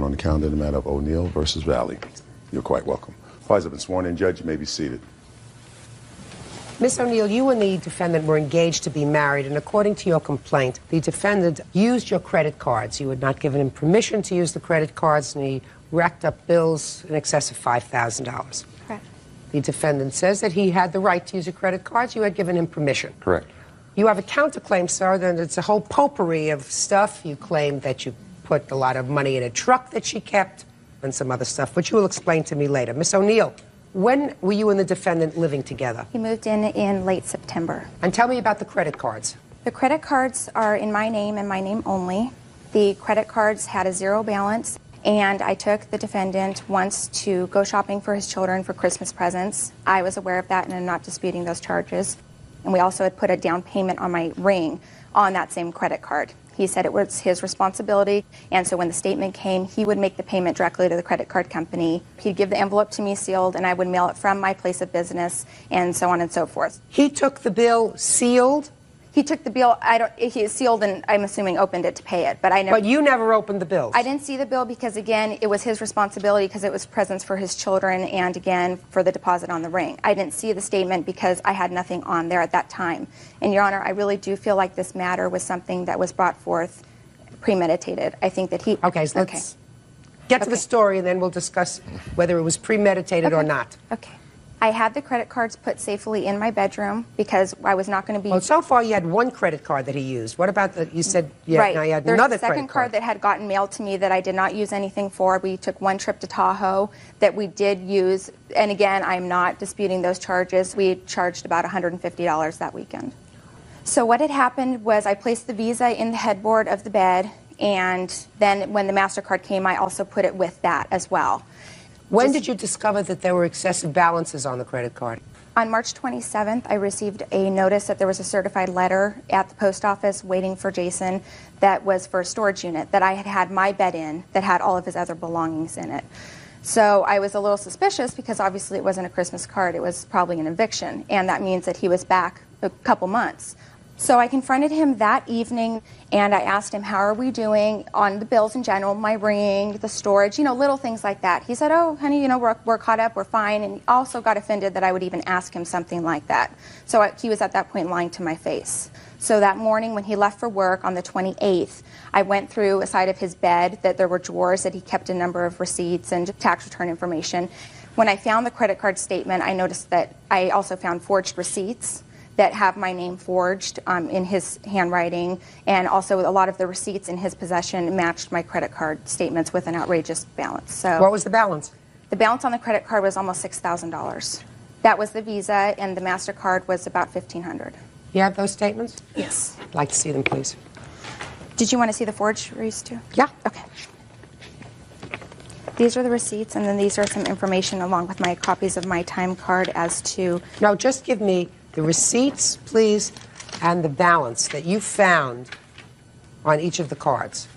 on the calendar in the matter of O'Neill versus Valley. You're quite welcome. Parties have been sworn in. Judge, you may be seated. Ms. O'Neill, you and the defendant were engaged to be married, and according to your complaint, the defendant used your credit cards. You had not given him permission to use the credit cards, and he racked up bills in excess of $5,000. Correct. The defendant says that he had the right to use your credit cards. You had given him permission. Correct. You have a counterclaim, sir, that it's a whole potpourri of stuff. You claim that you put a lot of money in a truck that she kept and some other stuff, which you will explain to me later. Miss O'Neill, when were you and the defendant living together? He moved in late September. And tell me about the credit cards. The credit cards are in my name and my name only. The credit cards had a zero balance, and I took the defendant once to go shopping for his children for Christmas presents. I was aware of that, and I'm not disputing those charges. And we also had put a down payment on my ring on that same credit card. He said it was his responsibility, and so when the statement came, he would make the payment directly to the credit card company. He'd give the envelope to me sealed, and I would mail it from my place of business, and so on and so forth. He took the bill sealed? He took the bill, he sealed and I'm assuming opened it to pay it, but I never. But you never opened the bills? I didn't see the bill because, again, it was his responsibility because it was presents for his children and, again, for the deposit on the ring. I didn't see the statement because I had nothing on there at that time. And, Your Honor, I really do feel like this matter was something that was brought forth premeditated. I think that he... Okay, so let's get to the story and then we'll discuss whether it was premeditated or not. Okay. I had the credit cards put safely in my bedroom because I was not going to be... Well, so far you had one credit card that he used. What about the... You said right. Now you had There's another a second card that had gotten mailed to me that I did not use anything for. We took one trip to Tahoe that we did use. And again, I'm not disputing those charges. We charged about $150 that weekend. So what had happened was I placed the Visa in the headboard of the bed, and then when the MasterCard came, I also put it with that as well. When did you discover that there were excessive balances on the credit card? On March 27th, I received a notice that there was a certified letter at the post office waiting for Jason that was for a storage unit that I had had my bed in that had all of his other belongings in it. So I was a little suspicious because obviously it wasn't a Christmas card, it was probably an eviction, and that means that he was back a couple months. So I confronted him that evening, and I asked him, how are we doing on the bills in general, my ring, the storage, you know, little things like that. He said, oh, honey, you know, we're caught up, we're fine, and he also got offended that I would even ask him something like that. So he was at that point lying to my face. So that morning when he left for work on the 28th, I went through a side of his bed that there were drawers that he kept a number of receipts and tax return information. When I found the credit card statement, I noticed that I also found forged receipts that have my name forged in his handwriting, and also a lot of the receipts in his possession matched my credit card statements with an outrageous balance. So what was the balance? The balance on the credit card was almost $6,000. That was the Visa, and the MasterCard was about $1,500. You have those statements? Yes. I'd like to see them, please. Did you want to see the forgeries too? Yeah. Okay. These are the receipts, and then these are some information along with my copies of my time card as to... No, just give me the receipts, please, and the balance that you found on each of the cards.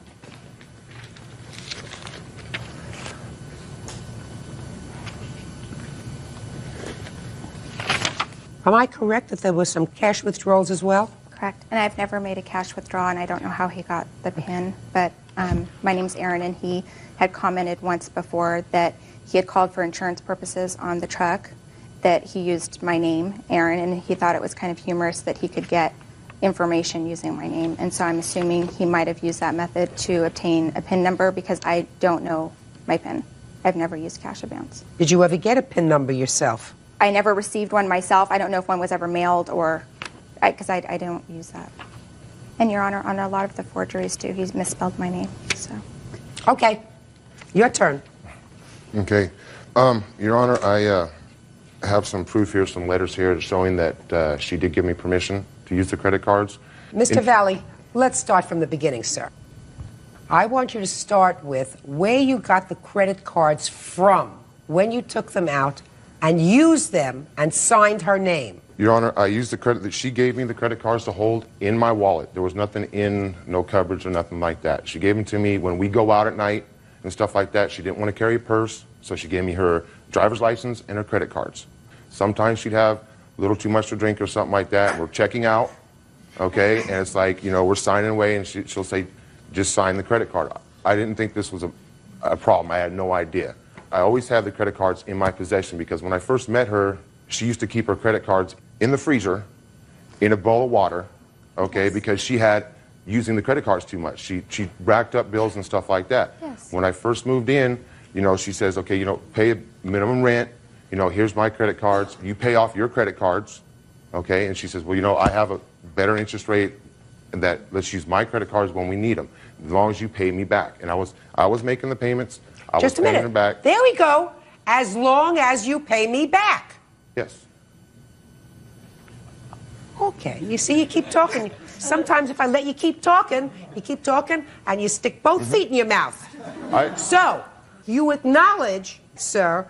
Am I correct that there were some cash withdrawals as well? Correct. And I've never made a cash withdrawal, and I don't know how he got the PIN, but my name's Aaron, and he had commented once before that he had called for insurance purposes on the truck, that he used my name, Aaron, and he thought it was kind of humorous that he could get information using my name. And so I'm assuming he might have used that method to obtain a PIN number because I don't know my PIN. I've never used cash advance. Did you ever get a PIN number yourself? I never received one myself. I don't know if one was ever mailed or, because I don't use that. And Your Honor, on a lot of the forgeries too, he's misspelled my name, so. Okay, your turn. Okay, Your Honor, I have some proof here, some letters here showing that she did give me permission to use the credit cards. Mr. Valley, let's start from the beginning, sir. I want you to start with where you got the credit cards from, when you took them out and used them and signed her name. Your Honor, I used the credit that she gave me the credit cards to hold in my wallet. There was nothing in, no cupboards or nothing like that. She gave them to me when we go out at night and stuff like that. She didn't want to carry a purse, so she gave me her driver's license and her credit cards. Sometimes she'd have a little too much to drink or something like that. We're checking out, okay, and it's like, you know, we're signing away, and she'll say, just sign the credit card. I didn't think this was a problem. I had no idea. I always had the credit cards in my possession because when I first met her, she used to keep her credit cards in the freezer in a bowl of water, okay, Yes. because she had using the credit cards too much. She racked up bills and stuff like that. Yes. When I first moved in, she says, okay, pay minimum rent. Here's my credit cards. You pay off your credit cards, okay? And she says, well, I have a better interest rate, and that let's use my credit cards when we need them, as long as you pay me back. And I was making the payments. I Just a was paying minute. them back. There we go. As long as you pay me back. Yes. Okay, you see, you keep talking. Sometimes if I let you keep talking, and you stick both feet in your mouth. So, you acknowledge, sir,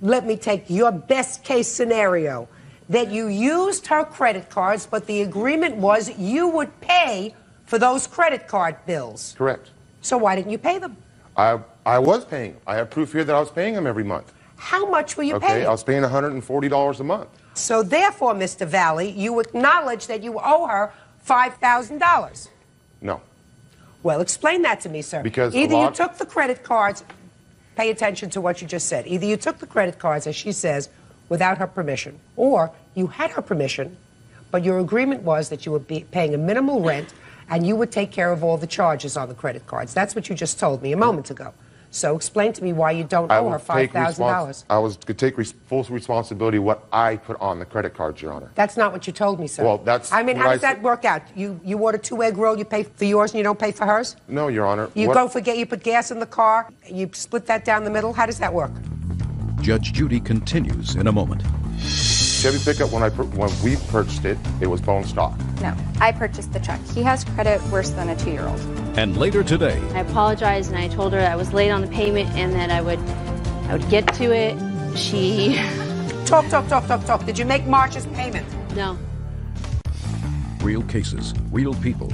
let me take your best case scenario, that you used her credit cards, but the agreement was you would pay for those credit card bills. Correct. So why didn't you pay them? I was paying them. I have proof here that I was paying them every month. How much were you Okay, paying? I was paying $140 a month. So therefore, Mr. Valley, you acknowledge that you owe her $5,000. No. Well, explain that to me, sir. Because either you took the credit cards, pay attention to what you just said. Either you took the credit cards, as she says, without her permission, or you had her permission, but your agreement was that you would be paying a minimal rent and you would take care of all the charges on the credit cards. That's what you just told me a moment ago. So explain to me why you don't owe her $5,000. I was to take full responsibility what I put on the credit cards, Your Honor. That's not what you told me, sir. Well, that's I mean, what how I does that said. work out? You order 2-egg roll, you pay for yours and you don't pay for hers? No, Your Honor. You you put gas in the car, you split that down the middle. How does that work? Judge Judy continues in a moment. Chevy pickup, when we purchased it, it was bone stock. No, I purchased the truck. He has credit worse than a 2-year-old. And later today, I apologized and I told her I was late on the payment and that I would get to it. She... Talk. Did you make March's payment? No. real cases, real people.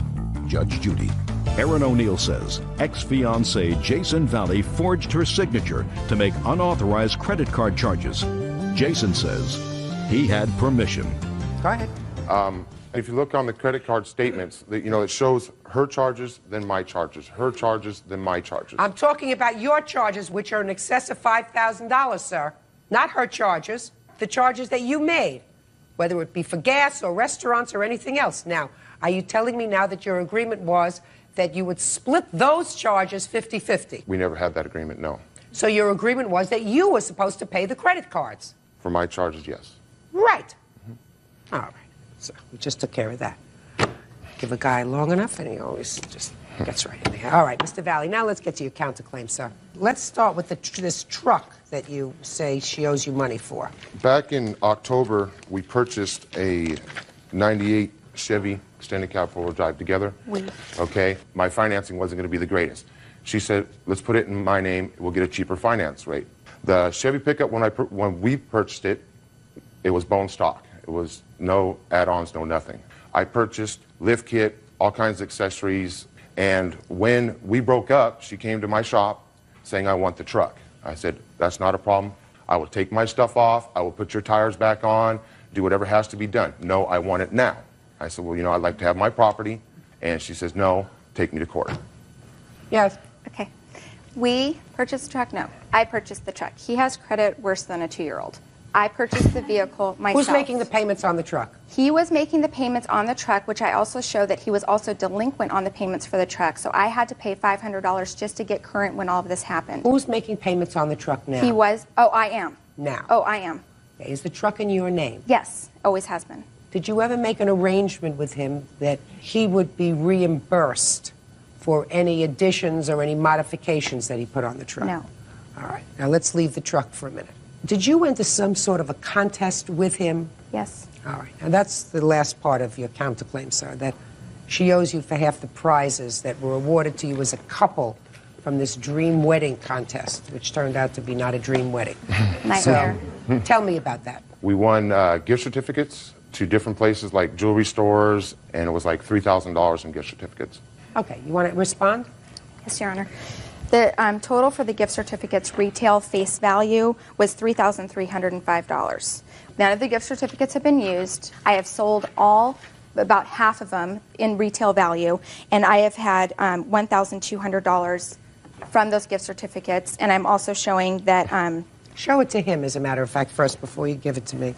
Judge Judy. Aaron O'Neill says ex-fiancé Jason Valley forged her signature to make unauthorized credit card charges. Jason says he had permission. Go ahead. If you look on the credit card statements, it shows her charges, then my charges. Her charges, then my charges. I'm talking about your charges, which are in excess of $5,000, sir. Not her charges. The charges that you made, whether it be for gas or restaurants or anything else. Now, are you telling me now that your agreement was that you would split those charges 50-50? We never had that agreement, no. So your agreement was that you were supposed to pay the credit cards? For my charges, yes. Right. All right. So we just took care of that. Give a guy long enough and he always just gets right in there. All right, Mr. Valley, now let's get to your counterclaim, sir. Let's start with this truck that you say she owes you money for. Back in October, we purchased a 98 Chevy extended cab four-wheel drive together. Okay, my financing wasn't going to be the greatest. She said, let's put it in my name, we'll get a cheaper finance rate. The Chevy pickup, when we purchased it, it was bone stock. It was no add-ons, no nothing. I purchased lift kit, all kinds of accessories, and when we broke up, she came to my shop saying, I want the truck. I said, that's not a problem. I will take my stuff off, I will put your tires back on, do whatever has to be done. No, I want it now. I said, well, I'd like to have my property. And she says, no, take me to court. Yes. Okay. We purchased the truck? No. I purchased the truck. He has credit worse than a 2-year-old. I purchased the vehicle myself. Who's making the payments on the truck? He was making the payments on the truck, which I also show that he was also delinquent on the payments for the truck. So I had to pay $500 just to get current when all of this happened. Who's making payments on the truck now? He was. Oh, I am. Now. Oh, I am. Okay, is the truck in your name? Yes. Always has been. Did you ever make an arrangement with him that he would be reimbursed for any additions or any modifications that he put on the truck? No. All right. Now let's leave the truck for a minute. Did you enter some sort of a contest with him? Yes. All right. And that's the last part of your counterclaim, sir, that she owes you for half the prizes that were awarded to you as a couple from this dream wedding contest, which turned out to be not a dream wedding. Nightmare. So tell me about that. We won gift certificates to different places like jewelry stores, and it was like $3,000 in gift certificates. Okay. You want to respond? Yes, Your Honor. The total for the gift certificates retail face value was $3,305. None of the gift certificates have been used. I have sold about half of them in retail value, and I have had $1,200 from those gift certificates, and I'm also showing that. Show it to him, as a matter of fact, first, before you give it to me.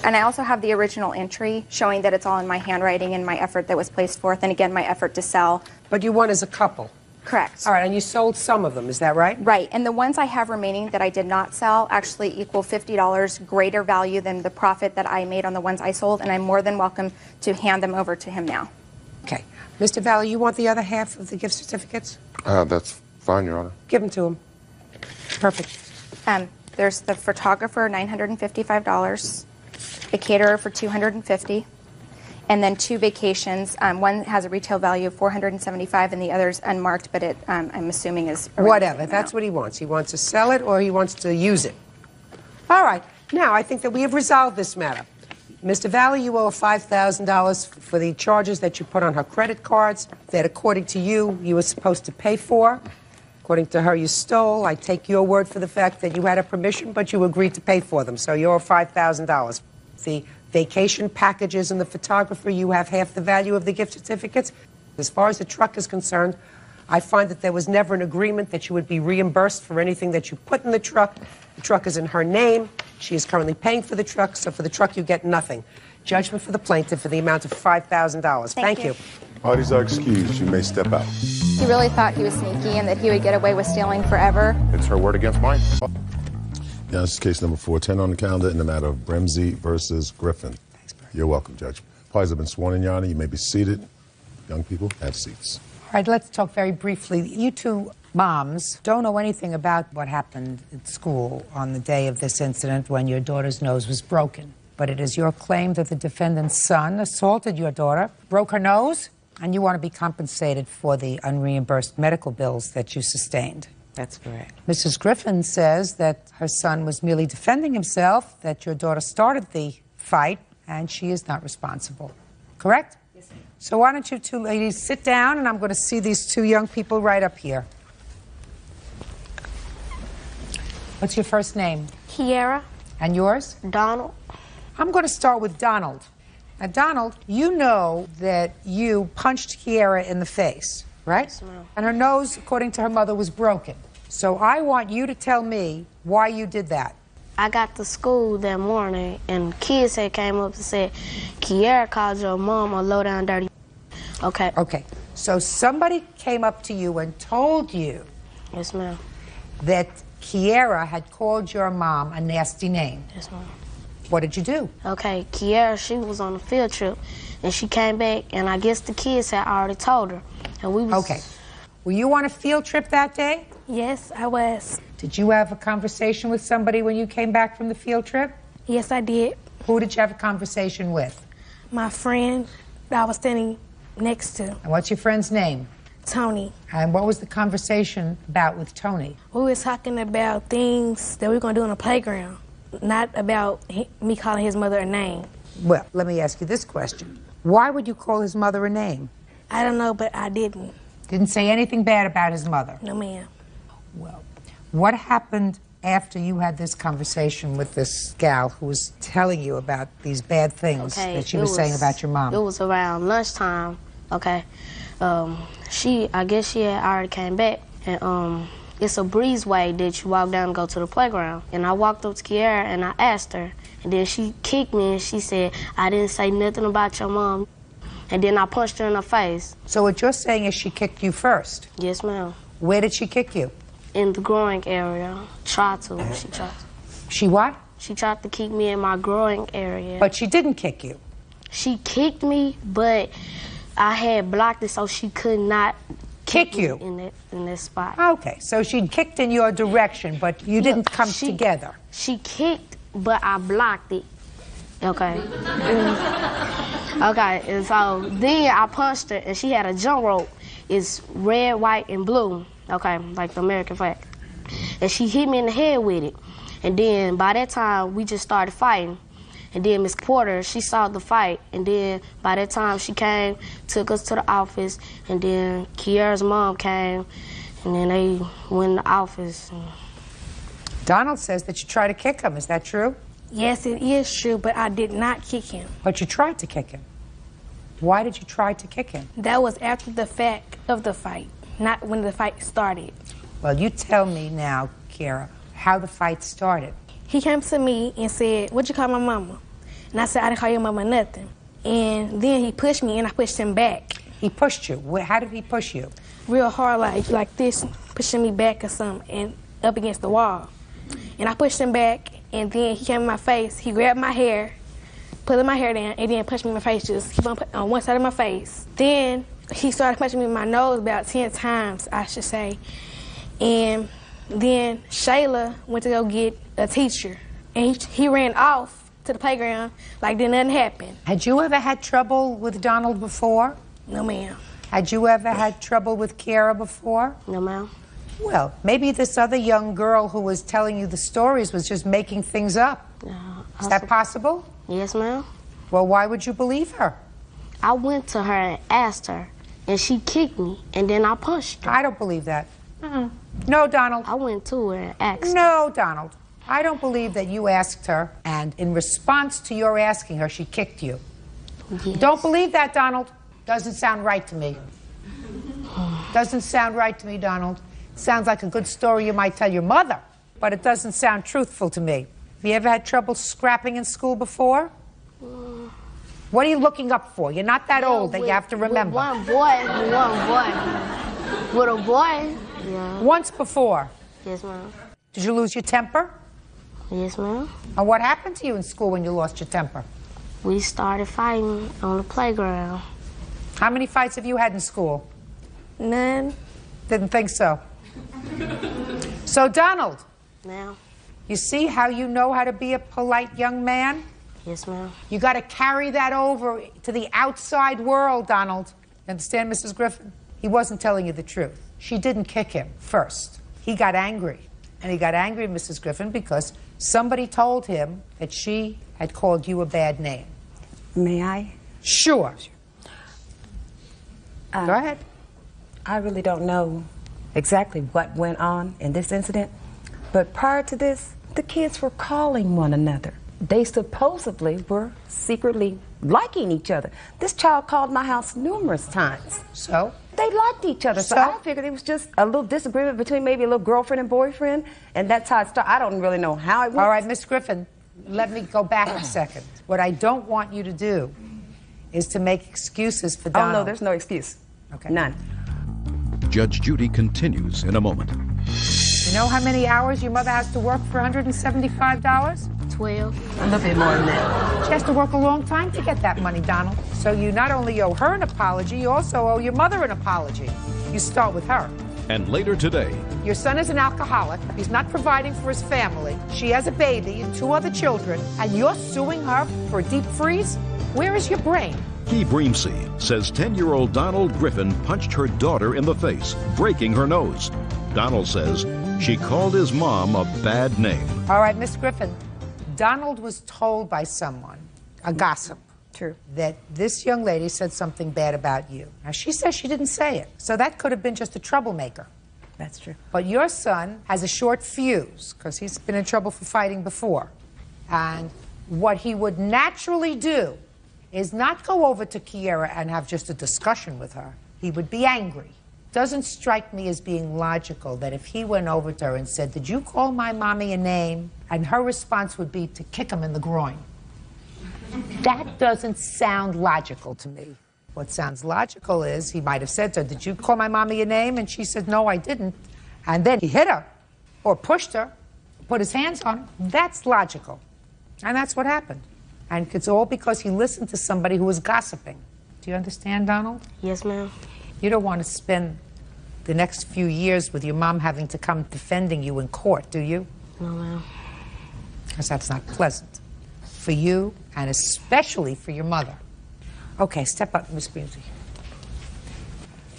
And I also have the original entry showing that it's all in my handwriting and my effort that was placed forth, and again, my effort to sell. But you won as a couple. Correct. All right, and you sold some of them, is that right? Right, and the ones I have remaining that I did not sell actually equal $50 greater value than the profit that I made on the ones I sold, and I'm more than welcome to hand them over to him now. Okay. Mr. Valley, you want the other half of the gift certificates? That's fine, Your Honor. Give them to him. Perfect. There's the photographer, $955, the caterer for $250, and then 2 vacations. One has a retail value of $475, and the other's unmarked, but it, I'm assuming is around Whatever. That's what he wants. He wants to sell it or he wants to use it. All right. Now, I think that we have resolved this matter. Mr. Valley, you owe $5,000 for the charges that you put on her credit cards that, according to you, you were supposed to pay for. According to her, you stole. I take your word for the fact that you had a permission, but you agreed to pay for them. So you owe $5,000. The vacation packages and the photographer, you have half the value of the gift certificates. As far as the truck is concerned, I find that there was never an agreement that you would be reimbursed for anything that you put in the truck. The truck is in her name. She is currently paying for the truck, so for the truck you get nothing. Judgment for the plaintiff for the amount of $5,000. Thank you. Parties are excused. You may step out. He really thought he was sneaky and that he would get away with stealing forever. It's her word against mine. Yeah, this is case number 410 on the calendar in the matter of Bremsey versus Griffin. You're welcome, Judge. Parties have been sworn in, Your Honor. You may be seated. Young people, have seats. All right, let's talk very briefly. You two moms don't know anything about what happened at school on the day of this incident when your daughter's nose was broken. But it is your claim that the defendant's son assaulted your daughter, broke her nose, and you want to be compensated for the unreimbursed medical bills that you sustained. That's correct. Mrs. Griffin says that her son was merely defending himself, that your daughter started the fight, and she is not responsible. Correct? Yes, ma'am. So why don't you two ladies sit down, and I'm going to see these two young people right up here. What's your first name? Kiara. And yours? Donald. I'm going to start with Donald. Now, Donald, you know that you punched Kiara in the face, right? Yes, ma'am. And her nose, according to her mother, was broken. So I want you to tell me why you did that. I got to school that morning, and kids came up and said, Kiara called your mom a low-down dirty. Okay. Okay. So somebody came up to you and told you Yes, ma'am. that Kiara had called your mom a nasty name. Yes, ma'am. What did you do? Okay, Kiara, she was on a field trip, and she came back, and I guess the kids had already told her. And we was... Okay. Were you on a field trip that day? Yes, I was. Did you have a conversation with somebody when you came back from the field trip? Yes, I did. Who did you have a conversation with? My friend that I was standing next to, And what's your friend's name? Tony. And what was the conversation about with Tony? We were talking about things that we were going to do on the playground, not about me calling his mother a name. Well, let me ask you this question. Why would you call his mother a name? I don't know, but I didn't. Didn't say anything bad about his mother? No, ma'am. Well, what happened after you had this conversation with this gal who was telling you about these bad things that she was saying about your mom? It was around lunchtime, okay. I guess she had already came back, and it's a breezeway that you walk down and go to the playground. And I walked up to Kiara and I asked her, and then she kicked me and she said, I didn't say nothing about your mom. And then I punched her in the face. So what you're saying is she kicked you first? Yes, ma'am. Where did she kick you? In the growing area. She tried to. She what? She tried to kick me in my growing area. But she didn't kick you? She kicked me, but I had blocked it so she could not kick you in that spot. Okay, so she kicked in your direction, but you didn't come together. She kicked, but I blocked it. Okay. Okay, and so then I punched her, and she had a jump rope. It's red, white, and blue. Okay, like the American flag. And she hit me in the head with it. And then by that time, we just started fighting. And then Miss Porter, she saw the fight. And then by that time, she came, took us to the office. And then Kiara's mom came. And then they went in the office. Donald says that you tried to kick him. Is that true? Yes, it is true, but I did not kick him. But you tried to kick him. Why did you try to kick him? That was after the fact of the fight, not when the fight started. Well, you tell me now, Kiara, how the fight started. He came to me and said, "What'd you call my mama?" And I said, "I didn't call your mama nothing." And then he pushed me and I pushed him back. He pushed you. How did he push you? Real hard, like this, pushing me back or something, and up against the wall. And I pushed him back, and then he came in my face. He grabbed my hair, pulling my hair down, and then punched me in my face, just keep on one side of my face. Then he started punching me in my nose about 10 times, I should say. And then Shayla went to go get a teacher, and he ran off to the playground like did nothing happen. Had you ever had trouble with Donald before? No, ma'am. Had you ever had trouble with Kiara before? No, ma'am. Well, maybe this other young girl who was telling you the stories was just making things up. Is that possible? Yes, ma'am. Well, why would you believe her? I went to her and asked her, and she kicked me, and then I punched her. I don't believe that. No, Donald. I went to her and asked her. No, Donald. I don't believe that you asked her, and in response to your asking her, she kicked you. Yes. Don't believe that, Donald. Doesn't sound right to me. Doesn't sound right to me, Donald. Sounds like a good story you might tell your mother, but it doesn't sound truthful to me. Have you ever had trouble scrapping in school before? What are you looking up for? You're not that old that you have to remember. With one boy. With a boy. Yeah. Once before. Yes, ma'am. Did you lose your temper? Yes, ma'am. And what happened to you in school when you lost your temper? We started fighting on the playground. How many fights have you had in school? None. Didn't think so. So, Donald, Now? you see how you know how to be a polite young man? Yes, ma'am. You got to carry that over to the outside world, Donald. Understand, Mrs. Griffin? He wasn't telling you the truth. She didn't kick him first. He got angry. And he got angry, Mrs. Griffin, because somebody told him that she had called you a bad name. May I? Sure. Go ahead. I really don't know exactly what went on in this incident, but prior to this, the kids were calling one another. They supposedly were secretly liking each other. This child called my house numerous times. So? They liked each other, so I figured it was just a little disagreement between maybe a little girlfriend and boyfriend, and that's how it started. I don't really know how it went. All right, Miss Griffin, let me go back a second. What I don't want you to do is to make excuses for Donald. Oh, no, there's no excuse. Okay. None. Judge Judy continues in a moment. You know how many hours your mother has to work for $175? 12. A little bit more than that. She has to work a long time to get that money, Donald. So you not only owe her an apology, you also owe your mother an apology. You start with her. And later today, Your son is an alcoholic. He's not providing for his family. She has a baby and 2 other children, and you're suing her for a deep freeze? Where is your brain? Key Breamsey says 10-year-old Donald Griffin punched her daughter in the face, breaking her nose. Donald says she called his mom a bad name. All right, Miss Griffin, Donald was told by someone, a gossip, True. that this young lady said something bad about you. Now, she says she didn't say it, so that could have been just a troublemaker. That's true. But your son has a short fuse, because he's been in trouble for fighting before. And what he would naturally do is not go over to Kiara and have just a discussion with her. He would be angry. Doesn't strike me as being logical that if he went over to her and said, "Did you call my mommy a name?" and her response would be to kick him in the groin. That doesn't sound logical to me. What sounds logical is he might have said to her, "Did you call my mommy a name?" And she said, "No, I didn't." And then he hit her or pushed her, put his hands on her. That's logical. And that's what happened. And it's all because he listened to somebody who was gossiping. Do you understand, Donald? Yes, ma'am. You don't want to spend the next few years with your mom having to come defending you in court, do you? No, ma'am. Because that's not pleasant for you and especially for your mother. Okay, step up, Miss Breamsey.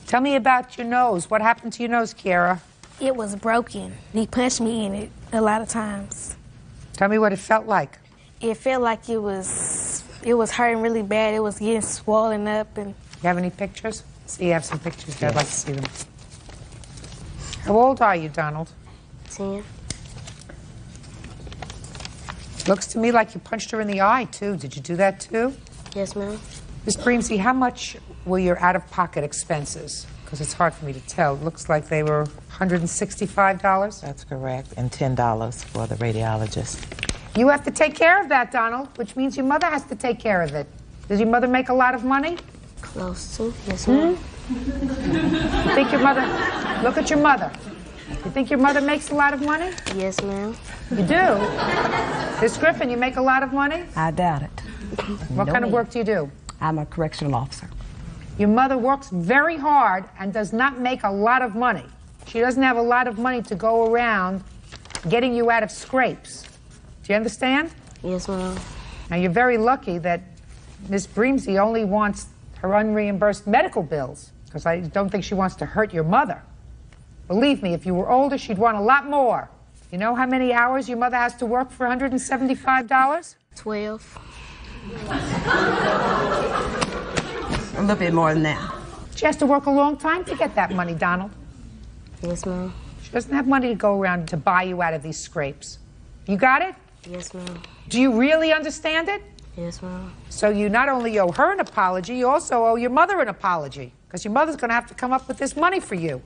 Tell me about your nose. What happened to your nose, Kiara? It was broken. He punched me in it a lot of times. Tell me what it felt like. It felt like it was hurting really bad. It was getting swollen up. And You have any pictures? See, you have some pictures there. I'd like to see them. How old are you, Donald? 10. Looks to me like you punched her in the eye, too. Did you do that, too? Yes, ma'am. Ms. Breamsey, how much were your out-of-pocket expenses? Because it's hard for me to tell. It looks like they were $165. That's correct, and $10 for the radiologist. You have to take care of that, Donald, which means your mother has to take care of it. Does your mother make a lot of money? Close to, yes, ma'am. Think your mother... Look at your mother. You think your mother makes a lot of money? Yes, ma'am. You do? Miss Griffin, you make a lot of money? I doubt it. What kind of work do you do? I'm a correctional officer. Your mother works very hard and does not make a lot of money. She doesn't have a lot of money to go around getting you out of scrapes. Do you understand? Yes, ma'am. Now, you're very lucky that Miss Breamsey only wants her unreimbursed medical bills, because I don't think she wants to hurt your mother. Believe me, if you were older, she'd want a lot more. You know how many hours your mother has to work for $175? 12. A little bit more than that. She has to work a long time to get that money, Donald. Yes, ma'am. She doesn't have money to go around to buy you out of these scrapes. You got it? Yes, ma'am. Do you really understand it? Yes, ma'am. So you not only owe her an apology, you also owe your mother an apology, because your mother's going to have to come up with this money for you.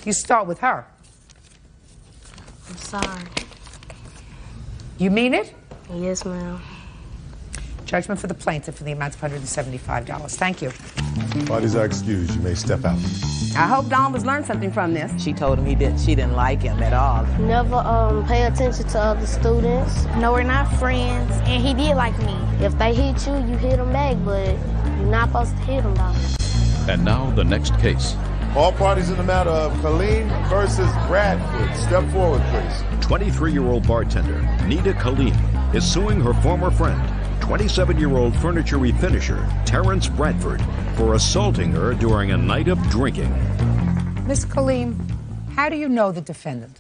You start with her. I'm sorry. You mean it? Yes, ma'am. Judgment for the plaintiff in the amount of $175. Thank you. Parties are excused. You may step out. I hope Don has learned something from this. She told him she didn't like him at all. Never pay attention to other students. No, we're not friends, and he did like me. If they hit you, you hit them back, but you're not supposed to hit them, though. And now the next case. All parties in the matter of Kaleem versus Bradford. Step forward, please. 23-year-old bartender Nita Kaleem is suing her former friend, 27-year-old furniture refinisher Terrence Bradford, for assaulting her during a night of drinking. Miss Kaleem, how do you know the defendant?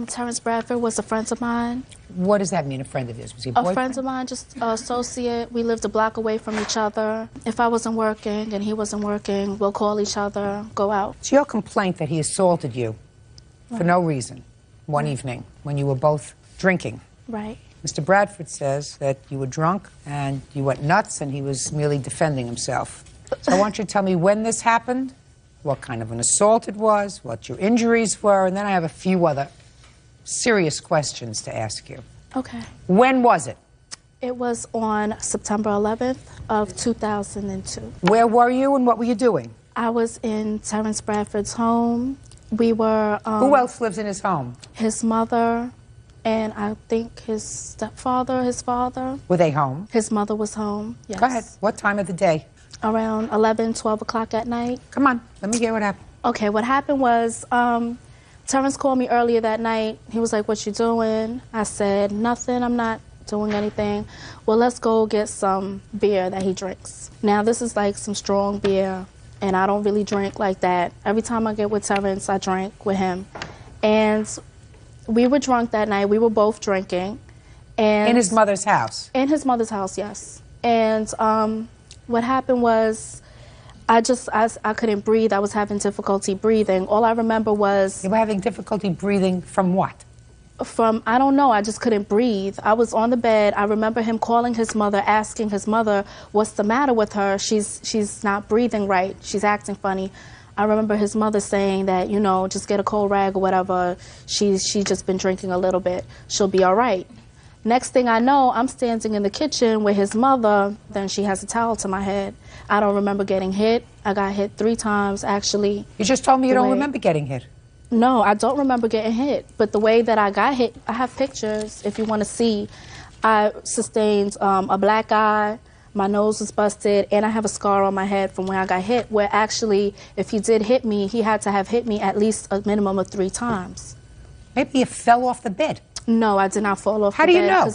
Terrence Bradford was a friend of mine. What does that mean, a friend of yours? Was he a boyfriend? A friend of mine, just an associate. We lived a block away from each other. If I wasn't working and he wasn't working, we'll call each other, go out. It's your complaint that he assaulted you for no reason one evening when you were both drinking. Right. Mr. Bradford says that you were drunk and you went nuts and he was merely defending himself. So I want you to tell me when this happened, what kind of an assault it was, what your injuries were, and then I have a few other serious questions to ask you. Okay. When was it? It was on September 11th of 2002. Where were you and what were you doing? I was in Terrence Bradford's home. We were... Who else lives in his home? His mother, and I think his stepfather, his father. Were they home? His mother was home, yes. Go ahead. What time of the day? Around 11, 12 o'clock at night. Come on, let me hear what happened. Okay, what happened was... Terrence called me earlier that night. He was like, "What you doing?" I said, "Nothing, I'm not doing anything." "Well, let's go get some beer that he drinks." Now, this is like some strong beer, and I don't really drink like that. Every time I get with Terrence, I drink with him. And we were drunk that night. We were both drinking. And in his mother's house? In his mother's house, yes. And what happened was... I couldn't breathe. I was having difficulty breathing. All I remember was... You were having difficulty breathing from what? From, I don't know, I just couldn't breathe. I was on the bed. I remember him calling his mother, asking his mother, what's the matter with her? She's not breathing right. She's acting funny. I remember his mother saying that, you know, just get a cold rag or whatever. She's just been drinking a little bit. She'll be all right. Next thing I know, I'm standing in the kitchen with his mother. Then she has a towel to my head. I don't remember getting hit. I got hit 3 times, actually. You just told me you don't remember getting hit. No, I don't remember getting hit. But the way that I got hit, I have pictures if you want to see. I sustained a black eye, my nose was busted, and I have a scar on my head from where I got hit, where actually, if he did hit me, he had to have hit me at least a minimum of 3 times. Maybe you fell off the bed. No, I did not fall off the bed. How do you know?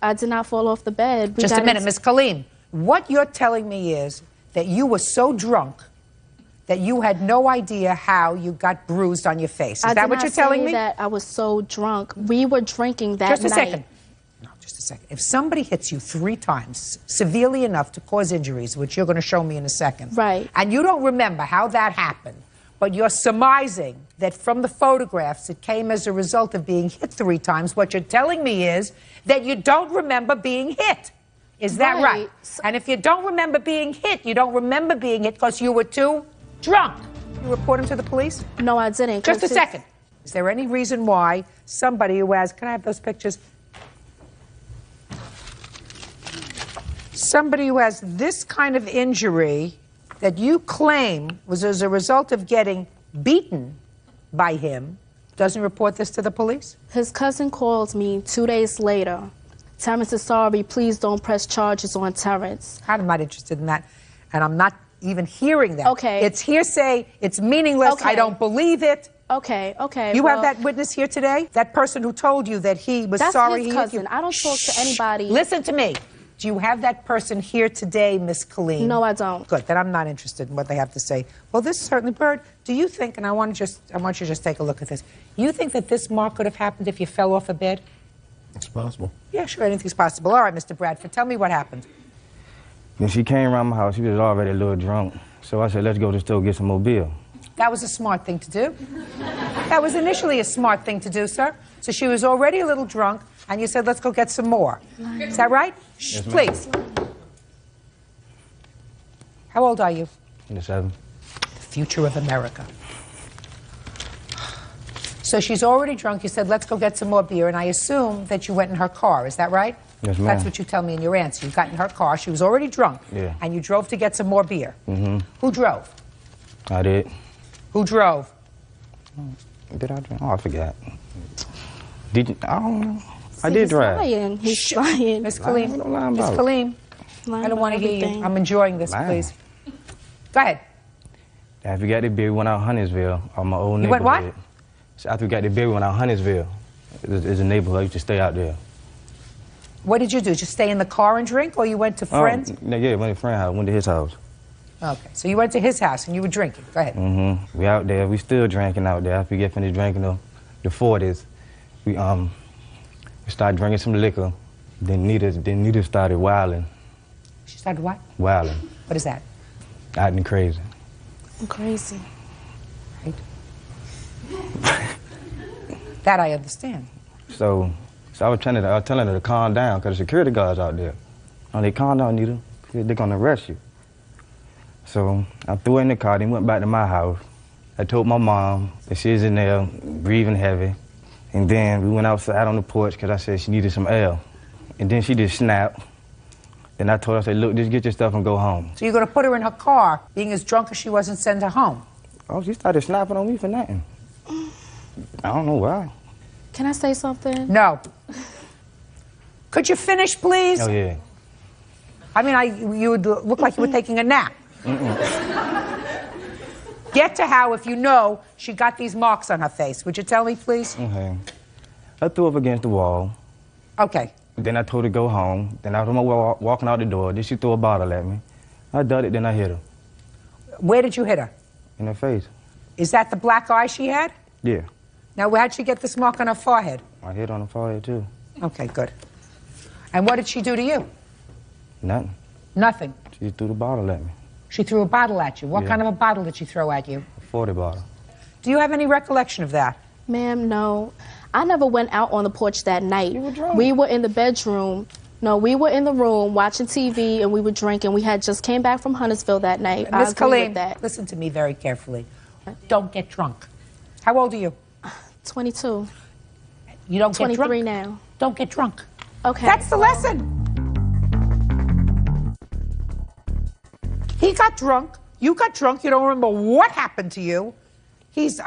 I did not fall off the bed. Just a minute, Ms. Kaleem. What you're telling me is that you were so drunk that you had no idea how you got bruised on your face. Is that what you're telling me? I did not say that I was so drunk. We were drinking that night. Just a second. No, just a second. If somebody hits you 3 times, severely enough to cause injuries, which you're going to show me in a second, right, and you don't remember how that happened, but you're surmising that from the photographs it came as a result of being hit 3 times, what you're telling me is that you don't remember being hit. Is that right? And if you don't remember being hit, you don't remember being hit because you were too drunk. You report him to the police? No, I didn't. Just a second. Is there any reason why somebody who has, can I have those pictures? Somebody who has this kind of injury that you claim was as a result of getting beaten by him doesn't report this to the police? His cousin called me 2 days later. Terrence is sorry, please don't press charges on Terrence. I'm not interested in that, and I'm not even hearing that. Okay. It's hearsay, it's meaningless, Okay. I don't believe it. Okay. You have that witness here today? That person who told you that he was that's sorry his he hit cousin. you? I don't talk to anybody. Listen to me. Do you have that person here today, Miss Colleen? No, I don't. Good, then I'm not interested in what they have to say. Well, this certainly, Bird, do you think, and I want you to just take a look at this, you think that this mark could have happened if you fell off a bed? It's possible. Yeah, sure, anything's possible. All right, Mr. Bradford, tell me what happened. When she came around my house, she was already a little drunk. So I said, let's go to the store get some more beer. That was a smart thing to do. That was initially a smart thing to do, sir. So she was already a little drunk, and you said, let's go get some more. Is that right? Shh, Yes, ma'am. please. How old are you? 27. The future of America. So she's already drunk. You said, let's go get some more beer, and I assume that you went in her car. Is that right? Yes, ma'am. That's what you tell me in your answer. You got in her car. She was already drunk. Yeah. And you drove to get some more beer. Mm-hmm. Who drove? I did. Who drove? Did I drink? Oh, I forgot. Did you? I don't know. I See, did he's drive. lying. He's lying. Miss Colleen. What I'm lying Miss about? Colleen. Lying I don't want to about hear you. everything. I'm enjoying this, Lying. please. Go ahead. After we got the beer, we went out Huntersville, on my old You neighborhood. went what? So after we got the beer, we went out Huntersville. It's a neighborhood. I used to stay out there. What did you do? Just stay in the car and drink, or you went to friends? Yeah, went to a friend's house. Went to his house. Okay, so you went to his house and you were drinking. Go ahead. Mm-hmm. We out there. We still drinking out there. After we get finished drinking the 40s, we started drinking some liquor. Then Nita started wilding. She started what? Wilding. What is that? Acting crazy. I'm crazy. Right. That I understand. So I was telling her to calm down because the security guards out there. Oh, they calm down, Nita. They're gonna arrest you. So I threw her in the car, then went back to my house. I told my mom that she was in there breathing heavy. And then we went outside on the porch because I said she needed some air. And then she just snapped. Then I told her, I said, look, just get your stuff and go home. So you're going to put her in her car, being as drunk as she was, and send her home? Oh, she started snapping on me for nothing. I don't know why. Can I say something? No. Could you finish, please? Oh, yeah. I mean, you would look like you were taking a nap. Get to how, if you know, she got these marks on her face. Would you tell me, please? Okay. I threw up against the wall. Okay. Then I told her to go home. Then I was walking out the door. Then she threw a bottle at me. I dug it, then I hit her. Where did you hit her? In her face. Is that the black eye she had? Yeah. Now, how'd she get this mark on her forehead? I hit on the forehead, too. Okay, good. And what did she do to you? Nothing. Nothing. She threw the bottle at me. She threw a bottle at you. What Yeah. kind of a bottle did she throw at you? A 40 bottle. Do you have any recollection of that? Ma'am, no. I never went out on the porch that night. You were drunk. We were in the bedroom. No, we were in the room watching TV and we were drinking. We had just came back from Huntersville that night. I Miss agree Colleen, with that. listen to me very carefully. Don't get drunk. How old are you? 22. You don't get 23 drunk? now. Don't get drunk. Okay. That's the lesson. He got drunk. You got drunk. You don't remember what happened to you. He's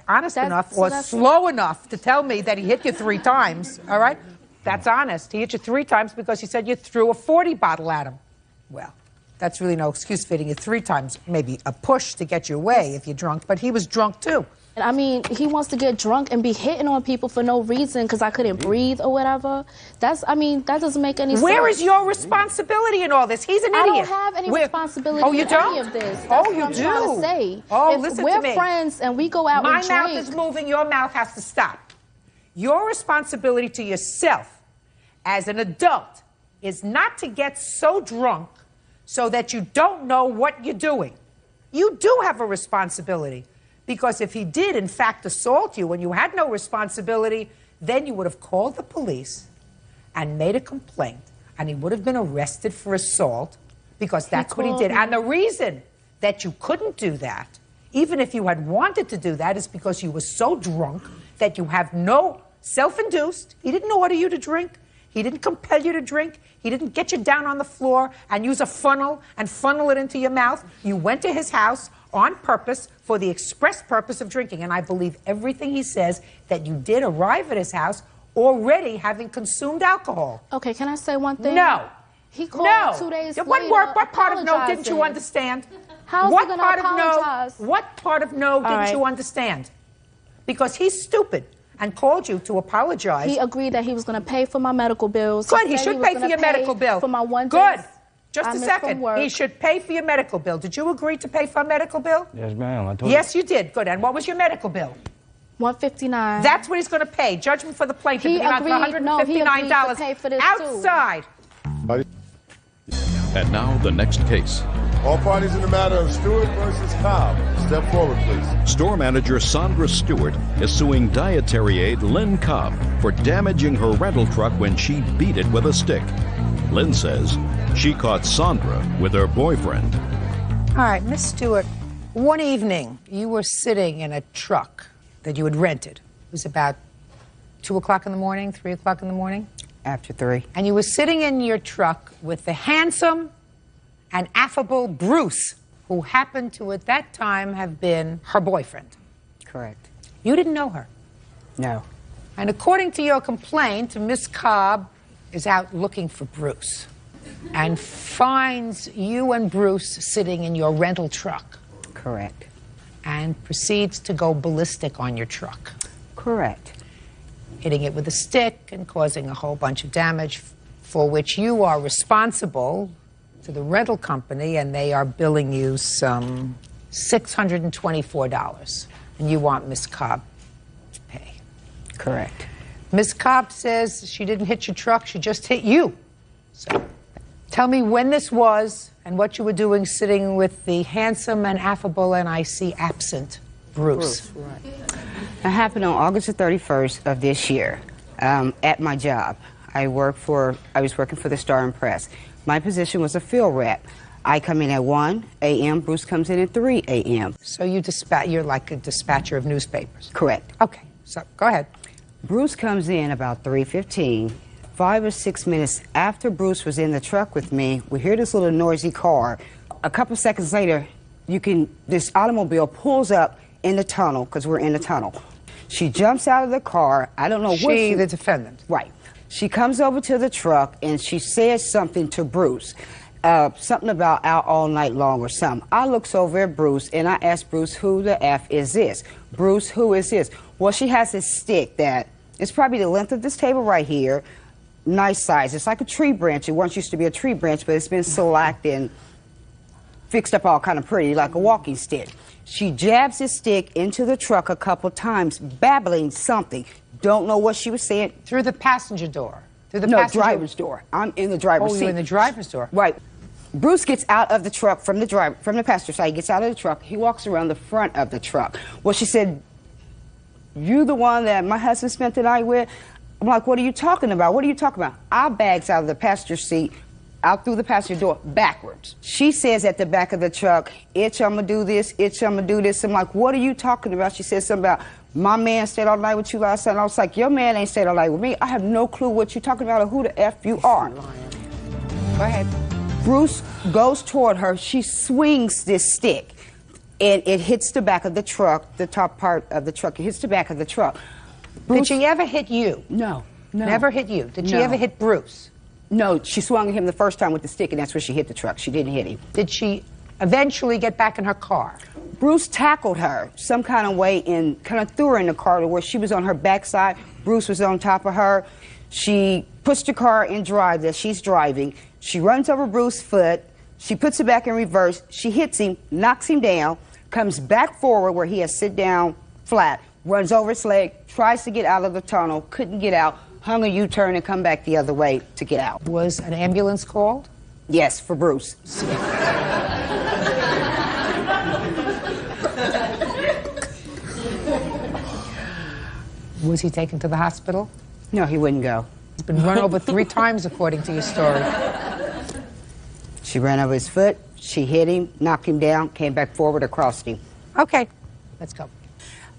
honest enough or slow enough to tell me that he hit you 3 times, all right? That's honest. He hit you 3 times because he said you threw a 40 bottle at him. Well, that's really no excuse for hitting you 3 times. Maybe a push to get your way if you're drunk, but he was drunk too. I mean, he wants to get drunk and be hitting on people for no reason because I couldn't breathe or whatever. That doesn't make any sense. Where is your responsibility in all this? He's an idiot. I don't have any responsibility Oh, you in don't? any of this. That's Oh, what you I'm do? trying to say. Oh, if listen we're to me. friends and we go out My and mouth drink. is moving, your mouth has to stop. Your responsibility to yourself as an adult is not to get so drunk so that you don't know what you're doing. You do have a responsibility. Because if he did, in fact, assault you when you had no responsibility, then you would have called the police and made a complaint and he would have been arrested for assault because that's what he did. And the reason that you couldn't do that, even if you had wanted to do that, is because you were so drunk that you have no self-induced. He didn't order you to drink. He didn't compel you to drink. He didn't get you down on the floor and use a funnel and funnel it into your mouth. You went to his house on purpose for the express purpose of drinking. And I believe everything he says, that you did arrive at his house already having consumed alcohol. Okay, can I say one thing? No. He called 2 days later. What part of no didn't you understand? How's he going to apologize? What part of no didn't you understand? Because he's stupid and called you to apologize. He agreed that he was going to pay for my medical bills. Good, he should pay for your medical bill. For my one day. Good. Just a second. He should pay for your medical bill. Did you agree to pay for a medical bill? Yes, ma'am. I told you. Yes, you did. Good. And what was your medical bill? $159. That's what he's going to pay. Judgment for the plaintiff. He $159. agreed to pay for this outside. And now the next case. All parties in the matter of Stewart versus Cobb. Step forward, please. Store manager Sandra Stewart is suing dietary aide Lynn Cobb for damaging her rental truck when she beat it with a stick. Lynn says she caught Sandra with her boyfriend. All right, Miss Stewart, one evening you were sitting in a truck that you had rented. It was about 2 o'clock in the morning, 3 o'clock in the morning? After 3. And you were sitting in your truck with the handsome and affable Bruce, who happened to at that time have been her boyfriend. Correct. You didn't know her? No. And according to your complaint, Miss Cobb is out looking for Bruce and finds you and Bruce sitting in your rental truck. Correct. And proceeds to go ballistic on your truck. Correct. Hitting it with a stick and causing a whole bunch of damage for which you are responsible to the rental company, and they are billing you some $624. And you want Miss Cobb to pay. Correct. Miss Cobb says she didn't hit your truck, she just hit you. So tell me when this was and what you were doing sitting with the handsome and affable and I see absent Bruce. Right. It happened on August the 31st of this year at my job. I was working for the Star and Press. My position was a field rep. I come in at 1 a.m., Bruce comes in at 3 a.m. So you're like a dispatcher of newspapers? Correct. Okay, so go ahead. Bruce comes in about 3:15. 5 or 6 minutes after Bruce was in the truck with me, we hear this little noisy car. A couple seconds later, this automobile pulls up in the tunnel, because we're in the tunnel. She jumps out of the car. I don't know what she... the defendant. Right. She comes over to the truck and she says something to Bruce. Something about out all night long or something. I looks over at Bruce and I ask Bruce, who the F is this? Bruce, who is this? Well, she has this stick that is probably the length of this table right here. Nice size. It's like a tree branch. It once used to be a tree branch, but it's been shellacked and fixed up all kind of pretty, like a walking stick. She jabs this stick into the truck a couple times, babbling something. Don't know what she was saying. Through the passenger door? Through the driver's door. I'm in the driver's seat. Oh, you're in the driver's door. Right. Bruce gets out of the truck from the passenger side. He gets out of the truck. He walks around the front of the truck. Well, she said, "You the one that my husband spent the night with?" I'm like, "What are you talking about? What are you talking about?" Our bags out of the passenger seat, out through the passenger door, backwards. She says at the back of the truck, "Itch, I'm gonna do this, itch, I'm gonna do this." I'm like, "What are you talking about?" She says something about, "My man stayed all night with you last night." And I was like, "Your man ain't stayed all night with me. I have no clue what you're talking about or who the F you are." Go ahead. Bruce goes toward her. She swings this stick, and it hits the back of the truck, the top part of the truck. It hits the back of the truck. Bruce, did she ever hit you? No. Never hit you? Did she ever hit Bruce? No, she swung at him the first time with the stick, and that's where she hit the truck. She didn't hit him. Did she eventually get back in her car? Bruce tackled her some kind of way and kind of threw her in the car to where she was on her backside. Bruce was on top of her. She puts the car in drive that she's driving. She runs over Bruce's foot. She puts it back in reverse. She hits him, knocks him down, comes back forward where he has sit down flat, runs over his leg, tries to get out of the tunnel, couldn't get out, hung a U-turn and come back the other way to get out. Was an ambulance called? Yes, for Bruce. Was he taken to the hospital? No, he wouldn't go. He's been run over 3 times, according to your story. She ran over his foot, she hit him, knocked him down, came back forward, across him. Okay, let's go.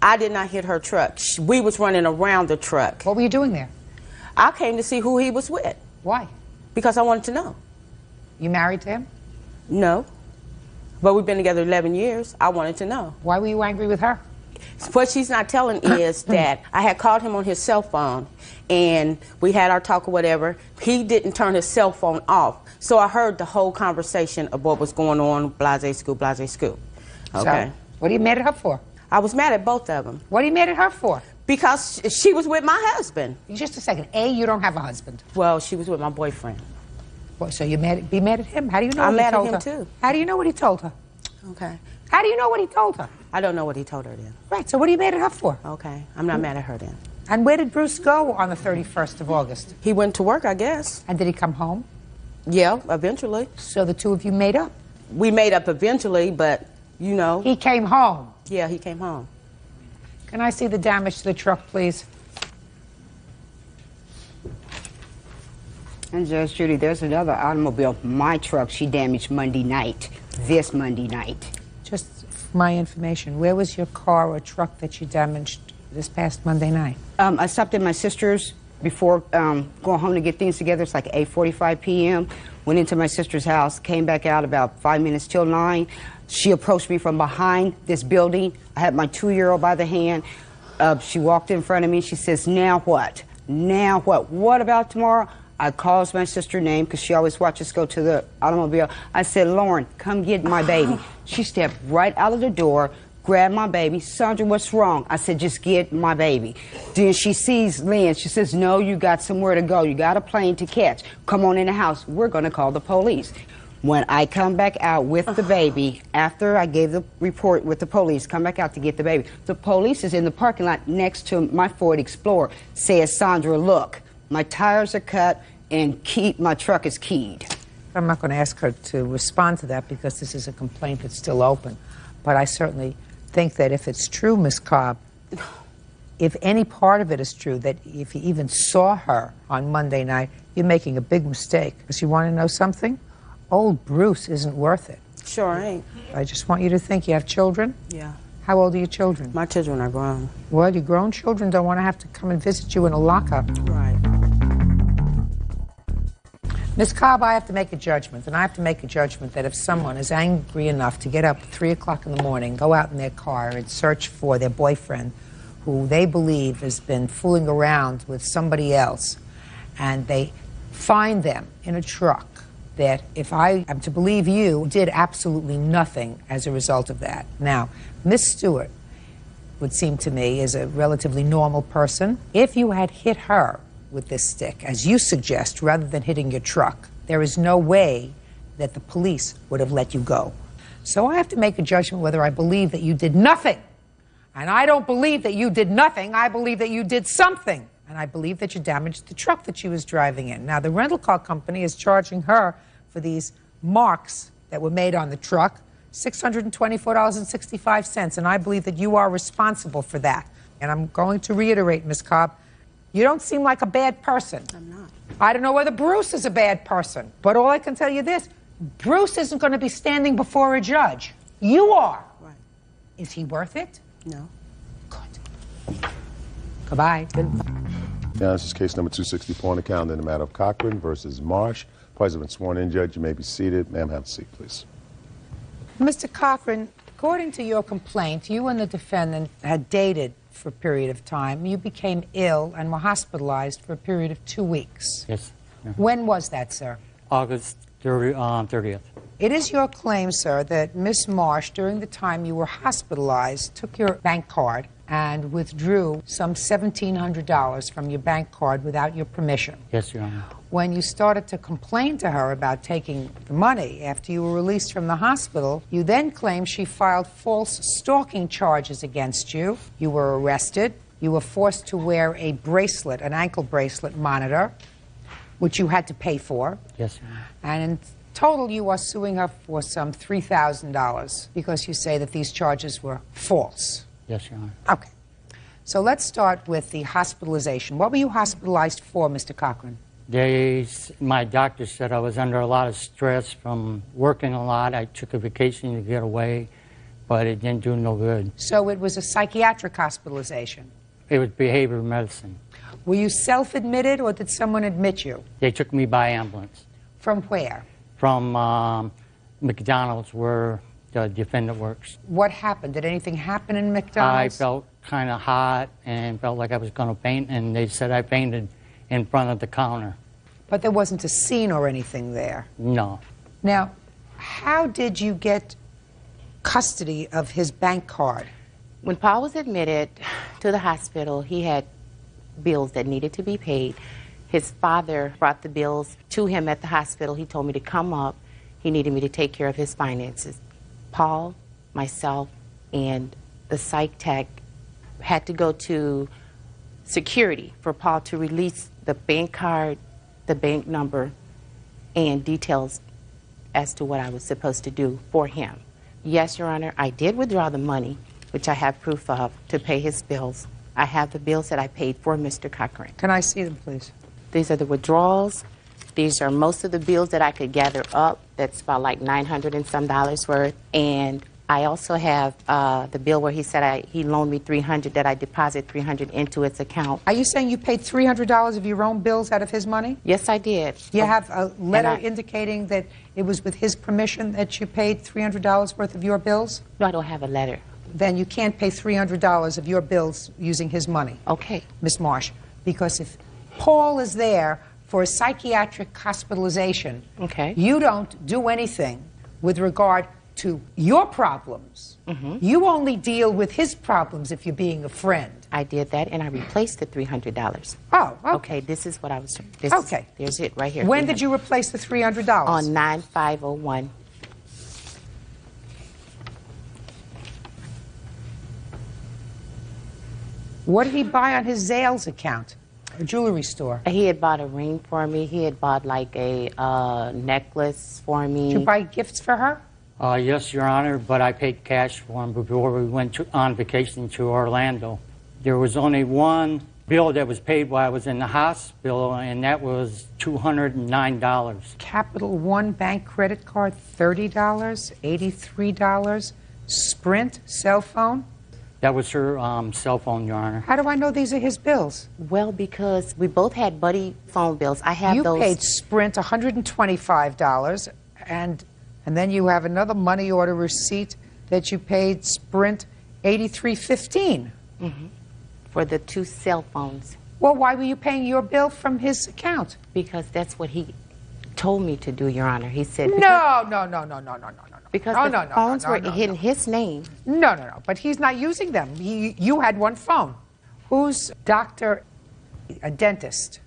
I did not hit her truck. We was running around the truck. What were you doing there? I came to see who he was with. Why? Because I wanted to know. You married to him? No. But we've been together 11 years. I wanted to know. Why were you angry with her? What she's not telling is that I had called him on his cell phone, and we had our talk or whatever. He didn't turn his cell phone off. So I heard the whole conversation of what was going on, blase school, blase school. Okay. So, what are you mad at her for? I was mad at both of them. What are you mad at her for? Because she was with my husband. Just a second. A, you don't have a husband. Well, she was with my boyfriend. Well, so you be mad at him? How do you know I'm what he mad at told him her? too. How do you know what he told her? Okay. How do you know what he told her? I don't know what he told her then. Right, so what are you mad at her for? Okay, I'm not mad at her then. And where did Bruce go on the 31st of August? He went to work, I guess. And did he come home? Yeah, eventually. So the two of you made up? We made up eventually, but, you know. He came home? Yeah, he came home. Can I see the damage to the truck, please? And Judge Judy, there's another automobile, my truck, she damaged Monday night, this Monday night. Just for my information, where was your car or truck that you damaged this past Monday night? I stopped at my sister's before going home to get things together. It's like 8:45 p.m. Went into my sister's house, came back out about 5 minutes till 9. She approached me from behind this building. I had my 2-year-old by the hand. She walked in front of me. She says, "Now what? Now what? What about tomorrow?" I called my sister's name because she always watches us go to the automobile. I said, "Lauren, come get my baby." She stepped right out of the door, grabbed my baby. "Sandra, what's wrong?" I said, "Just get my baby." Then she sees Lynn. She says, "No, you got somewhere to go. You got a plane to catch. Come on in the house. We're going to call the police." When I come back out with the baby, after I gave the report with the police, come back out to get the baby, the police is in the parking lot next to my Ford Explorer, says, "Sandra, look, my tires are cut and my truck is keyed." I'm not going to ask her to respond to that because this is a complaint that's still open. But I certainly think that if it's true, Ms. Cobb, if any part of it is true, that if you even saw her on Monday night, you're making a big mistake. Because you want to know something? Old Bruce isn't worth it. Sure ain't. I just want you to think. You have children? Yeah. How old are your children? My children are grown. Well, your grown children don't want to have to come and visit you in a lockup. Right. Ms. Cobb, I have to make a judgment, and I have to make a judgment that if someone is angry enough to get up at 3 o'clock in the morning, go out in their car and search for their boyfriend, who they believe has been fooling around with somebody else, and they find them in a truck, that if I am to believe you, did absolutely nothing as a result of that. Now, Miss Stewart would seem to me is a relatively normal person. If you had hit her with this stick, as you suggest, rather than hitting your truck, there is no way that the police would have let you go. So I have to make a judgment whether I believe that you did nothing. And I don't believe that you did nothing. I believe that you did something. And I believe that you damaged the truck that she was driving in. Now, the rental car company is charging her for these marks that were made on the truck, $624.65, and I believe that you are responsible for that. And I'm going to reiterate, Ms. Cobb, you don't seem like a bad person. I'm not. I don't know whether Bruce is a bad person, but all I can tell you this, Bruce isn't going to be standing before a judge. You are. Right. Is he worth it? No. Good. Goodbye. Now, this is case number 264 on the calendar in the matter of Cochran versus Marsh. Parties have been sworn in, Judge. You may be seated. Ma'am, have a seat, please. Mr. Cochran, according to your complaint, you and the defendant had dated for a period of time. You became ill and were hospitalized for a period of 2 weeks. Yes. Yeah. When was that, sir? August 30th. It is your claim, sir, that Miss Marsh, during the time you were hospitalized, took your bank card and withdrew some $1,700 from your bank card without your permission. Yes, Your Honor. When you started to complain to her about taking the money after you were released from the hospital, you then claimed she filed false stalking charges against you. You were arrested. You were forced to wear a bracelet, an ankle bracelet monitor, which you had to pay for. Yes, Your Honor. And in total, you are suing her for some $3,000 because you say that these charges were false. Yes, Your Honor. Okay. So let's start with the hospitalization. What were you hospitalized for, Mr. Cochran? My doctor said I was under a lot of stress from working a lot. I took a vacation to get away, but it didn't do no good. So it was a psychiatric hospitalization? It was behavioral medicine. Were you self-admitted, or did someone admit you? They took me by ambulance. From where? From McDonald's, where the defendant works. What happened? Did anything happen in McDonald's? I felt kind of hot and felt like I was going to faint, and they said I fainted in front of the counter. But there wasn't a scene or anything there? No. Now, how did you get custody of his bank card? When Paul was admitted to the hospital, he had bills that needed to be paid. His father brought the bills to him at the hospital. He told me to come up. He needed me to take care of his finances. Paul, myself, and the psych tech had to go to security for Paul to release the bank card, the bank number, and details as to what I was supposed to do for him. Yes, Your Honor, I did withdraw the money, which I have proof of, to pay his bills. I have the bills that I paid for Mr. Cochran. Can I see them, please? These are the withdrawals. These are most of the bills that I could gather up. That's about like $900 and some worth. And I also have the bill where he said he loaned me $300, that I deposit $300 into its account. Are you saying you paid $300 of your own bills out of his money? Yes, I did. You have a letter indicating that it was with his permission that you paid $300 worth of your bills? No, I don't have a letter. Then you can't pay $300 of your bills using his money. Okay. Ms. Marsh, because if Paul is there for a psychiatric hospitalization, okay, you don't do anything with regard to your problems. Mm-hmm. You only deal with his problems if you're being a friend. I did that, and I replaced the $300. Oh, okay. Okay, this is what I was... Okay. There's it right here. When did you replace the $300? On 9/5/01. What did he buy on his Zales account? A jewelry store? He had bought a ring for me. He had bought like a necklace for me. Did you buy gifts for her? Yes, Your Honor, but I paid cash for him before we went on vacation to Orlando. There was only one bill that was paid while I was in the hospital, and that was $209. Capital One bank credit card, $30, $83. Sprint cell phone? That was her cell phone, Your Honor. How do I know these are his bills? Well, because we both had buddy phone bills. I have those. You paid Sprint $125, and then you have another money order receipt that you paid Sprint $83.15. Mm-hmm. For the 2 cell phones. Well, why were you paying your bill from his account? Because that's what he told me to do, Your Honor. He said... No. Because the phones were in his name. No. But he's not using them. You had one phone. Who's doctor? A dentist?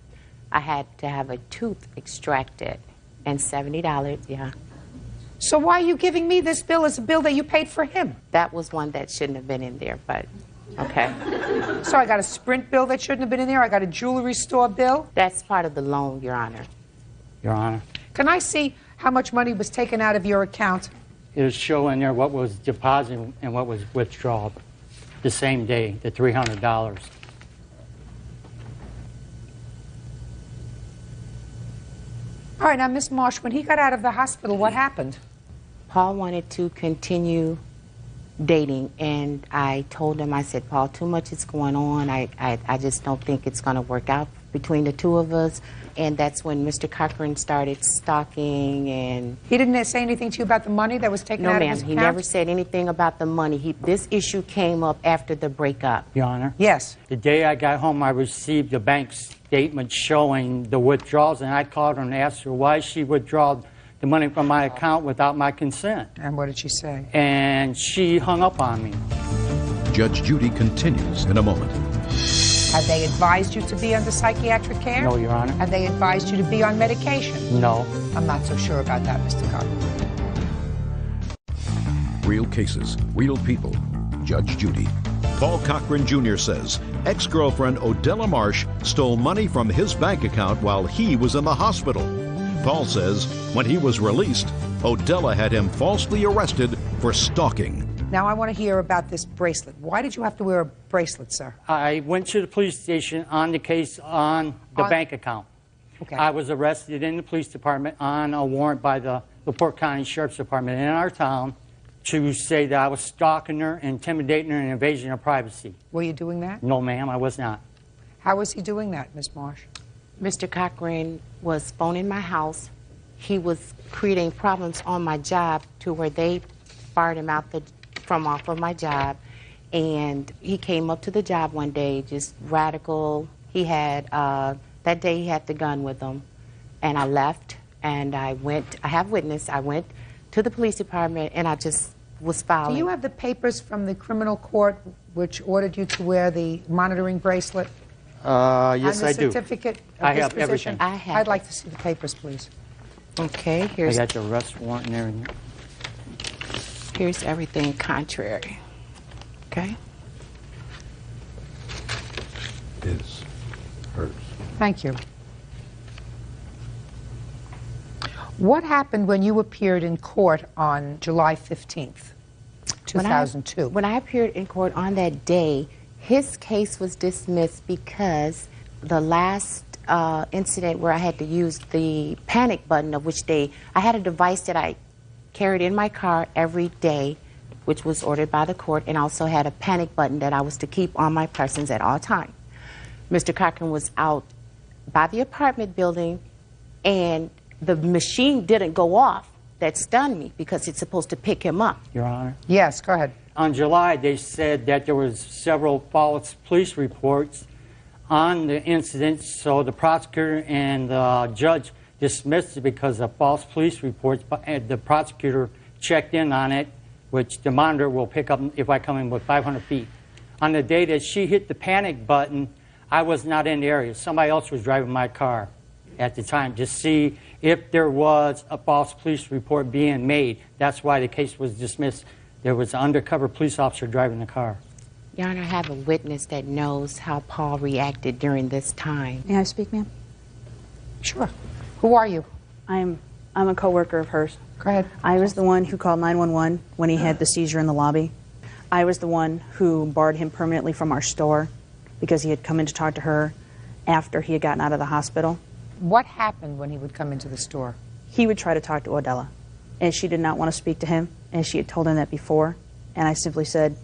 I had to have a tooth extracted, and $70, yeah. So why are you giving me this bill as a bill that you paid for him? That was one that shouldn't have been in there, but okay. So I got a Sprint bill that shouldn't have been in there? I got a jewelry store bill? That's part of the loan, Your Honor. Your Honor. Can I see how much money was taken out of your account? It was showing there what was deposited and what was withdrawn the same day, the $300. All right, now, Miss Marsh, when he got out of the hospital, what happened? Paul wanted to continue dating, and I told him, I said, Paul, too much is going on. I just don't think it's going to work out between the two of us. And that's when Mr. Cochran started stalking, and... He didn't say anything to you about the money that was taken out of his account? No, ma'am. He never said anything about the money. This issue came up after the breakup. Your Honor? Yes. The day I got home, I received a bank statement showing the withdrawals, and I called her and asked her why she withdrew the money from my account without my consent. And what did she say? And she hung up on me. Judge Judy continues in a moment. Have they advised you to be under psychiatric care? No, Your Honor. Have they advised you to be on medication? No. I'm not so sure about that, Mr. Cochran. Real cases, real people. Judge Judy. Paul Cochran Jr. says ex-girlfriend Odella Marsh stole money from his bank account while he was in the hospital. Paul says when he was released, Odella had him falsely arrested for stalking. Now I want to hear about this bracelet. Why did you have to wear a bracelet, sir? I went to the police station on the case on the bank account. Okay. I was arrested in the police department on a warrant by the LaPorte County Sheriff's Department in our town to say that I was stalking her, intimidating her, and invasion of privacy. Were you doing that? No, ma'am, I was not. How was he doing that, Ms. Marsh? Mr. Cochran was phoning my house. He was creating problems on my job to where they fired him out from off of my job. And he came up to the job one day, just radical. He had, that day he had the gun with him. And I left and I have witness, I went to the police department and I just was filing. Do you have the papers from the criminal court which ordered you to wear the monitoring bracelet? Yes, I do. And the certificate of I have disposition? everything. I have I'd like to see the papers, please. Okay, I here's got the arrest warrant and everything. here's everything contrary. Okay? His, hers. Thank you. What happened when you appeared in court on July 15th, 2002? When I appeared in court on that day, his case was dismissed because the last incident where I had to use the panic button, of which I had a device that I carried in my car every day, which was ordered by the court, and also had a panic button that I was to keep on my persons at all times. Mr. Cochran was out by the apartment building, and the machine didn't go off. That stunned me because it's supposed to pick him up. Your Honor? Yes, go ahead. On July, they said that there was several false police reports on the incident, so the prosecutor and the judge dismissed it because of false police reports. The prosecutor checked in on it, which the monitor will pick up if I come in with 500 feet. On the day that she hit the panic button, I was not in the area. Somebody else was driving my car at the time to see if there was a false police report being made. That's why the case was dismissed. There was an undercover police officer driving the car. Your Honor, I have a witness that knows how Paul reacted during this time. May I speak, ma'am? Sure. Who are you? I'm a coworker of hers. Go ahead. I was the one who called 911 when he had the seizure in the lobby. I was the one who barred him permanently from our store because he had come in to talk to her after he had gotten out of the hospital. What happened when he would come into the store? He would try to talk to Odella, and she did not want to speak to him, and she had told him that before. And I simply said,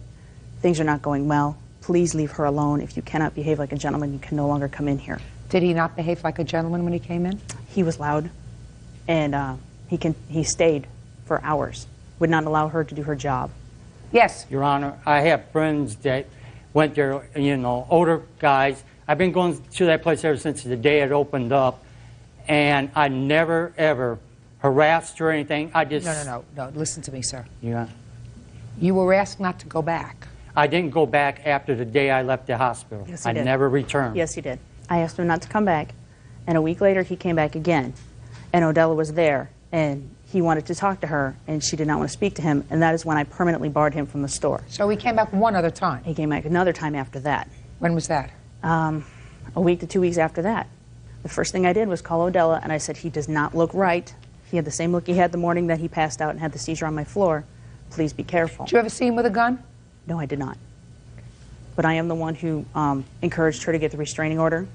things are not going well. Please leave her alone. If you cannot behave like a gentleman, you can no longer come in here. Did he not behave like a gentleman when he came in? He was loud, and he stayed for hours, would not allow her to do her job. Yes. Your Honor, I have friends that went there, you know, older guys. I've been going to that place ever since the day it opened up, and I never, ever harassed or anything. I just... No. Listen to me, sir. Yeah. You were asked not to go back. I didn't go back after the day I left the hospital. Yes, he I did. never returned. Yes, he did. I asked him not to come back, and a week later he came back again, and Odella was there, and he wanted to talk to her, and she did not want to speak to him, and that is when I permanently barred him from the store. So he came back one other time? He came back another time after that. When was that? A week to 2 weeks after that. The first thing I did was call Odella, and I said, he does not look right. He had the same look he had the morning that he passed out and had the seizure on my floor. Please be careful. Did you ever see him with a gun? No, I did not. But I am the one who encouraged her to get the restraining order,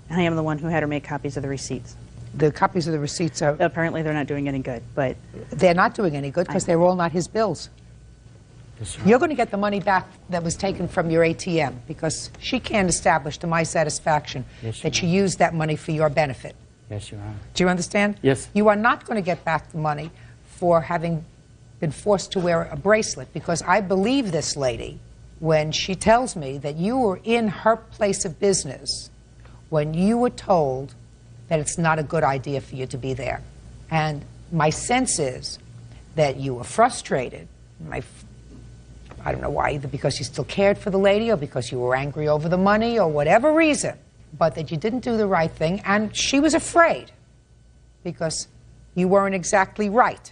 and I am the one who had her make copies of the receipts. The copies of the receipts are... Apparently they're not doing any good, but... They're not doing any good because they're all not his bills. You're going to get the money back that was taken from your ATM because she can't establish to my satisfaction that she used that money for your benefit. Yes, Your Honor. Do you understand? Yes. You are not going to get back the money for having been forced to wear a bracelet because I believe this lady when she tells me that you were in her place of business when you were told that it's not a good idea for you to be there. And my sense is that you were frustrated. I don't know why, either because you still cared for the lady or because you were angry over the money or whatever reason, but that you didn't do the right thing, and she was afraid because you weren't exactly right.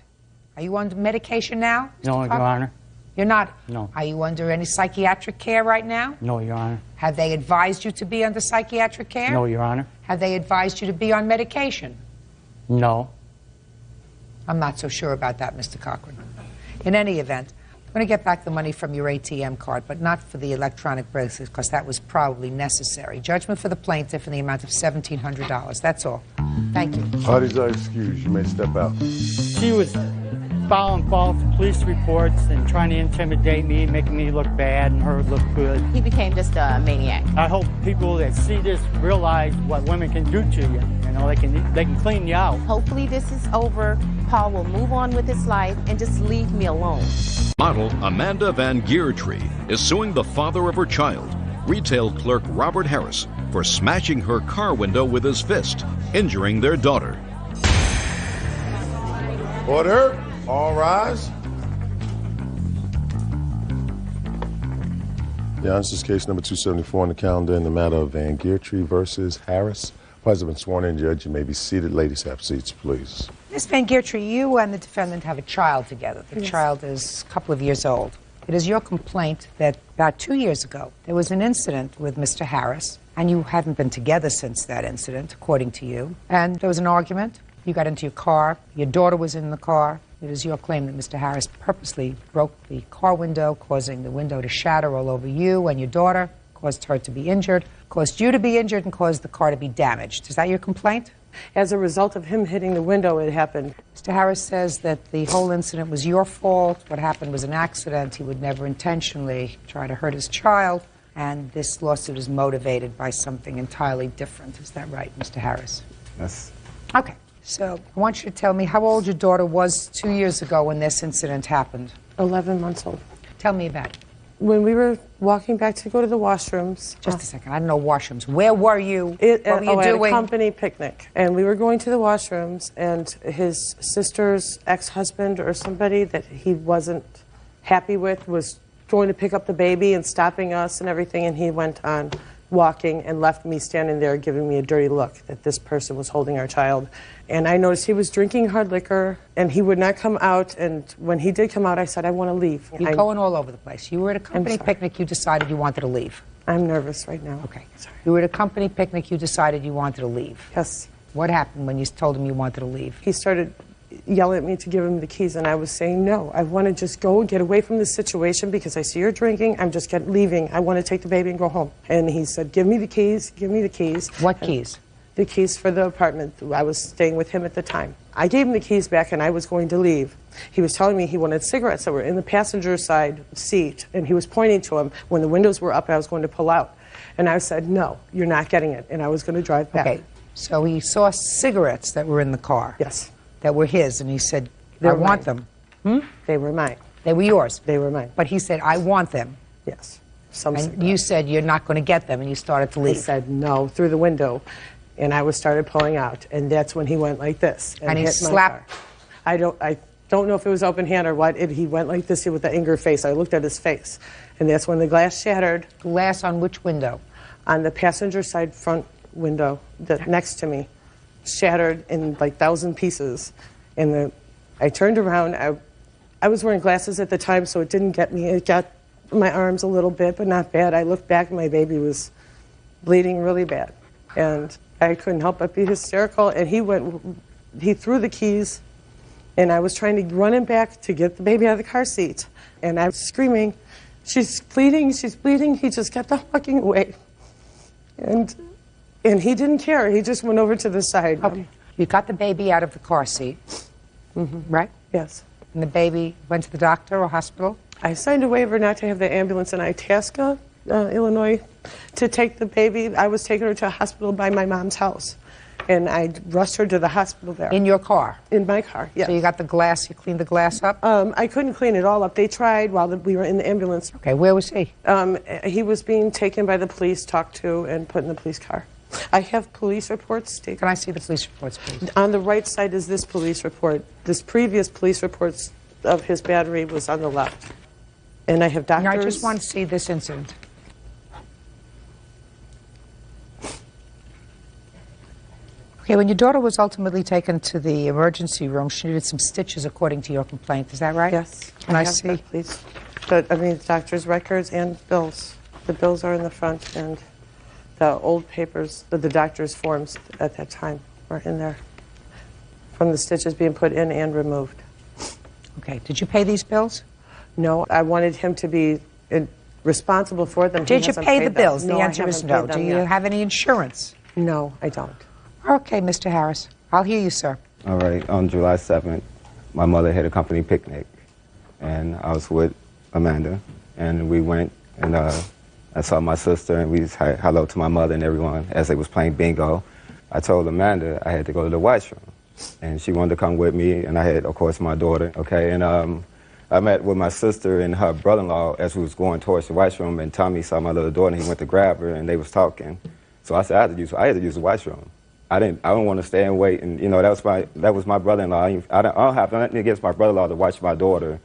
Are you on medication now? No, Your Honor. You're not? No. Are you under any psychiatric care right now? No, Your Honor. Have they advised you to be under psychiatric care? No, Your Honor. Have they advised you to be on medication? No. I'm not so sure about that, Mr. Cochran. In any event, I'm going to get back the money from your ATM card, but not for the electronic bracelet, because that was probably necessary. Judgment for the plaintiff in the amount of $1,700. That's all. Thank you. Parties are excused. You may step out. She was filing false police reports and trying to intimidate me, making me look bad and her look good. He became just a maniac. I hope people that see this realize what women can do to you. You know, they can clean you out. Hopefully this is over. Paul will move on with his life and just leave me alone. Model Amanda Van Geertree is suing the father of her child, retail clerk Robert Harris, for smashing her car window with his fist, injuring their daughter. Order. All rise. Yeah, this is case number 274 on the calendar in the matter of Van Geertree versus Harris. Parties have been sworn in. Judge, you may be seated. Ladies, have seats, please. Ms. Van Geertree, you and the defendant have a child together. The child is a couple of years old. It is your complaint that about 2 years ago, there was an incident with Mr. Harris, and you haven't been together since that incident, according to you. And there was an argument. You got into your car. Your daughter was in the car. It is your claim that Mr. Harris purposely broke the car window, causing the window to shatter all over you and your daughter, caused her to be injured, caused you to be injured, and caused the car to be damaged. Is that your complaint? As a result of him hitting the window, it happened. Mr. Harris says that the whole incident was your fault. What happened was an accident. He would never intentionally try to hurt his child. And this lawsuit is motivated by something entirely different. Is that right, Mr. Harris? Yes. Okay. So I want you to tell me how old your daughter was 2 years ago when this incident happened. 11 months old. Tell me about it. When we were walking back to go to the washrooms. Just a second. I don't know washrooms. Where were you? What were you At a doing? company picnic. And we were going to the washrooms, and his sister's ex-husband or somebody that he wasn't happy with was going to pick up the baby and stopping us and everything, and he went on walking and left me standing there giving me a dirty look that this person was holding our child. And I noticed he was drinking hard liquor, and he would not come out. And when he did come out, I said, I want to leave. You're going all over the place. You were at a company picnic. You decided you wanted to leave. I'm nervous right now. Okay. Sorry. You were at a company picnic. You decided you wanted to leave. Yes. What happened when you told him you wanted to leave? He started yelling at me to give him the keys, and I was saying, no, I want to just go and get away from this situation because I see you're drinking. I'm just leaving. I want to take the baby and go home. And he said, give me the keys, give me the keys. What keys? The keys for the apartment. I was staying with him at the time. I gave him the keys back, and I was going to leave. He was telling me he wanted cigarettes that were in the passenger side seat, and he was pointing to them when the windows were up and I was going to pull out. And I said, no, you're not getting it, and I was going to drive back. Okay, so he saw cigarettes that were in the car. Yes. That were his, and he said, I want them. They were mine. They were yours? They were mine. But he said, I want them. Yes. And you said you're not going to get them, and you started to leave. He said, no, through the window. And I started pulling out, and that's when he went like this. And he hit my slapped? car. I don't know if it was open hand or what. He went like this with the anger face. I looked at his face, and that's when the glass shattered. Glass on which window? On the passenger side front window next to me. Shattered in like 1,000 pieces. And I turned around. I was wearing glasses at the time, so it didn't get me. It got my arms a little bit, but not bad. I looked back, and my baby was bleeding really bad. And I couldn't help but be hysterical. And he threw the keys, and I was trying to run him back to get the baby out of the car seat. And I was screaming, she's bleeding, she's bleeding. He just kept on walking away. And he didn't care. He just went over to the side. Okay. You got the baby out of the car seat, right? Yes. And the baby went to the doctor or hospital? I signed a waiver not to have the ambulance in Itasca, Illinois, to take the baby. I was taking her to a hospital by my mom's house, and I rushed her to the hospital there. In your car? In my car, yes. So you got the glass, you cleaned the glass up? I couldn't clean it all up. They tried while we were in the ambulance. Okay, where was he? He was being taken by the police, talked to, and put in the police car. I have police reports. Can I see the police reports, please? On the right side is this police report. This previous police reports of his battery was on the left. And I have doctors. I just want to see this incident. Okay, when your daughter was ultimately taken to the emergency room, she needed some stitches according to your complaint. Is that right? Yes. Can I see? That, please. But, I mean, doctor's records and bills. The bills are in the front, and the old papers, the doctor's forms at that time were in there from the stitches being put in and removed. Okay. Did you pay these bills? No, I wanted him to be responsible for them. He Did you hasn't pay paid the them. bills? No, The I answer is haven't no. paid Do them you yet. have any insurance? No, I don't. Okay, Mr. Harris. I'll hear you, sir. All right, on July 7th, my mother had a company picnic, and I was with Amanda, and we went, and I saw my sister, and we said hello to my mother and everyone as they was playing bingo. I told Amanda I had to go to the washroom, and she wanted to come with me, and I had, of course, my daughter, okay, and I met with my sister and her brother-in-law as we was going towards the washroom, and Tommy saw my little daughter, and he went to grab her, and they was talking. So I said I had to use the washroom. I don't want to stay and wait, and you know that was my brother-in-law. I don't have nothing against my brother-in-law to watch my daughter,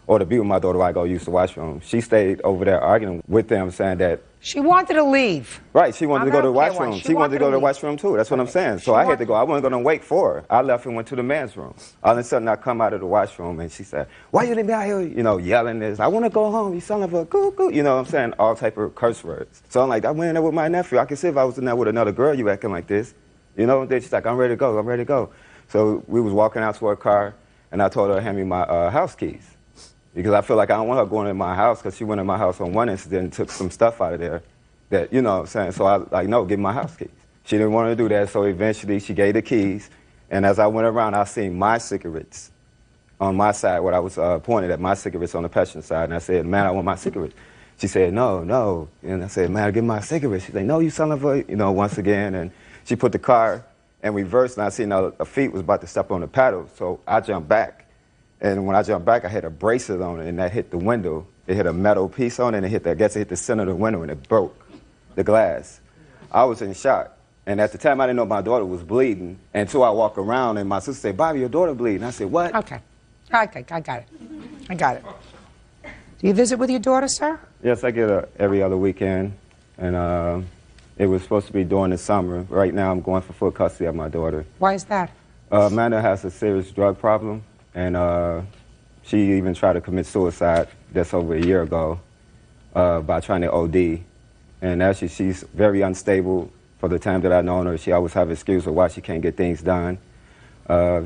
or to be with my daughter while I go use the washroom. She stayed over there arguing with them, saying that She wanted to leave. right, she wanted to go to the I don't care washroom. why. She wanted to go to the washroom too. That's what I'm saying. So I had to go. I wasn't going to wait for her. I left and went to the men's room. All of a sudden, I come out of the washroom and she said, "Why you leave me out here?" You know, yelling this. "I want to go home. You son of a goo-goo." You know what I'm saying? All type of curse words. So I'm like, I went in there with my nephew. I could see if I was in there with another girl, you acting like this. You know, then she's like, "I'm ready to go. I'm ready to go." So we was walking out to her car, and I told her to hand me my house keys. Because I feel like I don't want her going in my house, because she went in my house on one incident and took some stuff out of there that, you know what I'm saying? So I like, no, give me my house keys. She didn't want to do that, so eventually she gave the keys. And as I went around, I seen my cigarettes on my side, where I was pointed at my cigarettes on the passenger side. And I said, "Man, I want my cigarettes." She said, "No, no." And I said, "Man, give me my cigarettes." She said, "No, you son of a," you know, once again. And she put the car in reverse, and I seen her feet was about to step on the paddle. So I jumped back. And when I jumped back, I had a bracelet on it, and that hit the window. It hit a metal piece on it, and I guess it hit the center of the window, and it broke the glass. I was in shock. And at the time, I didn't know my daughter was bleeding until I walked around, and my sister said, "Bobby, your daughter bleeding." I said, "What?" Okay, I got it. I got it. Do you visit with your daughter, sir? Yes, I get her every other weekend. And it was supposed to be during the summer. Right now, I'm going for full custody of my daughter. Why is that? Amanda has a serious drug problem. And she even tried to commit suicide just over a year ago by trying to OD. And actually, she's very unstable for the time that I've known her. She always have excuses of why she can't get things done.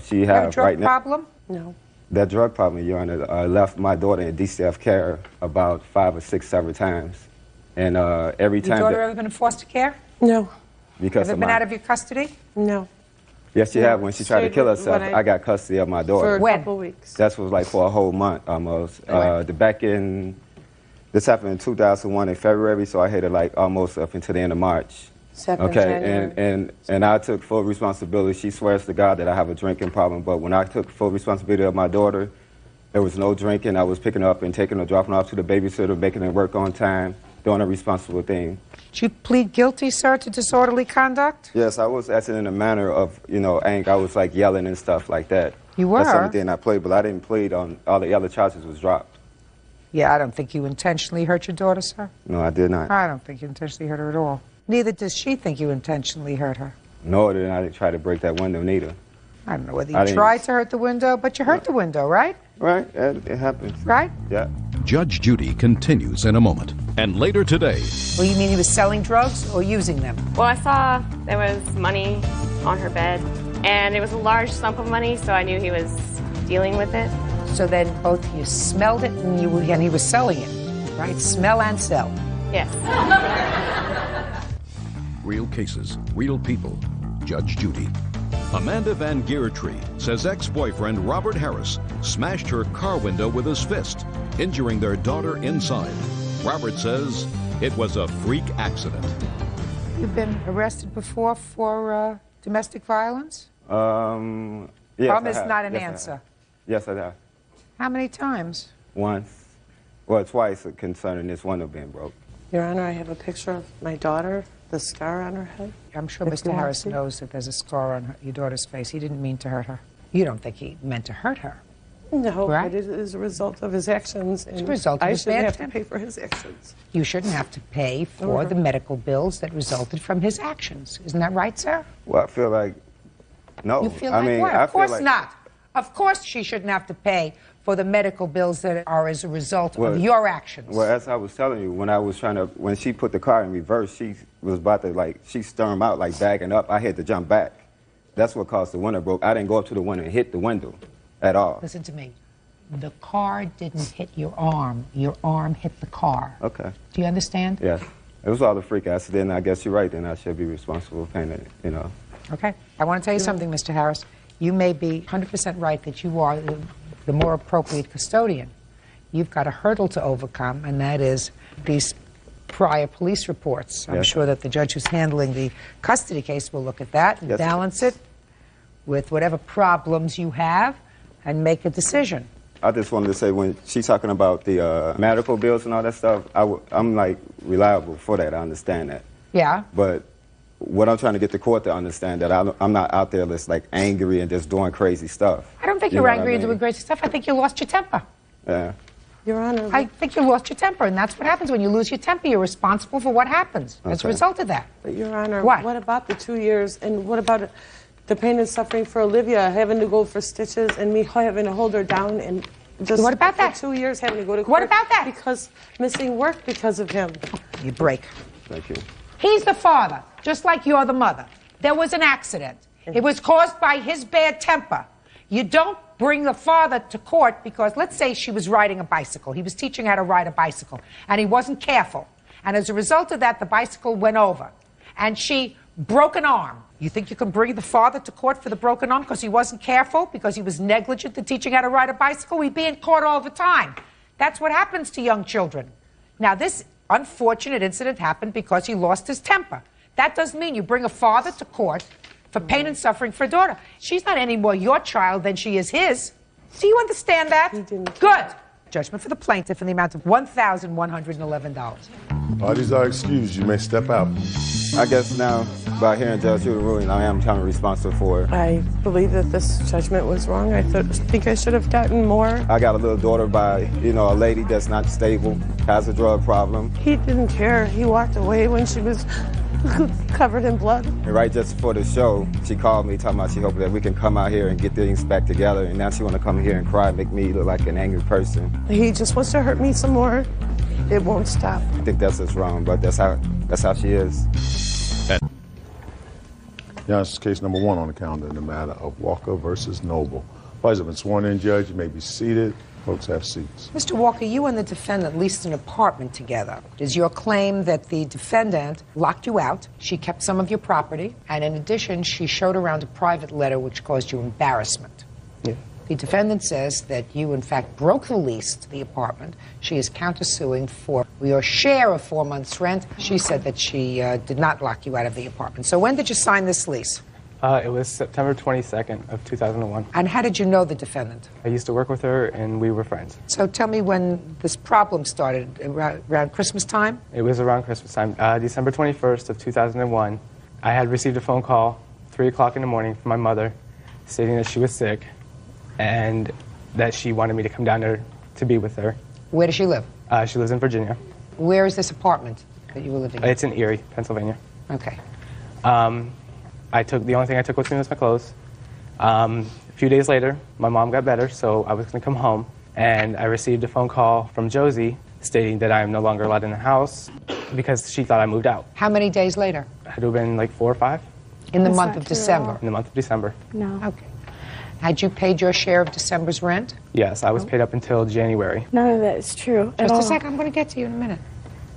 She You have a drug right now problem? No. that drug problem, Your Honor, left my daughter in DCF care about 5 or 6 several times. And every time Your daughter ever been in foster care? No. because Ever of been my out of your custody? No. yes, she had when she tried to kill When herself. I got custody of my daughter. For a couple weeks. That was like for a whole month almost. This happened in 2001 in February, so I had it like almost up until the end of March. And I took full responsibility. She swears to God that I have a drinking problem, but when I took full responsibility of my daughter, there was no drinking. I was picking her up and taking her, dropping her off to the babysitter, making her work on time, doing a responsible thing. Did you plead guilty, sir, to disorderly conduct? Yes, I was acting in a manner of, you know, anger. I was like yelling and stuff like that. You were? That's everything I played, but I didn't plead on all the other charges was dropped. Yeah, I don't think you intentionally hurt your daughter, sir. No, I did not. I don't think you intentionally hurt her at all. Neither does she think you intentionally hurt her. No, I didn't try to break that window neither. I don't know whether you tried to hurt the window, but you hurt the window, right? Right, it happens. Right? Yeah. Judge Judy continues in a moment. And later today, Well, you mean he was selling drugs or using them? Well, I saw there was money on her bed, and it was a large sum of money, so I knew he was dealing with it. So then both of you smelled it and he was selling it, right? Smell and sell. Yes. real cases, real people. Judge Judy. Amanda Van Geertree says ex-boyfriend Robert Harris smashed her car window with his fist, injuring their daughter inside. Robert says it was a freak accident. You've been arrested before for domestic violence? Yes, Problem is not an answer. Yes, I have. How many times? Once. Well, twice concerning this window being broke. Your Honor, I have a picture of my daughter, the scar on her head. I'm sure If Mr. you want Harris to. knows that there's a scar on your daughter's face. He didn't mean to hurt her. You don't think he meant to hurt her? No, Right? but it is a result of his actions, and It's a result of I his shouldn't bad have to temper. pay for his actions. You shouldn't have to pay for Okay. the medical bills that resulted from his actions. Isn't that right, sir? Well, I feel like, no. You feel I like mean, what? I Of feel course like, not. Of course she shouldn't have to pay for the medical bills that are as a result Well, of your actions. Well, as I was telling you, when she put the car in reverse, she was about to, she stormed out, backing up. I had to jump back. That's what caused the window broke. I didn't go up to the window and hit the window at all. Listen to me. the car didn't hit your arm hit the car. Okay. Do you understand? Yes. It was all a freak accident. I guess you're right, then I should be responsible for paying it, you know. Okay. I want to tell you something, Mr. Harris. You may be 100% right that you are the more appropriate custodian. You've got a hurdle to overcome, and that is these prior police reports. I'm Yes. sure that the judge who's handling the custody case will look at that and Yes. balance it with whatever problems you have and make a decision. I just wanted to say, when she's talking about the medical bills and all that stuff, I'm like reliable for that. I understand that. Yeah. But what I'm trying to get the court to understand that I'm not out there just like angry and just doing crazy stuff. I don't think You you're know what angry I and doing mean? crazy stuff. I think you lost your temper. Yeah. Your Honor. I think you lost your temper, and that's what happens when you lose your temper. You're responsible for what happens as a Okay. result of that. But Your Honor, What? about the 2 years, and what about the pain and suffering for Olivia, having to go for stitches and me having to hold her down and just What about that? for 2 years having to go to court? What about that? Because missing work because of him. You break. Thank you. He's the father, just like you're the mother. There was an accident. It was caused by his bad temper. You don't bring the father to court because, let's say she was riding a bicycle. He was teaching her how to ride a bicycle, and he wasn't careful. And as a result of that, the bicycle went over, and she broke an arm. You think you can bring the father to court for the broken arm because he wasn't careful, because he was negligent in teaching how to ride a bicycle? We'd be in court all the time. That's what happens to young children. Now, this unfortunate incident happened because he lost his temper. That doesn't mean you bring a father to court for pain and suffering for a daughter. She's not any more your child than she is his. Do you understand that? Good. Judgment for the plaintiff in the amount of $1,111. Parties are excused. You may step out. I guess now, by hearing Judge Judy ruling, I am kind of responsible for it. I believe that this judgment was wrong. I think I should have gotten more. I got a little daughter by, you know, a lady that's not stable, has a drug problem. He didn't care. He walked away when she was covered in blood. And right just before the show, she called me talking about she hoped that we can come out here and get things back together. And now she want to come here and cry and make me look like an angry person. He just wants to hurt me some more. It won't stop. I think that's just wrong, but that's how she is. Yeah, this is case number 1 on the calendar in the matter of Walker versus Noble. Parties have been sworn in, Judge. You may be seated. Folks, have seats. Mr. Walker, you and the defendant leased an apartment together. Is your claim that the defendant locked you out, she kept some of your property, and in addition, she showed around a private letter which caused you embarrassment? Yeah. The defendant says that you, in fact, broke the lease to the apartment. She is countersuing for your share of 4 months' rent. She said that she did not lock you out of the apartment. So when did you sign this lease? It was September 22nd of 2001. And how did you know the defendant? I used to work with her, and we were friends. So tell me when this problem started, around Christmas time? It was around Christmas time, December 21st of 2001. I had received a phone call, 3 o'clock in the morning, from my mother, stating that she was sick and that she wanted me to come down there to be with her. Where does she live? She lives in Virginia. Where is this apartment that you were living in? It's in Erie, Pennsylvania. Okay. The only thing I took with me was my clothes. A few days later, my mom got better, so I was going to come home, and I received a phone call from Josie stating that I am no longer allowed in the house because she thought I moved out. How many days later? It had to have been like 4 or 5. In the month of December? In the month of December. No. Okay. Had you paid your share of December's rent? Yes, I was paid up until January. None of that is true at Just all. a second, I'm going to get to you in a minute.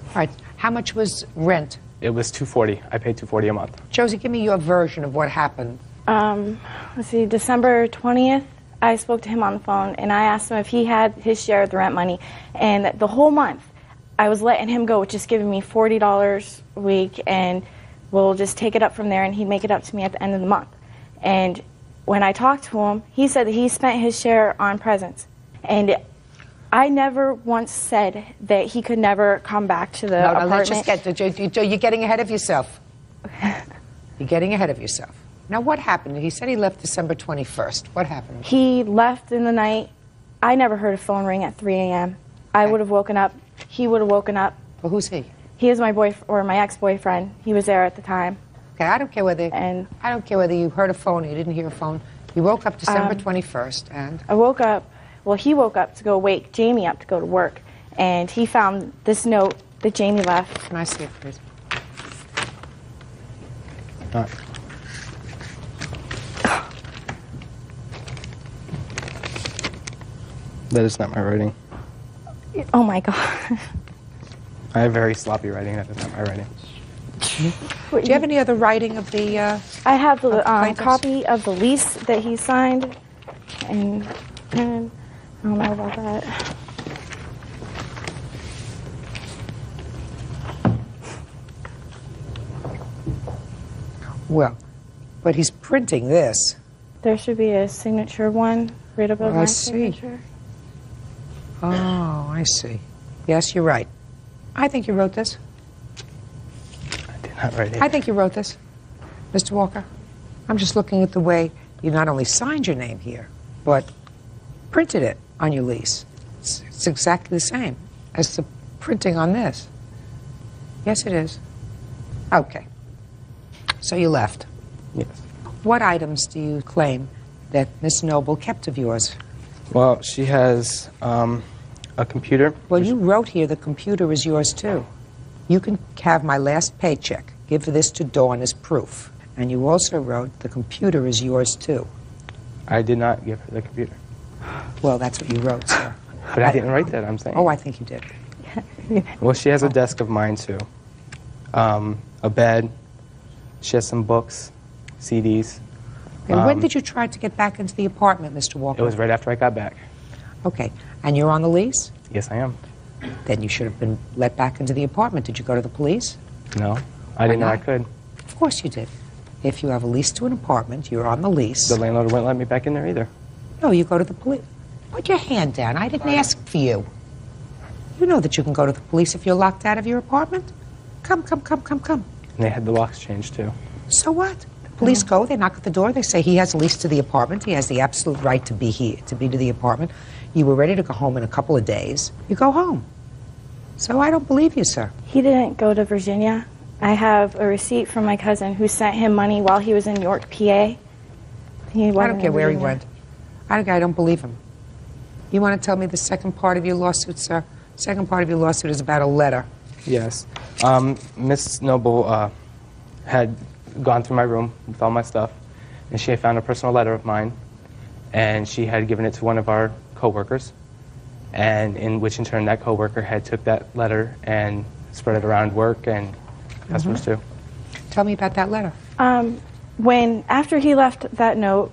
All right, how much was rent? It was $240. I paid $240 a month. Josie, give me your version of what happened. Let's see, December 20th, I spoke to him on the phone, and I asked him if he had his share of the rent money. And the whole month, I was letting him go with just giving me $40 a week, and we'll just take it up from there, and he'd make it up to me at the end of the month. And when I talked to him, he said that he spent his share on presents. And I never once said that he could never come back to the apartment. Let's just get to, you're getting ahead of yourself. You're getting ahead of yourself. Now, what happened? He said he left December 21st. What happened? He left in the night. I never heard a phone ring at 3 a.m. I would have woken up. He would have woken up. Well, who's he? He is my my ex-boyfriend. He was there at the time. Okay, I don't care whether you heard a phone or you didn't hear a phone. You woke up December 21st, and I woke up. Well, he woke up to go wake Jamie up to go to work, and he found this note that Jamie left. Can I see it, please? All right. That is not my writing. Oh my God. I have very sloppy writing. That is not my writing. Do you have any other writing of the? I have the plaintiffs? copy of the lease that he signed, and I don't know about that. Well, but he's printing this. There should be a signature one right above I my see. signature. Oh, I see. Yes, you're right. I think you wrote this. I did not write it. I think you wrote this, Mr. Walker. I'm just looking at the way you not only signed your name here, but printed it on your lease. It's exactly the same as the printing on this. Yes, it is. Okay. So you left. Yes. What items do you claim that Miss Noble kept of yours? Well, she has a computer. Well, you wrote here the computer is yours too. You can have my last paycheck. Give this to Dawn as proof. And you also wrote the computer is yours too. I did not give her the computer. Well, that's what you wrote, sir. But I didn't write that, I'm saying. Oh, I think you did. Well, she has a desk of mine, too. A bed. She has some books, CDs. And when did you try to get back into the apartment, Mr. Walker? It was right after I got back. Okay. And you're on the lease? Yes, I am. Then you should have been let back into the apartment. Did you go to the police? No, I didn't know I could. Of course you did. If you have a lease to an apartment, you're on the lease. The landlord wouldn't let me back in there either. No, you go to the police. Put your hand down. I didn't ask for you. You know that you can go to the police if you're locked out of your apartment. Come. And they had the locks changed, too. So what? The police go, they knock at the door, they say he has a lease to the apartment, he has the absolute right to be here, to be to the apartment. You were ready to go home in a couple of days. You go home. So I don't believe you, sir. He didn't go to Virginia. I have a receipt from my cousin who sent him money while he was in York, PA. I don't care where he went. I don't believe him. You want to tell me the second part of your lawsuit, sir? Second part of your lawsuit is about a letter. Yes. Miss Noble had gone through my room with all my stuff, and she had found a personal letter of mine, and she had given it to one of our co-workers, and in which in turn that co-worker had took that letter and spread it around work and customers too. Tell me about that letter. After he left that note,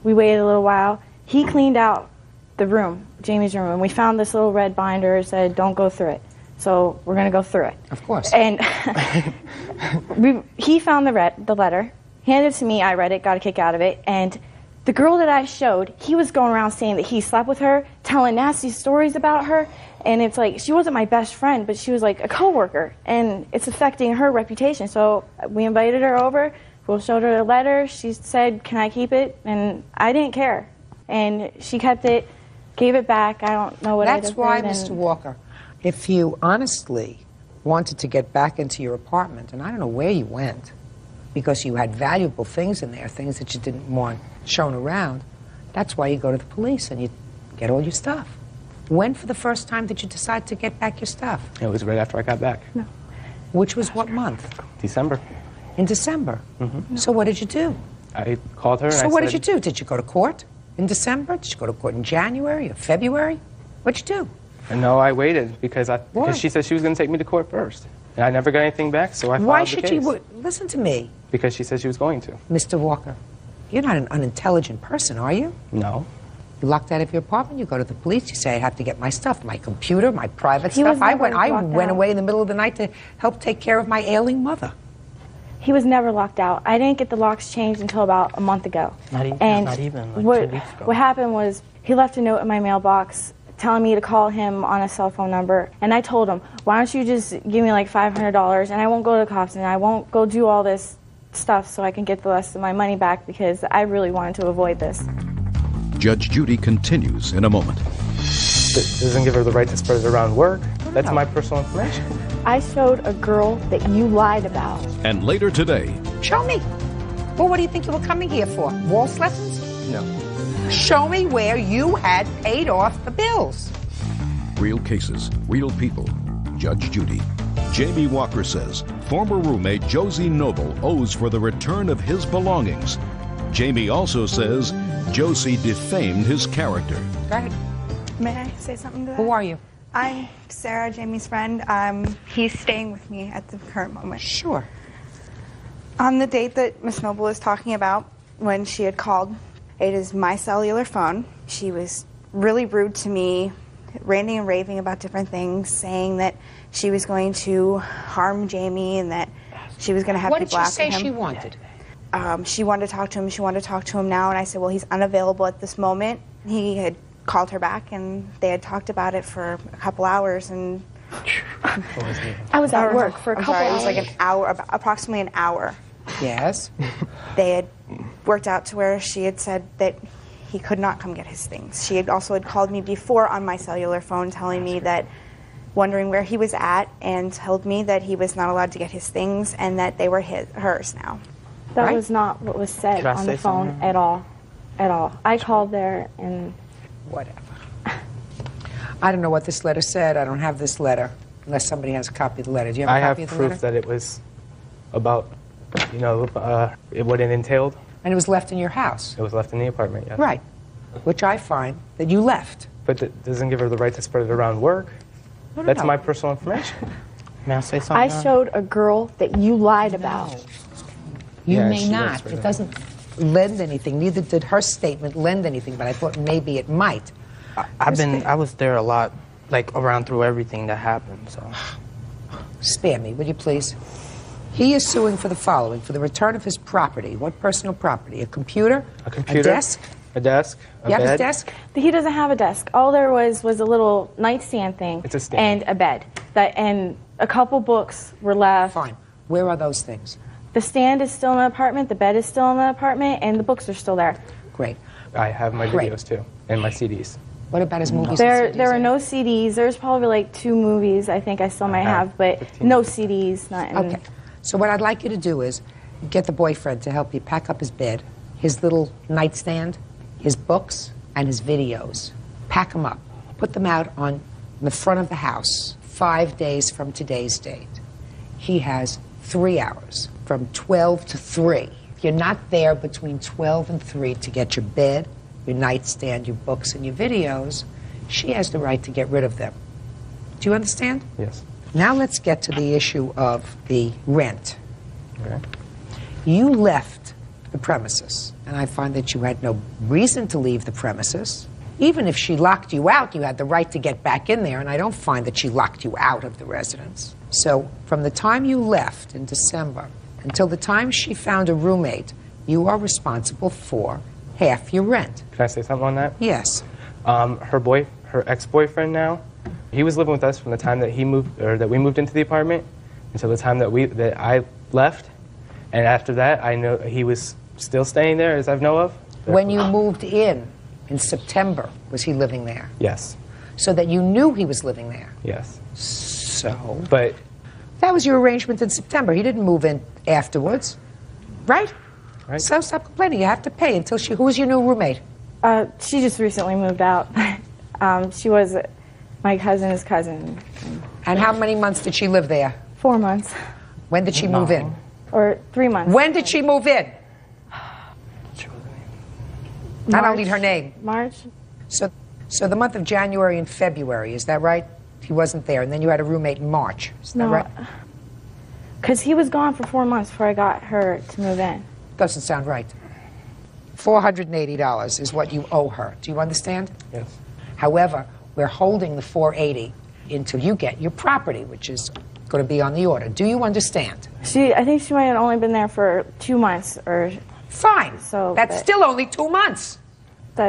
we waited a little while. He cleaned out the room, Jamie's room, and we found this little red binder that said, "Don't go through it." So we're going to go through it. Of course. And he found the letter, handed it to me, I read it, got a kick out of it, and the girl that I showed, he was going around saying that he slept with her, telling nasty stories about her, and it's like, she wasn't my best friend, but she was like a coworker, and it's affecting her reputation. So we invited her over, we showed her the letter, she said, "Can I keep it?" And I didn't care. And she kept it, gave it back, I don't know what I did. That's why, Mr. Walker, if you honestly wanted to get back into your apartment, and I don't know where you went, because you had valuable things in there, things that you didn't want shown around, that's why you go to the police and you get all your stuff. When, for the first time, did you decide to get back your stuff? It was right after I got back. No. Which was what month? December. In December? Mm-hmm. So what did you do? I called her and So I what said, did you do? Did you go to court in December? Did you go to court in January or February? What'd you do? No, I waited because Why? she said she was going to take me to court first. And I never got anything back, so I filed Why the should case. you? Listen to me. Because she said she was going to. Mr. Walker, you're not an unintelligent person, are you? No. You're locked out of your apartment, you go to the police, you say, "I have to get my stuff, my computer, my private He was stuff." I never went locked out. away in the middle of the night to help take care of my ailing mother. He was never locked out. I didn't get the locks changed until about a month ago. Not even, And like 2 weeks ago. what happened was he left a note in my mailbox telling me to call him on a cell phone number. And I told him, "Why don't you just give me like $500 and I won't go to the cops and I won't go do all this stuff so I can get the rest of my money back," because I really wanted to avoid this. Judge Judy continues in a moment. It doesn't give her the right to spread it around work. That's my personal information. I showed a girl that you lied about. And later today, Show me. Well, what do you think you were coming here for? Waltz lessons? No. Show me where you had paid off the bills. real cases, real people. Judge Judy. Jamie Walker says former roommate Josie Noble owes for the return of his belongings. Jamie also says Josie defamed his character. Go ahead. May I say something to that? Who are you? I'm Sarah, Jamie's friend. He's staying with me at the current moment. Sure. On the date that Miss Noble is talking about, when she had called, it is my cellular phone. She was really rude to me, ranting and raving about different things, saying that she was going to harm Jamie and that she was going to have What did people she after him. say she wanted? She wanted to talk to him. She wanted to talk to him now, and I said, well, he's unavailable at this moment. He had called her back, and they had talked about it for a couple hours, and I was at work for a couple It was hours. like an hour, approximately an hour. Yes. They had worked out to where she had said that he could not come get his things. She had also called me before on my cellular phone telling me that, wondering where he was at, and told me that he was not allowed to get his things and that they were hers now. That was not what was said Could I on the say phone something? at all. At all. I called there and... Whatever. I don't know what this letter said. I don't have this letter, unless somebody has a copy of the letter. Do you have a I have copy of the proof letter? that it was about, what it entailed. And it was left in your house? It was left in the apartment, yes. Right. Which I find that you left. But that doesn't give her the right to spread it around work. No, no, That's no. my personal information. May I say something? I showed a girl that you lied about. You Yeah, may she not. left for It that. doesn't lend anything. Neither did her statement lend anything, but I thought maybe it might. I was there a lot, like around through everything that happened, so. Spare me, will you please? He is suing for the following: for the return of his property. What personal property? A computer? A computer. A desk? A desk. A You have bed. his desk? He doesn't have a desk. All there was a little nightstand thing. It's a stand. And a bed. And a couple books were left. Fine. Where are those things? The stand is still in the apartment, the bed is still in the apartment, and the books are still there. Great. I have my Great. videos too, and my CDs. What about his movies? There are no CDs. There's probably like 2 movies I think I still might have, but no CDs. Not in, Okay. So what I'd like you to do is get the boyfriend to help you pack up his bed, his little nightstand, his books, and his videos. Pack them up. Put them out on the front of the house 5 days from today's date. He has 3 hours, from 12 to 3. If you're not there between 12 and 3 to get your bed, your nightstand, your books, and your videos, she has the right to get rid of them. Do you understand? Yes. Now let's get to the issue of the rent. Okay. You left the premises, and I find that you had no reason to leave the premises. Even if she locked you out, you had the right to get back in there, and I don't find that she locked you out of the residence. So from the time you left in December until the time she found a roommate, you are responsible for half your rent. Can I say something on that? Yes. Her ex-boyfriend now, he was living with us from the time that he moved, or that we moved into the apartment, until the time that I left, and after that, I know he was still staying there, as I know of. When you moved in September, was he living there? Yes. So that you knew he was living there. Yes. So. But that was your arrangement in September. He didn't move in afterwards, right? Right. So stop complaining. You have to pay until she. Who was your new roommate? She just recently moved out. She was my cousin's cousin. And how many months did she live there? 4 months. When did she move in? Or 3 months. When did she move in? I don't need her name. March. So the month of January and February, is that right? He wasn't there, and then you had a roommate in March. Is that right? Because he was gone for 4 months before I got her to move in. Doesn't sound right. $480 is what you owe her. Do you understand? Yes. However, we're holding the $480 until you get your property, which is going to be on the order. Do you understand? I think she might have only been there for 2 months or... Fine. So that's still only 2 months.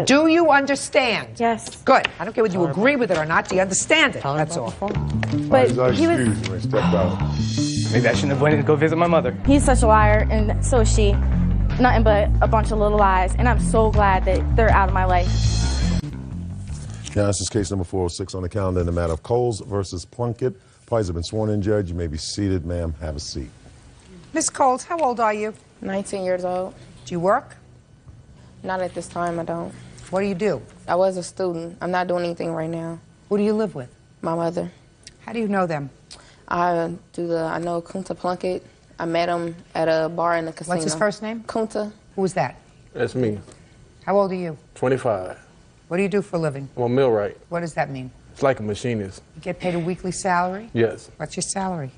Do you understand? Yes. Good. I don't care whether you agree with it or not. Do you understand it? That's all. But he was... maybe I shouldn't have went to go visit my mother. He's such a liar, and so is she. Nothing but a bunch of little lies, and I'm so glad that they're out of my life. Now, this is case number 406 on the calendar in the matter of Coles versus Plunkett. Parties have been sworn in, Judge. You may be seated. Ma'am, have a seat. Miss Coles, how old are you? 19 years old. Do you work? Not at this time, I don't. What do you do? I was a student. I'm not doing anything right now. Who do you live with? My mother. How do you know them? I know Kunta Plunkett. I met him at a bar in the casino. What's his first name? Kunta. Who was that? That's me. How old are you? 25. What do you do for a living? I'm a millwright. What does that mean? It's like a machinist. You get paid a weekly salary? Yes. What's your salary?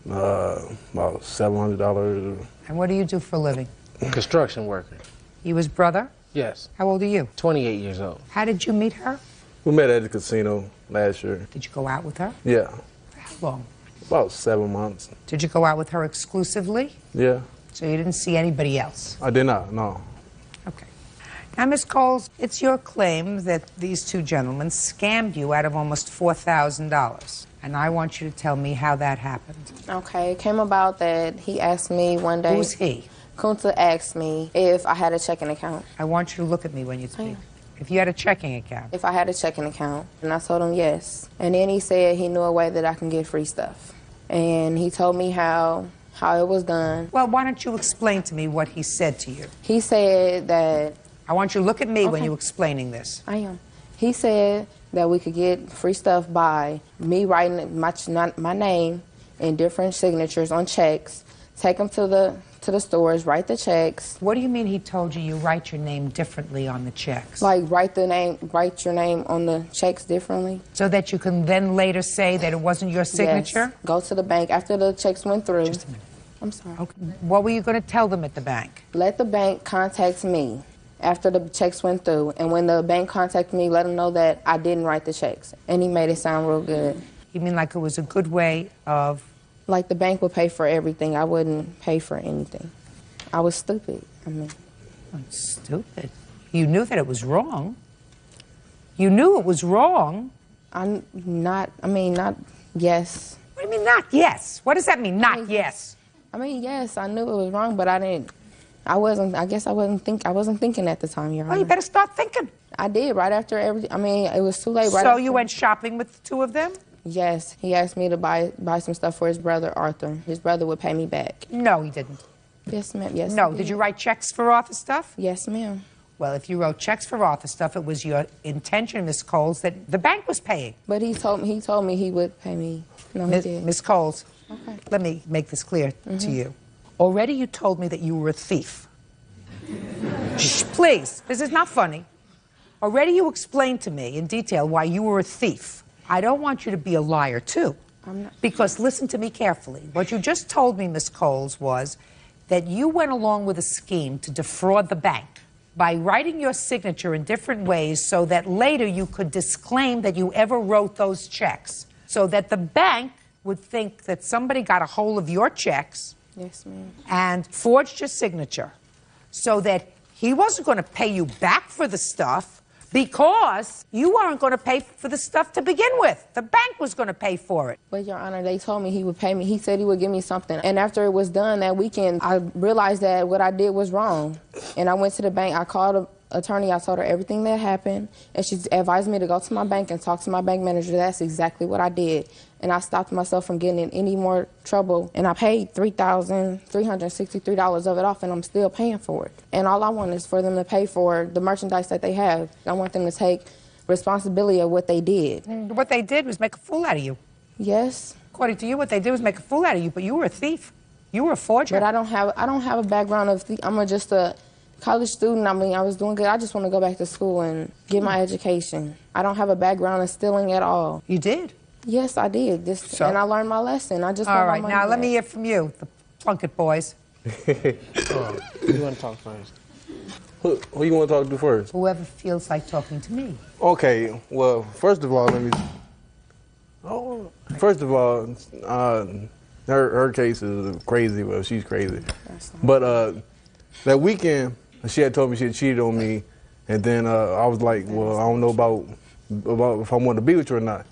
About $700. And what do you do for a living? Construction worker. You his brother? Yes. How old are you? 28 years old. How did you meet her? We met at the casino last year. Did you go out with her? Yeah. How long? About 7 months. Did you go out with her exclusively? Yeah. So you didn't see anybody else? I did not, no. Okay. Now, Ms. Coles, it's your claim that these two gentlemen scammed you out of almost $4,000. And I want you to tell me how that happened. Okay, it came about that he asked me one day. Who's he? Kunta asked me if I had a checking account. I want you to look at me when you speak. If you had a checking account. If I had a checking account. And I told him yes. And then he said he knew a way that I can get free stuff. And he told me how it was done. Well, why don't you explain to me what he said to you? He said that... I want you to look at me when you're explaining this. I am. He said that we could get free stuff by me writing my name in different signatures on checks, take them to the stores, write the checks. What do you mean he told you write your name differently on the checks? Like write your name on the checks differently. So that you can then later say that it wasn't your signature? Yes. Go to the bank after the checks went through. Just a minute. I'm sorry. Okay. What were you going to tell them at the bank? Let the bank contact me after the checks went through. And when the bank contacted me, let them know that I didn't write the checks. And he made it sound real good. You mean like it was a good way of... Like the bank would pay for everything. I wouldn't pay for anything. I was stupid. Stupid? You knew that it was wrong. You knew it was wrong. Not yes. What do you mean not yes? What does that mean, not yes? I mean, yes, I knew it was wrong, but I guess I wasn't thinking at the time, Your Honor. Well, you better start thinking. I did, right after it was too late. So you went shopping with the two of them? Yes, he asked me to buy some stuff for his brother, Arthur. His brother would pay me back. No, he didn't. Yes, ma'am, yes. No, did you write checks for Arthur stuff? Yes, ma'am. Well, if you wrote checks for Arthur stuff, it was your intention, Miss Coles, that the bank was paying. But he told me he would pay me. No, he did. Miss Coles, okay. Let me make this clear to you. Already you told me that you were a thief. Shh, please, this is not funny. Already you explained to me in detail why you were a thief. I don't want you to be a liar, too. I'm not. Because listen to me carefully. What you just told me, Miss Coles, was that you went along with a scheme to defraud the bank by writing your signature in different ways so that later you could disclaim that you ever wrote those checks, so that the bank would think that somebody got a hold of your checks yes, ma'am. And forged your signature so that he wasn't going to pay you back for the stuff because you weren't going to pay for the stuff to begin with. The bank was going to pay for it. But, Your Honor, they told me he would pay me. He said he would give me something. And after it was done that weekend, I realized that what I did was wrong. And I went to the bank. I called an attorney. I told her everything that happened. And she advised me to go to my bank and talk to my bank manager. That's exactly what I did. And I stopped myself from getting in any more trouble. And I paid $3,363 of it off, and I'm still paying for it. And all I want is for them to pay for the merchandise that they have. I want them to take responsibility of what they did. What they did was make a fool out of you. Yes. According to you, what they did was make a fool out of you, but you were a thief. You were a forger. But I don't have a background of I'm just a college student. I mean, I was doing good. I just want to go back to school and get my education. I don't have a background of stealing at all. You did? Yes, I did. And I learned my lesson. I just all want right. my money Now let back. me hear from you, the Plunkett boys. You want to talk first? Who you want to talk to first? Whoever feels like talking to me. Okay. Well, first of all, her case is crazy. Well, she's crazy. But that weekend, she had told me she had cheated on me, and then I was like, well, I don't know about if I want to be with you or not.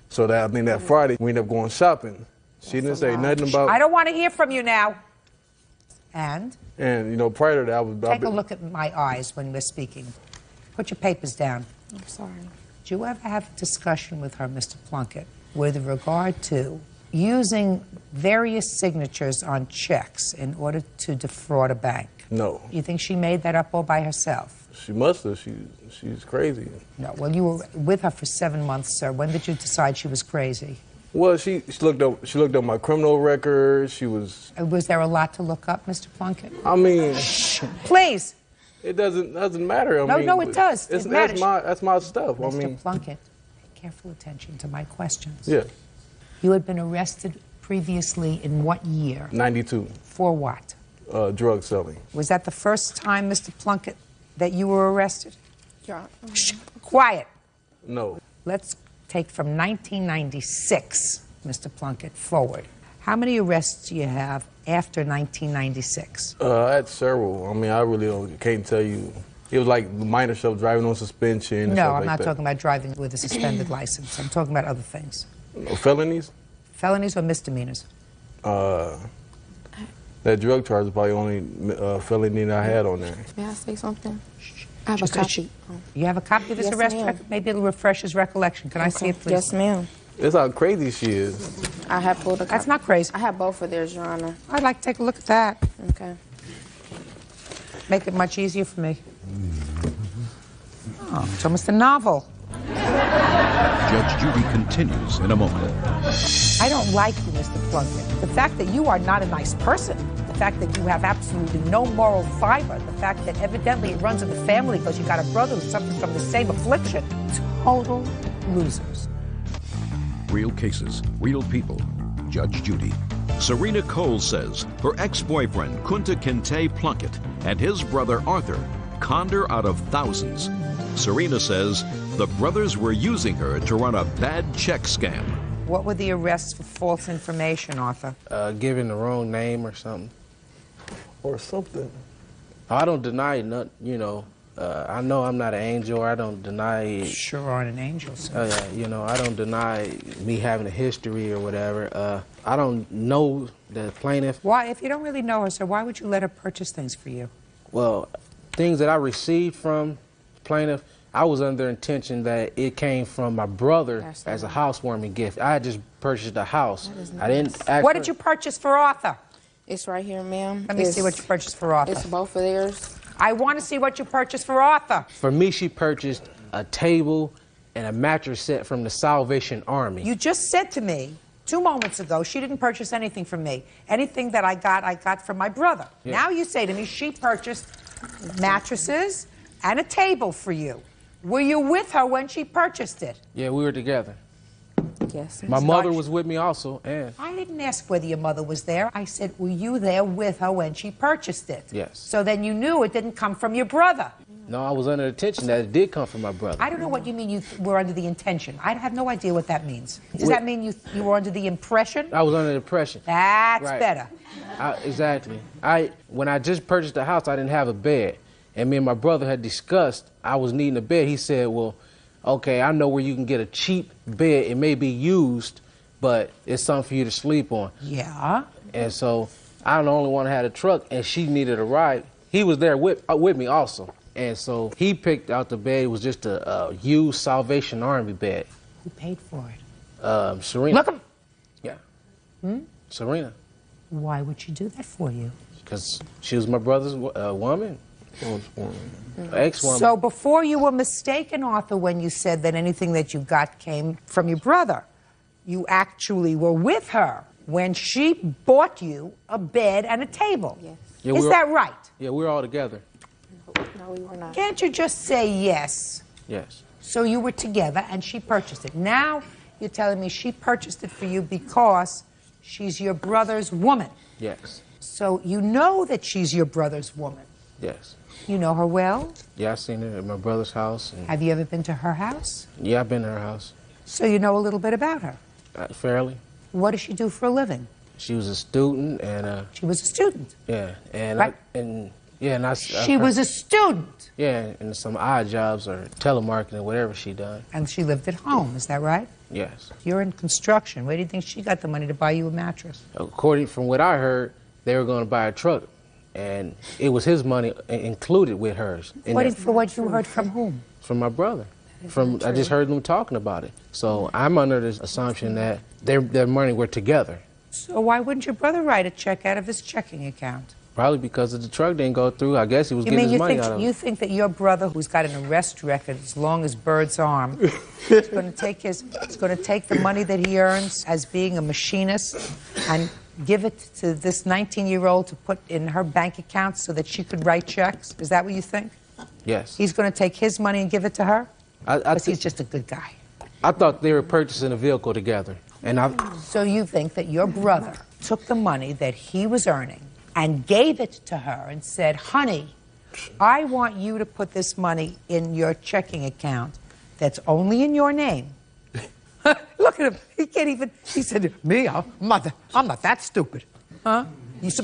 So I think that Friday we ended up going shopping. She didn't say nothing about. I don't want to hear from you now. And prior to that, I was. Take a look at my eyes when we're speaking. Put your papers down. I'm sorry. Did you ever have a discussion with her, Mr. Plunkett, with regard to using various signatures on checks in order to defraud a bank? No. You think she made that up all by herself? She must have. She's crazy. No. Well, you were with her for 7 months, sir. When did you decide she was crazy? Well, she looked up my criminal record. She was. Was there a lot to look up, Mr. Plunkett? I mean. Please. It doesn't matter. I mean, No, it does. It matters. That's my stuff. Mr. I mean, Plunkett, pay careful attention to my questions. yeah, You had been arrested previously in what year? 92. For what? Drug selling. Was that the first time, Mr. Plunkett, that you were arrested? Yeah. Shh, quiet. No. Let's take from 1996, Mr. Plunkett, forward. How many arrests do you have after 1996? I had several. I mean, I really can't tell you. It was like minor stuff, driving on suspension. And No, stuff I'm like not that. talking about driving with a suspended license. I'm talking about other things. Felonies? Felonies or misdemeanors? That drug charge is probably the only felony that I had on there. May I say something? I have Just a copy. You have a copy of this Yes, arrest ma'am. record? Maybe it'll refresh his recollection. Can I see it, please? Yes, ma'am. That's how crazy she is. I have pulled a copy. That's not crazy. I have both of theirs, Your Honor. I'd like to take a look at that. Okay. Make it much easier for me. Oh, it's almost a novel. Judge Judy continues in a moment. I don't like you, Mr. Plunkett. The fact that you are not a nice person, the fact that you have absolutely no moral fiber, the fact that evidently it runs in the family because you got a brother who suffers from the same affliction. Total losers. Real cases, real people. Judge Judy. Serena Cole says her ex-boyfriend, Kunta Kinte Plunkett, and his brother, Arthur, conned her out of thousands. Serena says the brothers were using her to run a bad check scam. What were the arrests for false information, Arthur? Giving the wrong name or something. Or something. I don't deny nothing, you know. I know I'm not an angel. I don't deny. Sure aren't an angel, sir. You know, I don't deny me having a history or whatever. I don't know the plaintiff. Why, if you don't really know her, sir, why would you let her purchase things for you? Well, things that I received from the plaintiff, I was under the intention that it came from my brother as a housewarming gift. I had just purchased a house. I didn't ask What did you purchase for Arthur? It's right here, ma'am. Let me see what you purchased for Arthur. It's both of theirs. I want to see what you purchased for Arthur. For me, she purchased a table and a mattress set from the Salvation Army. You just said to me 2 moments ago she didn't purchase anything from me. Anything that I got from my brother. Yeah. Now you say to me she purchased mattresses and a table for you. Were you with her when she purchased it? Yeah, we were together. Yes. My mother was with me also, and I didn't ask whether your mother was there. I said, were you there with her when she purchased it? yes. So then you knew it didn't come from your brother. No, I was under the intention that it did come from my brother. I don't know what you mean you were under the intention. I have no idea what that means. Does that mean you were under the impression? I was under the impression. That's Right. better. Exactly. When I just purchased the house, I didn't have a bed. And me and my brother had discussed I was needing a bed. He said, well, okay, I know where you can get a cheap bed. It may be used, but it's something for you to sleep on. Yeah. And so I'm the only one that had a truck, and she needed a ride. He was there with me also. And so he picked out the bed. It was just a used Salvation Army bed. Who paid for it? Serena. Look him. Yeah. Serena. Why would she do that for you? Because she was my brother's woman. Ex-woman. So before you were mistaken, Arthur, when you said that anything that you got came from your brother, you actually were with her when she bought you a bed and a table. Yes. Yeah, Is that right? Yeah, we were all together. No, we were not. Can't you just say yes? Yes. So you were together and she purchased it. Now you're telling me she purchased it for you because she's your brother's woman. Yes. So you know that she's your brother's woman. Yes. You know her well? Yeah, I seen her at my brother's house. And Have you ever been to her house? yeah, I've been to her house. So you know a little bit about her. Fairly. What does she do for a living? She was a student, and She was a student. yeah, and Right. she was a student. Yeah, and some odd jobs or telemarketing, whatever she done. And she lived at home, is that right? Yes. You're in construction. Where do you think she got the money to buy you a mattress? According from what I heard, they were going to buy a truck, and it was his money included with hers. For what you heard from whom? From my brother. I just heard them talking about it. So I'm under the assumption that their money were together. So why wouldn't your brother write a check out of his checking account? Probably because the truck didn't go through. I guess he was getting his money out of it. You think that your brother, who's got an arrest record as long as Bird's arm, is going to take the money that he earns as being a machinist and give it to this 19-year-old to put in her bank account so that she could write checks? Is that what you think? Yes. He's going to take his money and give it to her? Because he's just a good guy. I thought they were purchasing a vehicle together. So you think that your brother took the money that he was earning and gave it to her and said, honey, I want you to put this money in your checking account that's only in your name. Look at him. He can't even, he said, me, I'm not that stupid. Huh?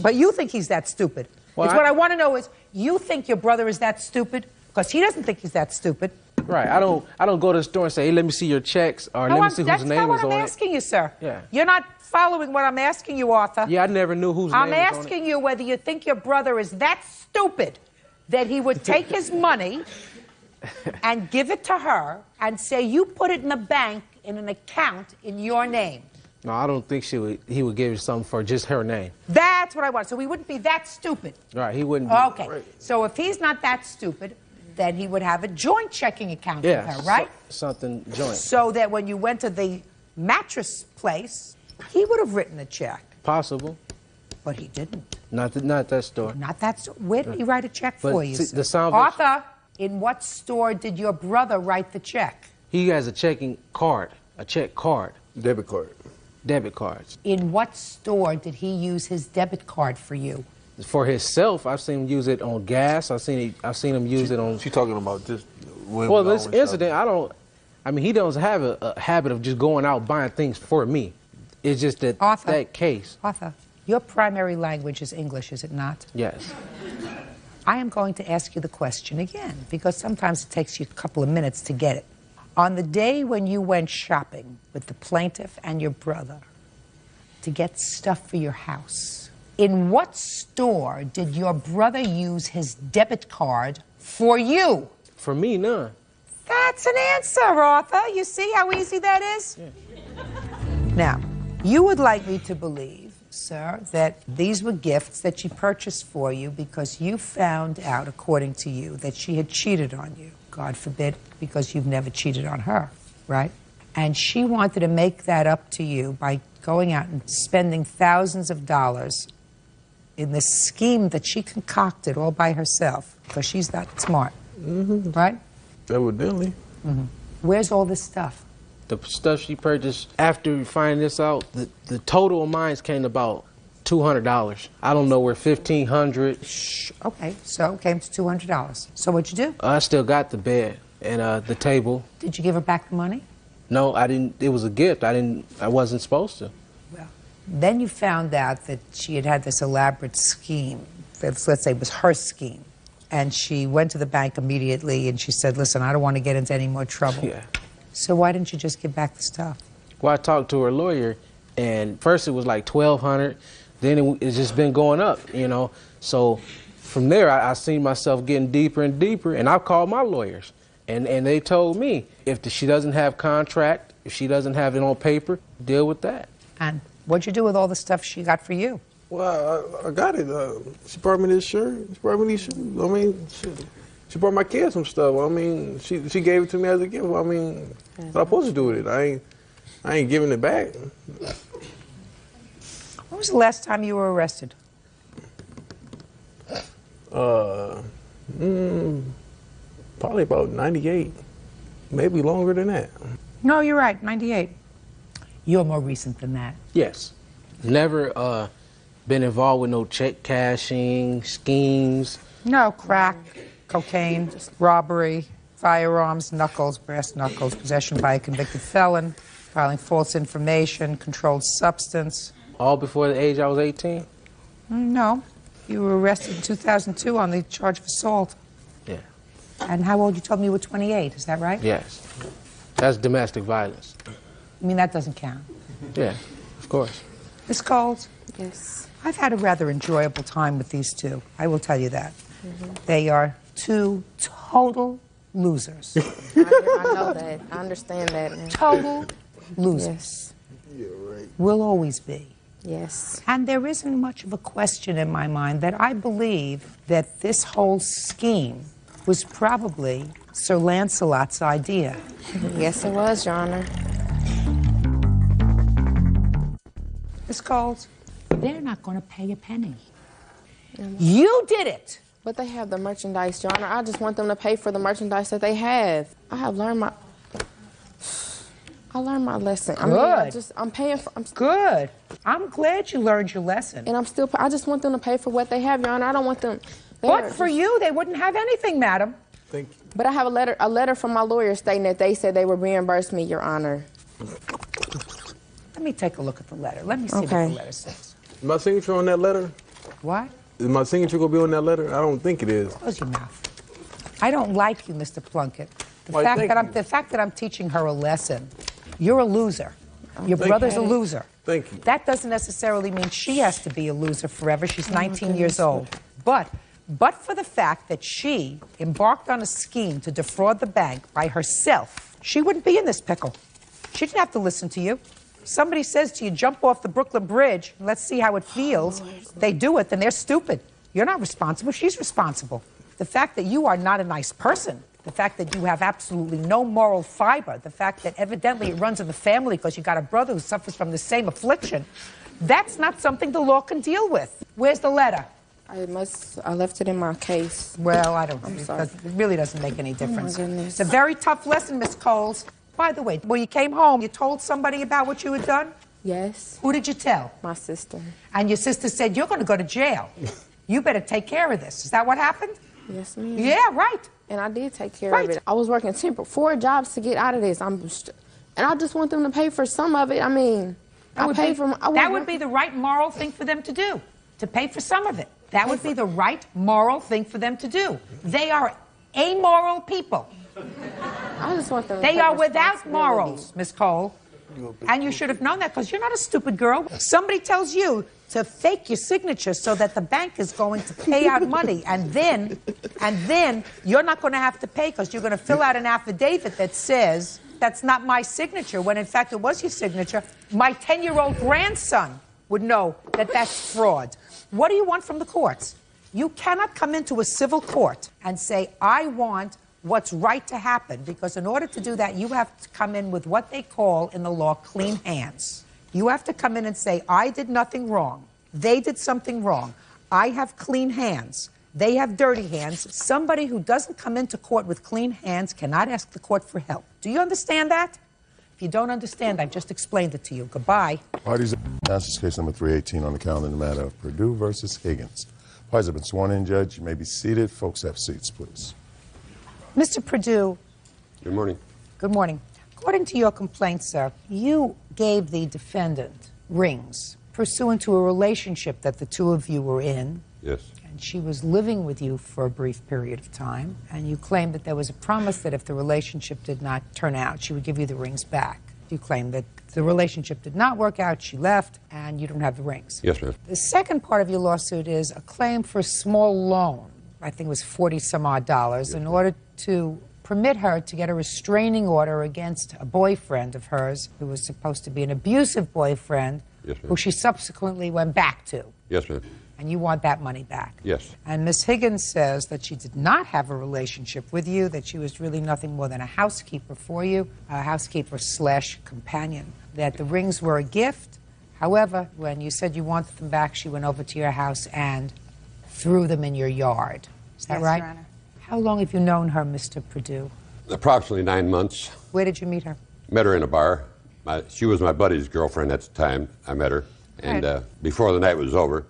But you think he's that stupid. Well, What I want to know is, you think your brother is that stupid? Because he doesn't think he's that stupid. Right. I don't go to the store and say, hey, let me see your checks, or let me see whose name is on it. That's not what I'm asking you, sir. Yeah. You're not following what I'm asking you, Arthur. Yeah, I never knew whose name I'm was on it. asking you whether you think your brother is that stupid that he would take his money and give it to her and say, you put it in the bank in an account in your name. No, I don't think he would give you something for just her name. That's what I want. So he wouldn't be that stupid. Right, he wouldn't. Okay. So if he's not that stupid, then he would have a joint checking account with her, right? Something joint. So that when you went to the mattress place, he would have written a check. Possible. But he didn't. Not that store. Not that store. Where did he write a check But for you? see, sir? the salvation- Arthur, in what store did your brother write the check? He has a checking card, a check card. Debit card. Debit cards. In what store did he use his debit card for you? For himself, I've seen him use it on gas. I've seen him use it on. She's talking about just. Well, this incident, he doesn't have a habit of just going out buying things for me. It's just that Arthur, that case. Arthur, your primary language is English, is it not? Yes. I am going to ask you the question again, because sometimes it takes you a couple of minutes to get it. On the day when you went shopping with the plaintiff and your brother to get stuff for your house, in what store did your brother use his debit card for you? For me, none. That's an answer, Arthur. You see how easy that is? Yeah. Now, you would like me to believe, sir, that these were gifts that she purchased for you because you found out, according to you, that she had cheated on you. God forbid, because you've never cheated on her, right? And she wanted to make that up to you by going out and spending thousands of dollars in this scheme that she concocted all by herself, because she's that smart, right? Evidently. Where's all this stuff? The stuff she purchased after finding this out, the total of mine came to about $200. I don't know where $1,500. Shh. Okay, so it came to $200. So what'd you do? I still got the bed and the table. Did you give her back the money? No, I didn't. It was a gift. I wasn't supposed to. Well, then you found out that she had this elaborate scheme. Let's say it was her scheme. And she went to the bank immediately and she said, listen, I don't want to get into any more trouble. Yeah. So why didn't you just give back the stuff? Well, I talked to her lawyer, and first it was like $1,200. Then it's just been going up, you know. So from there, I seen myself getting deeper and deeper, and I called my lawyers. And they told me, if she doesn't have contract, if she doesn't have it on paper, deal with that. And what'd you do with all the stuff she got for you? Well, I got it. She brought me this shirt. She brought me these shoes. I mean, she brought my kids some stuff. I mean, she gave it to me as a gift. I mean, what am I supposed to do with it? I ain't giving it back. When was the last time you were arrested? Probably about 98. Maybe longer than that. No, you're right, 98. You're more recent than that. Yes. Never been involved with no check cashing, schemes. No, crack, cocaine, robbery, firearms, knuckles, brass knuckles, possession by a convicted felon, filing false information, controlled substance. All before the age I was 18? No. You were arrested in 2002 on the charge of assault. Yeah. And how old? You told me you were 28, is that right? Yes. That's domestic violence. I mean, that doesn't count. Yeah, of course. Miss Coles? Yes. I've had a rather enjoyable time with these two. I will tell you that. They are two total losers. I know that. I understand that. Total losers. Yeah, right. Will always be. Yes. And there isn't much of a question in my mind that I believe that this whole scheme was probably Sir Lancelot's idea. Yes, it was, Your Honor. Miss Coles? they're not going to pay a penny. You did it. But they have the merchandise, Your Honor. I just want them to pay for the merchandise that they have. I learned my lesson. Good. I'm paying for. Good. I'm glad you learned your lesson. And I just want them to pay for what they have, Your Honor. I don't want them. But for you, they wouldn't have anything, madam. Thank you. But I have a letter from my lawyer stating that they said they would reimburse me, Your Honor. Let me take a look at the letter. Let me see what the letter says. Is my signature on that letter? What? Is my signature going to be on that letter? I don't think it is. Close your mouth. I don't like you, Mr. Plunkett. Why, The fact that I'm teaching her a lesson, you're a loser. Your brother's a loser. Thank you. That doesn't necessarily mean she has to be a loser forever. She's 19 years old. But for the fact that she embarked on a scheme to defraud the bank by herself, she wouldn't be in this pickle. She didn't have to listen to you. Somebody says to you, jump off the Brooklyn Bridge, let's see how it feels. They do it, then they're stupid. You're not responsible, she's responsible. The fact that you are not a nice person, the fact that you have absolutely no moral fiber, the fact that evidently it runs in the family because you got a brother who suffers from the same affliction, that's not something the law can deal with. Where's the letter? I left it in my case. Well, I'm sorry. It really doesn't make any difference. Oh, my goodness. It's a very tough lesson, Miss Coles. By the way, when you came home, you told somebody about what you had done? Yes. Who did you tell? My sister. And your sister said, you're going to go to jail. You better take care of this. Is that what happened? Yes, ma'am. Yeah, right. And I did take care of it. I was working 4 jobs to get out of this. And I just want them to pay for some of it. I mean, that would be the right moral thing for them to do, to pay for some of it. That would be the right moral thing for them to do. They are amoral people. I just want them to They are without morals, Miss Cole. And you should have known that because you're not a stupid girl. Somebody tells you to fake your signature so that the bank is going to pay out money, and then you're not going to have to pay because you're going to fill out an affidavit that says that's not my signature, when in fact it was your signature. My 10-year-old grandson would know that that's fraud. What do you want from the courts? You cannot come into a civil court and say, I want what's right to happen, because in order to do that, you have to come in with what they call in the law clean hands. You have to come in and say, I did nothing wrong. They did something wrong. I have clean hands. They have dirty hands. Somebody who doesn't come into court with clean hands cannot ask the court for help. Do you understand that? If you don't understand, I've just explained it to you. Goodbye. Parties. This is case number 318 on the calendar in the matter of Purdue versus Higgins. Parties have been sworn in, Judge. You may be seated. Folks, have seats, please. Mr. Purdue. Good morning. Good morning. According to your complaint, sir, you gave the defendant rings pursuant to a relationship that the two of you were in. Yes. And she was living with you for a brief period of time, and you claimed that there was a promise that if the relationship did not turn out, she would give you the rings back. You claimed that the relationship did not work out, she left, and you don't have the rings. Yes, ma'am. The second part of your lawsuit is a claim for a small loan. I think it was $40-some-odd, in order to permit her to get a restraining order against a boyfriend of hers who was supposed to be an abusive boyfriend, yes, ma'am, who she subsequently went back to. Yes, ma'am. And you want that money back. Yes. And Miss Higgins says that she did not have a relationship with you, that she was really nothing more than a housekeeper for you, a housekeeper/companion, that the rings were a gift. However, when you said you wanted them back, she went over to your house and threw them in your yard. Is that Yes, right? Your Honor. How long have you known her, Mr. Purdue? Approximately 9 months. Where did you meet her? Met her in a bar. She was my buddy's girlfriend at the time. I met her. And before the night was over,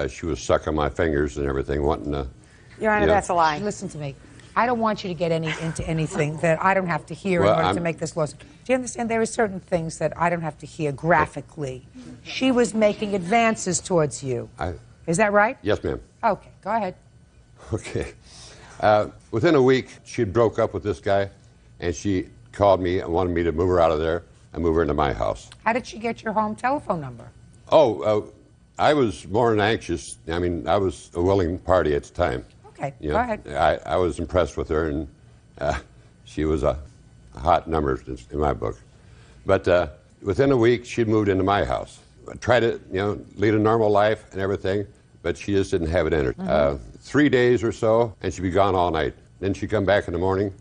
she was sucking my fingers and everything, wanting to... Your Honor, that's a lie. Listen to me. I don't want you to get into anything that I don't have to hear in order to make this lawsuit. Do you understand? There are certain things that I don't have to hear graphically. She was making advances towards you. Is that right? Yes, ma'am. Okay, go ahead. Okay. Within a week, she broke up with this guy, and she called me and wanted me to move her out of there and move her into my house. How did she get your home telephone number? I was more than anxious. I mean, I was a willing party at the time. Okay, You go know, ahead. I was impressed with her, and she was a hot number in my book. But within a week, she'd moved into my house. I tried to, lead a normal life and everything, but she just didn't have it in her. 3 days or so, and she'd be gone all night. Then she'd come back in the morning,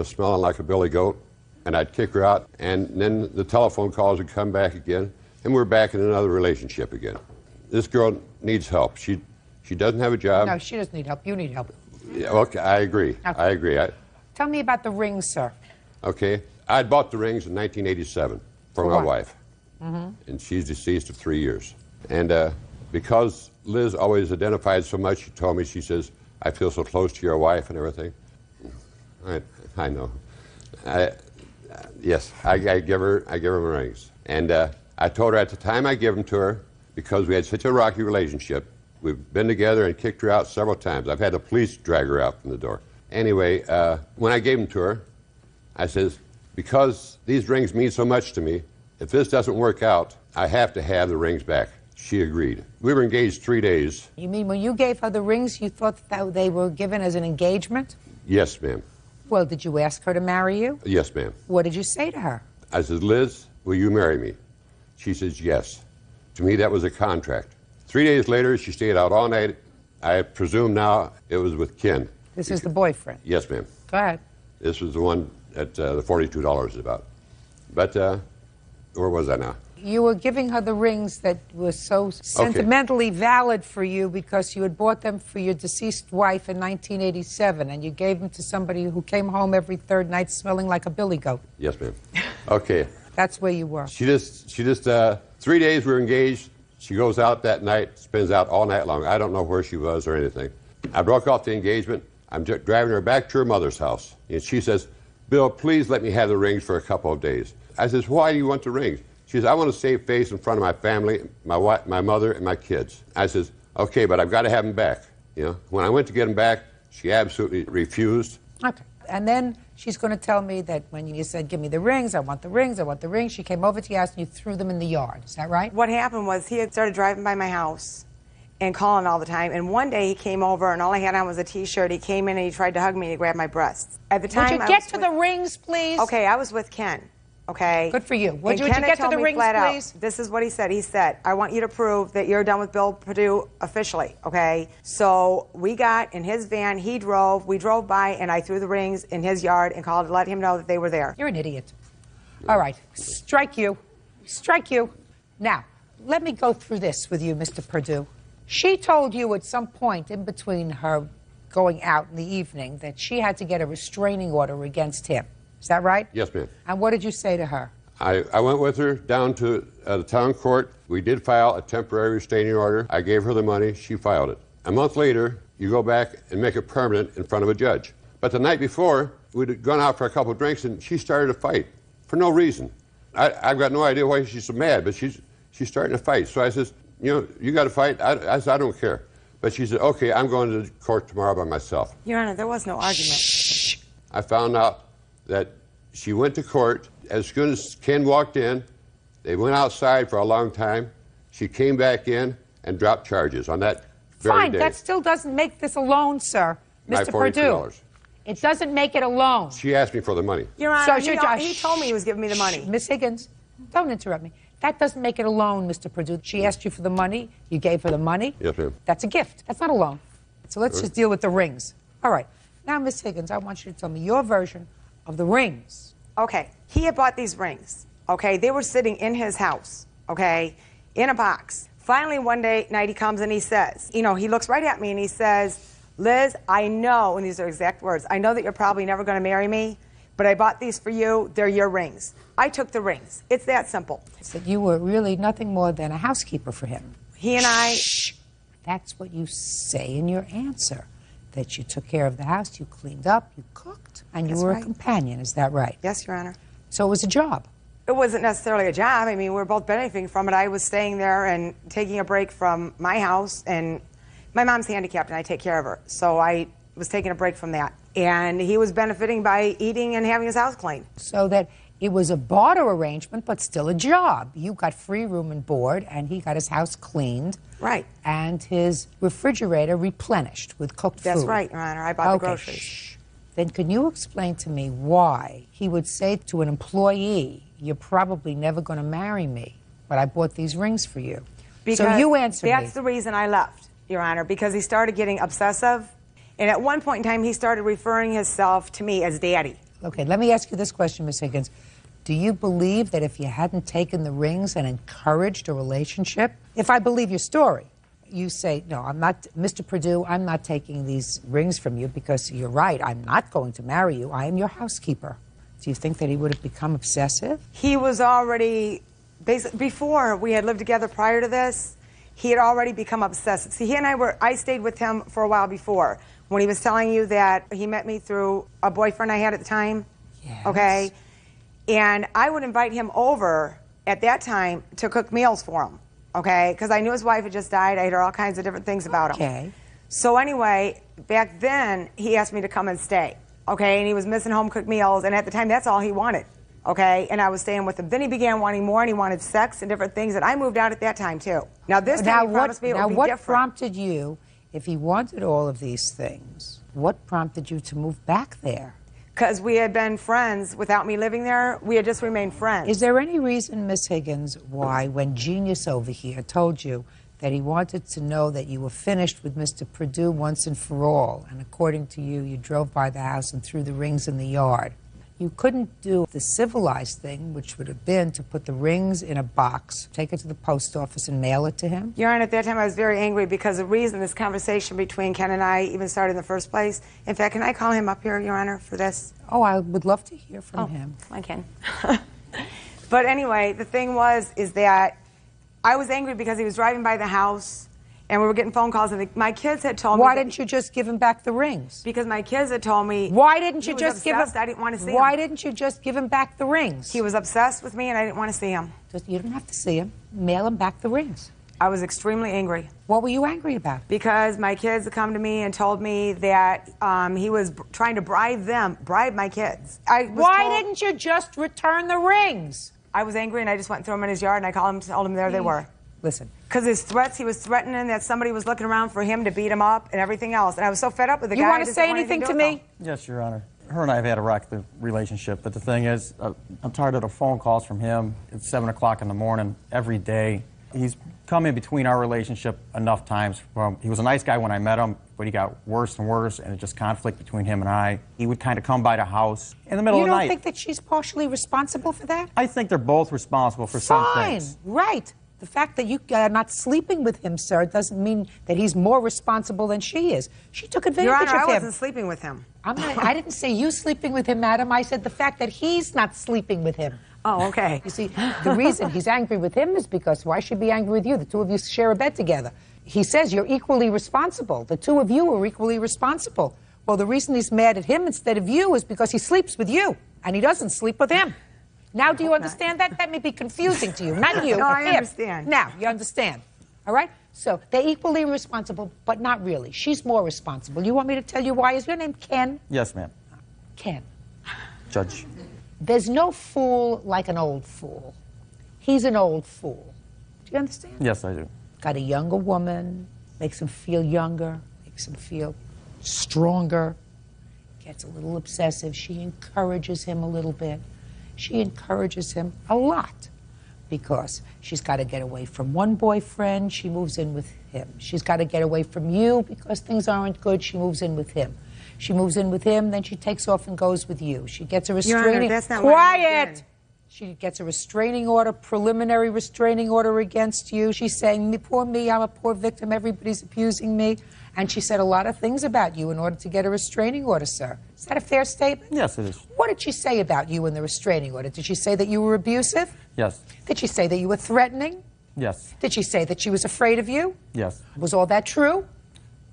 smelling like a billy goat, and I'd kick her out, and then the telephone calls would come back again, and we're back in another relationship again. this girl needs help. She doesn't have a job. No, she doesn't need help. You need help. Yeah, okay, I agree. Okay. I agree. Tell me about the rings, sir. Okay, I bought the rings in 1987 for my what? wife, Mm-hmm. and she's deceased of 3 years. And because Liz always identified so much, she told me, she says, I feel so close to your wife and everything. I know. Yes, I give her rings. And I told her at the time I gave them to her, because we had such a rocky relationship, we've been together and kicked her out several times. I've had the police drag her out from the door. Anyway, when I gave them to her, I says, because these rings mean so much to me, if this doesn't work out, I have to have the rings back. She agreed. We were engaged 3 days. You mean when you gave her the rings, you thought that they were given as an engagement? Yes, ma'am. Well, did you ask her to marry you? Yes, ma'am. What did you say to her? I said, Liz, will you marry me? She says, yes. To me, that was a contract. 3 days later, she stayed out all night. I presume now it was with Ken. This is the boyfriend. Yes, ma'am. Go ahead. This was the one at the $42 is about. But where was I now? You were giving her the rings that were so sentimentally valid for you because you had bought them for your deceased wife in 1987, and you gave them to somebody who came home every third night smelling like a billy goat. Yes, ma'am. Okay. That's where you were. She just 3 days we were engaged. She goes out that night, spends out all night long. I don't know where she was or anything. I broke off the engagement. I'm driving her back to her mother's house. And she says, Bill, please let me have the rings for a couple of days. I says, why do you want the rings? She says, I want to save face in front of my family, my wife, my mother, and my kids. I says, okay, but I've got to have them back. You know, when I went to get them back, she absolutely refused. Okay. And then she's going to tell me that when you said, give me the rings, I want the rings, I want the rings, she came over to your house and you threw them in the yard. Is that right? What happened was he had started driving by my house and calling all the time. And one day he came over and all I had on was a T-shirt. He came in and he tried to hug me and he grabbed my breasts. At the time, Would you get to the rings, please? Okay, I was with Ken. Okay. Good for you. Would you Ken get to told the me rings, flat out, please? this is what he said. He said, I want you to prove that you're done with Bill Perdue officially, okay? So we got in his van, he drove, we drove by, and I threw the rings in his yard and called to let him know that they were there. You're an idiot. All right. Strike you. Strike you. Now, let me go through this with you, Mr. Perdue. She told you at some point in between her going out in the evening that she had to get a restraining order against him. Is that right? Yes, ma'am. And what did you say to her? I went with her down to the town court. We did file a temporary restraining order. I gave her the money. She filed it. A month later, you go back and make it permanent in front of a judge. But the night before, we'd gone out for a couple of drinks, and she started a fight for no reason. I've got no idea why she's so mad, but she's starting to fight. So I says, you know, you got to fight. I said, I don't care. But she said, okay, I'm going to court tomorrow by myself. Your Honor, there was no argument. Shh. I found out that she went to court. As soon as Ken walked in, they went outside for a long time. She came back in and dropped charges on that very day. Fine, that still doesn't make this a loan, sir. My Mr. Perdue. $42. It doesn't make it a loan. She asked me for the money. Your Honor, So he told me he was giving me the money. Miss Higgins, don't interrupt me. That doesn't make it a loan, Mr. Perdue. She asked you for the money. You gave her the money. Yes, ma'am. That's a gift. That's not a loan. So let's Sure. just deal with the rings. All right. Now, Miss Higgins, I want you to tell me your version of the rings. Okay, he had bought these rings, okay? They were sitting in his house, okay, in a box. Finally, one night he comes and he says, you know, he looks right at me and he says, Liz, I know, and these are exact words, I know that you're probably never going to marry me, but I bought these for you. They're your rings. I took the rings. It's that simple. So you were really nothing more than a housekeeper for him. He and I... Shh. That's what you say in your answer, that you took care of the house, you cleaned up, you cooked, and you That's were right. a companion. Is that right? Yes, Your Honor. So it was a job. It wasn't necessarily a job. I mean, we were both benefiting from it. I was staying there and taking a break from my house, and my mom's handicapped, and I take care of her. So I was taking a break from that. And he was benefiting by eating and having his house cleaned. So that it was a barter arrangement, but still a job. You got free room and board, and he got his house cleaned. Right. And his refrigerator replenished with cooked food. That's right, Your Honor. I bought the groceries. Shh. Then can you explain to me why he would say to an employee, you're probably never going to marry me, but I bought these rings for you? Because so you answer that's the reason I left, Your Honor, because he started getting obsessive. And at one point in time, he started referring himself to me as Daddy. Okay, let me ask you this question, Ms. Higgins. Do you believe that if you hadn't taken the rings and encouraged a relationship, if I believe your story, you say, no, I'm not, Mr. Perdue, I'm not taking these rings from you because you're right, I'm not going to marry you. I am your housekeeper. Do you think that he would have become obsessive? He was already, before we had lived together prior to this, he had already become obsessive. See, I stayed with him for a while before. When he was telling you that he met me through a boyfriend I had at the time, okay? And I would invite him over at that time to cook meals for him, okay? Because I knew his wife had just died. I had heard all kinds of different things about him. Okay. So anyway, back then, he asked me to come and stay, okay? And he was missing home-cooked meals, and at the time, that's all he wanted, okay? And I was staying with him. Then he began wanting more, and he wanted sex and different things, and I moved out at that time, too. Now, this time he promised me it would be different. Now, what prompted you, if he wanted all of these things, what prompted you to move back there? Because we had been friends without me living there. We had just remained friends. Is there any reason, Miss Higgins, why when Genius over here told you that he wanted to know that you were finished with Mr. Perdue once and for all, and according to you, you drove by the house and threw the rings in the yard, you couldn't do the civilized thing, which would have been to put the rings in a box, take it to the post office, and mail it to him? Your Honor, at that time I was very angry because the reason this conversation between Ken and I even started in the first place. In fact, can I call him up here, Your Honor, for this? Oh, I would love to hear from him. I can. But anyway, the thing is that I was angry because he was driving by the house and we were getting phone calls, and my kids had told me. Why didn't you just give him back the rings? Because my kids had told me. Why didn't you just give him? I didn't want to see him. Why didn't you just give him back the rings? He was obsessed with me, and I didn't want to see him. You don't have to see him. Mail him back the rings. I was extremely angry. What were you angry about? Because my kids had come to me and told me that he was trying to bribe my kids. Why didn't you just return the rings? I was angry, and I just went and threw them in his yard, and I called him, told him there they were. Listen. Because his threats, he was threatening that somebody was looking around for him to beat him up and everything else. And I was so fed up with the guy. You want to say anything to me? Yes, Your Honor. Her and I have had a rocky relationship, but the thing is, I'm tired of the phone calls from him. It's 7 o'clock in the morning every day. He's come in between our relationship enough times. He was a nice guy when I met him, but he got worse and worse, and it just conflict between him and I. He would kind of come by the house in the middle of the night. You don't think that she's partially responsible for that? I think they're both responsible for some things. Fine, right. The fact that you are not sleeping with him, sir, doesn't mean that he's more responsible than she is. She took advantage Your Honor, of him. I wasn't sleeping with him. I didn't say you sleeping with him, madam. I said the fact that he's not sleeping with him. Oh, okay. You see, the reason he's angry with him is because why should he be angry with you? The two of you share a bed together. He says you're equally responsible. The two of you are equally responsible. Well, the reason he's mad at him instead of you is because he sleeps with you, and he doesn't sleep with him. Now, do you understand that? That may be confusing to you. Not you. No, I him. understand. Now, you understand. All right? So, they're equally responsible, but not really. She's more responsible. You want me to tell you why? Is your name Ken? Yes, ma'am. Ken. Judge. There's no fool like an old fool. He's an old fool. Do you understand? Yes, I do. Got a younger woman, makes him feel younger, makes him feel stronger, gets a little obsessive. She encourages him a little bit. She encourages him a lot because she's got to get away from one boyfriend, she moves in with him. She's got to get away from you because things aren't good, she moves in with him. She moves in with him, then she takes off and goes with you. She gets a restraining... Your Honor, that's not Quiet! She gets a restraining order, preliminary restraining order against you. She's saying, poor me, I'm a poor victim, everybody's abusing me. And she said a lot of things about you in order to get a restraining order, sir. Is that a fair statement? Yes, it is. What did she say about you in the restraining order? Did she say that you were abusive? Yes. Did she say that you were threatening? Yes. Did she say that she was afraid of you? Yes. Was all that true?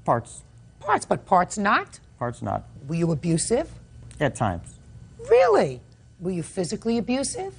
Parts. Parts, but parts not? Parts not. Were you abusive? At times. Really? Were you physically abusive?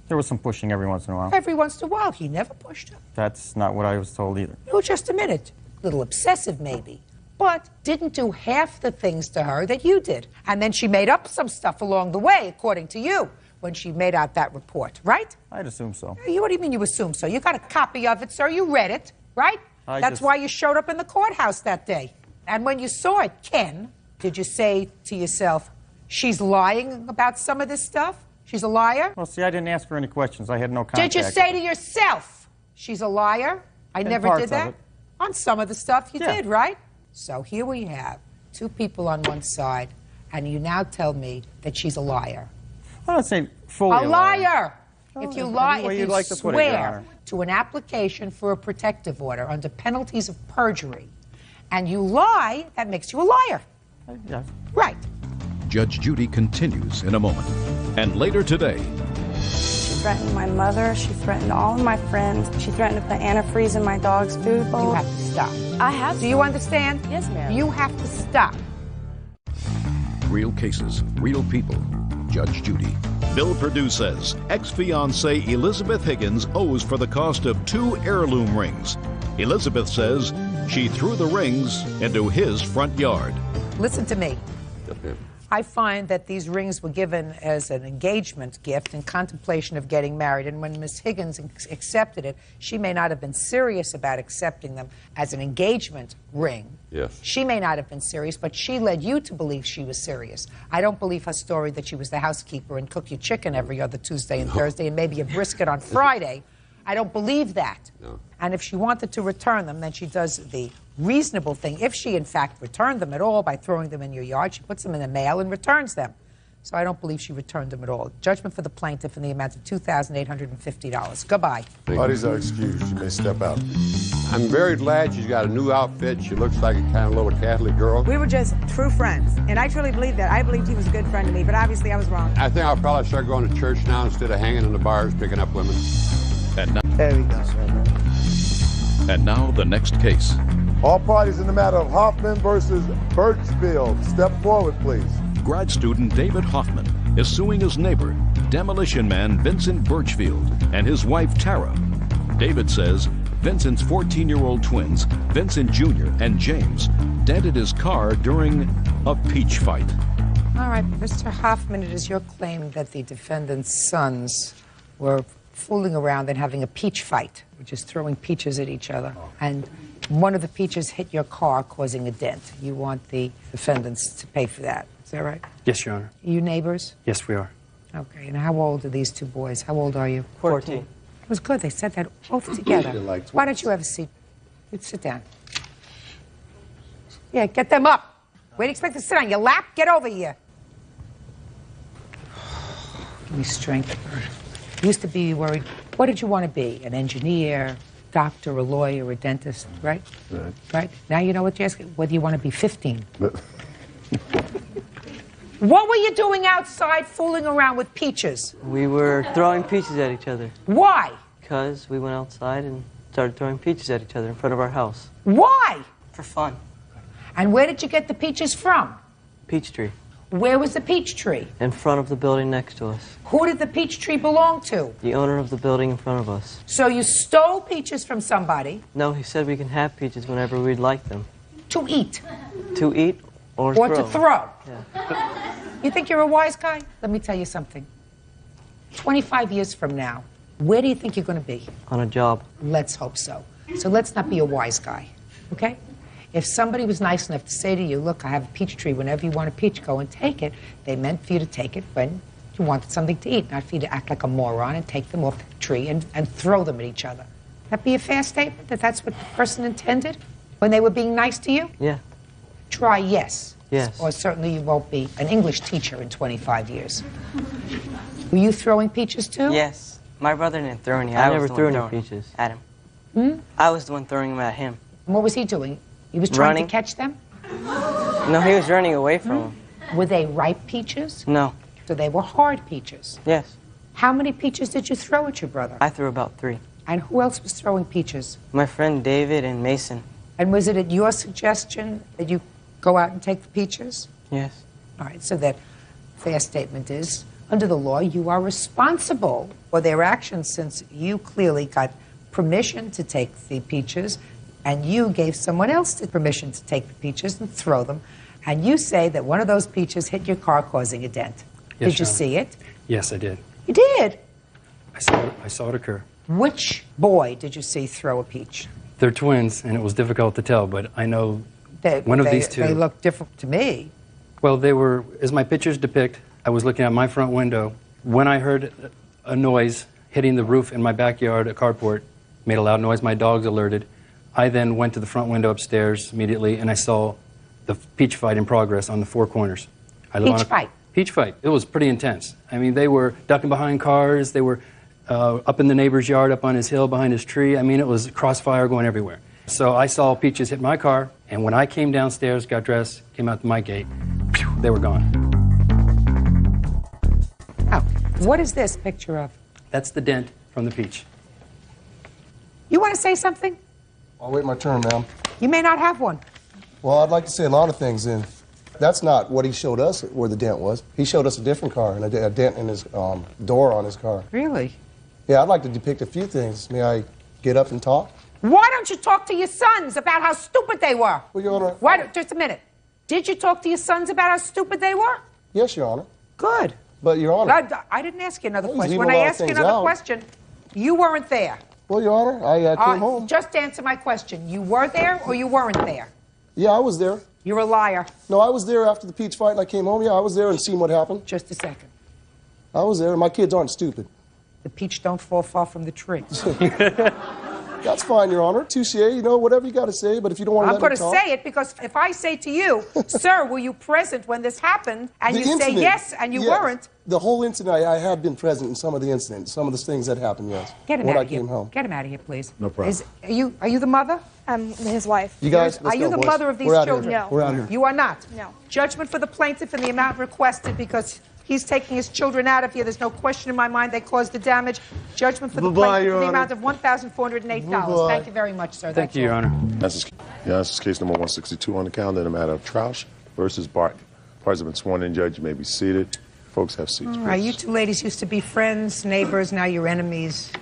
There was some pushing every once in a while. Every once in a while. He never pushed her. That's not what I was told either. No, just a minute. A little obsessive, maybe. But didn't do half the things to her that you did. And then she made up some stuff along the way, according to you, when she made out that report, right? I'd assume so. What do you mean you assume so? You got a copy of it, sir. You read it, right? That's why you showed up in the courthouse that day. And when you saw it, Ken, did you say to yourself, she's lying about some of this stuff? She's a liar? Well, see, I didn't ask her any questions. I had no contact. Did you say to yourself, she's a liar? I never did that. On some of the stuff you did, right? So here we have two people on one side, and you now tell me that she's a liar. I don't say fully A liar. If you lie, any way if you'd you like to put it, Your swear Honor. to an application for a protective order under penalties of perjury, and you lie, that makes you a liar. Yeah. Right. Judge Judy continues in a moment. And later today, She threatened my mother. She threatened all of my friends. She threatened to put antifreeze in my dog's food bowl. You have to stop. I have. Do you understand? Yes, ma'am. You have to stop. real cases, real people. Judge Judy. Bill Perdue says ex-fiancée Elizabeth Higgins owes for the cost of 2 heirloom rings. Elizabeth says she threw the rings into his front yard. Listen to me. I find that these rings were given as an engagement gift in contemplation of getting married. And when Miss Higgins accepted it, she may not have been serious about accepting them as an engagement ring. Yes. She may not have been serious, but she led you to believe she was serious. I don't believe her story that she was the housekeeper and cooked you chicken every other Tuesday and Thursday and maybe a brisket on Friday. I don't believe that. No. And if she wanted to return them, then she does the reasonable thing. If she, in fact, returned them at all by throwing them in your yard, she puts them in the mail and returns them. So I don't believe she returned them at all. Judgment for the plaintiff in the amount of $2,850. Goodbye. Parties are excused. You may step out. I'm very glad she's got a new outfit. She looks like a kind of little Catholic girl. We were just true friends, and I truly believe that. I believed he was a good friend to me, but obviously I was wrong. I think I'll probably start going to church now instead of hanging in the bars picking up women. And now, There we go, sir. and now the next case. All parties in the matter of Hoffman versus Birchfield. Step forward, please. Grad student David Hoffman is suing his neighbor, demolition man Vincent Birchfield, and his wife Tara. David says Vincent's 14-year-old twins, Vincent Jr. and James, dented his car during a peach fight. All right, Mr. Hoffman, it is your claim that the defendant's sons were fooling around and having a peach fight, which is throwing peaches at each other. And one of the peaches hit your car, causing a dent. You want the defendants to pay for that. Is that right? Yes, Your Honor. Are you neighbors? Yes, we are. Okay, and how old are these two boys? How old are you? 14. It was good. They said that both together. They're like Why don't you have a seat? You sit down. Yeah, get them up. Where do you expect to sit on your lap? Get over here. Give me strength. Used to be worried. What did you want to be? An engineer, doctor, a lawyer, a dentist, right? Right. Right? Now you know what you're asking? Whether you want to be 15. What were you doing outside fooling around with peaches? We were throwing peaches at each other. Why? Because we went outside and started throwing peaches at each other in front of our house. Why? For fun. And where did you get the peaches from? Peach tree. Where was the peach tree? In front of the building next to us. Who did the peach tree belong to? The owner of the building in front of us. So you stole peaches from somebody No, he said we can have peaches whenever we'd like them. to eat To eat or or throw. to throw. Yeah. You think you're a wise guy? Let me tell you something. 25 years from now, where do you think you're going to be? On a job. Let's hope so. So let's not be a wise guy, okay? If somebody was nice enough to say to you, look, I have a peach tree, whenever you want a peach, go and take it, they meant for you to take it when you wanted something to eat, not for you to act like a moron and take them off the tree and throw them at each other. That be a fair statement, that that's what the person intended when they were being nice to you? Yeah. Try yes. Yes. Or certainly you won't be an English teacher in 25 years. Were you throwing peaches too? Yes. My brother didn't throw any. I was never the threw one any throwing peaches. at him. Hmm? I was the one throwing them at him. And what was he doing? He was trying Running. to catch them? No, he was running away from him. Were they ripe peaches? No. So they were hard peaches. Yes. How many peaches did you throw at your brother? I threw about 3. And who else was throwing peaches? My friend David and Mason. And was it at your suggestion that you go out and take the peaches? Yes. All right, so that fair statement is, under the law, you are responsible for their actions since you clearly got permission to take the peaches and you gave someone else the permission to take the peaches and throw them. And you say that one of those peaches hit your car, causing a dent. Yes, Did you Your Honor. see it? Yes, I did. You did? I saw it occur. Which boy did you see throw a peach? They're twins, and it was difficult to tell, but I know one of these two. They look different to me. Well, they were, as my pictures depict, I was looking at my front window. When I heard a noise hitting the roof in my backyard, a carport, made a loud noise, my dogs alerted. I then went to the front window upstairs immediately, and I saw the peach fight in progress on the four corners. I live Peach on a, fight? Peach fight. It was pretty intense. I mean, they were ducking behind cars. They were up in the neighbor's yard, up on his hill, behind his tree. I mean, it was crossfire going everywhere. So I saw Peaches hit my car, and when I came downstairs, got dressed, came out to my gate, they were gone. Oh, what is this picture of? That's the dent from the Peach. You want to say something? I'll wait my turn, ma'am. You may not have one. Well, I'd like to say a lot of things, and that's not what he showed us where the dent was. He showed us a different car and a dent in his door on his car. Really? Yeah, I'd like to depict a few things. May I get up and talk? Why don't you talk to your sons about how stupid they were? Well, Your Honor... Just a minute. Did you talk to your sons about how stupid they were? Yes, Your Honor. Good. But, Your Honor... I didn't ask you another Well, question. he's When I leaving a lot of asked you things another out. question, you weren't there. Well, Your Honor, I came home. Just answer my question. You were there or you weren't there? Yeah, I was there. You're a liar. No, I was there after the Peach fight and I came home. Yeah, I was there and seen what happened. Just a second. I was there. My kids aren't stupid. The peach don't fall far from the tree. That's fine, Your Honor. Touche, you know, whatever you got to say, but if you don't want to I'm let going me to talk... say it because if I say to you, sir, were you present when this happened? And The you say incident, yes and you yes. weren't. The whole incident, I had been present in some of the incidents, some of the things that happened, yes. Get him when out I of here. came home. Get him out of here, please. No problem. Are you the mother? I'm his wife. You guys, let's Are you go, the boys. mother of these We're out children? Here. No. We're out here. You are not? No. Judgment for the plaintiff and the amount requested because he's taking his children out of here. There's no question in my mind they caused the damage. Judgment for the Bye-bye, plaintiff Your in the Honor. amount of $1,408. Bye-bye. Thank you very much, sir. Thank you, Your Honor. This is case number 162 on the calendar in the matter of Troush versus Barton. Parties have been sworn in. Judge, you may be seated. Folks, have seats, All right, please. you two ladies used to be friends, neighbors, now you're enemies.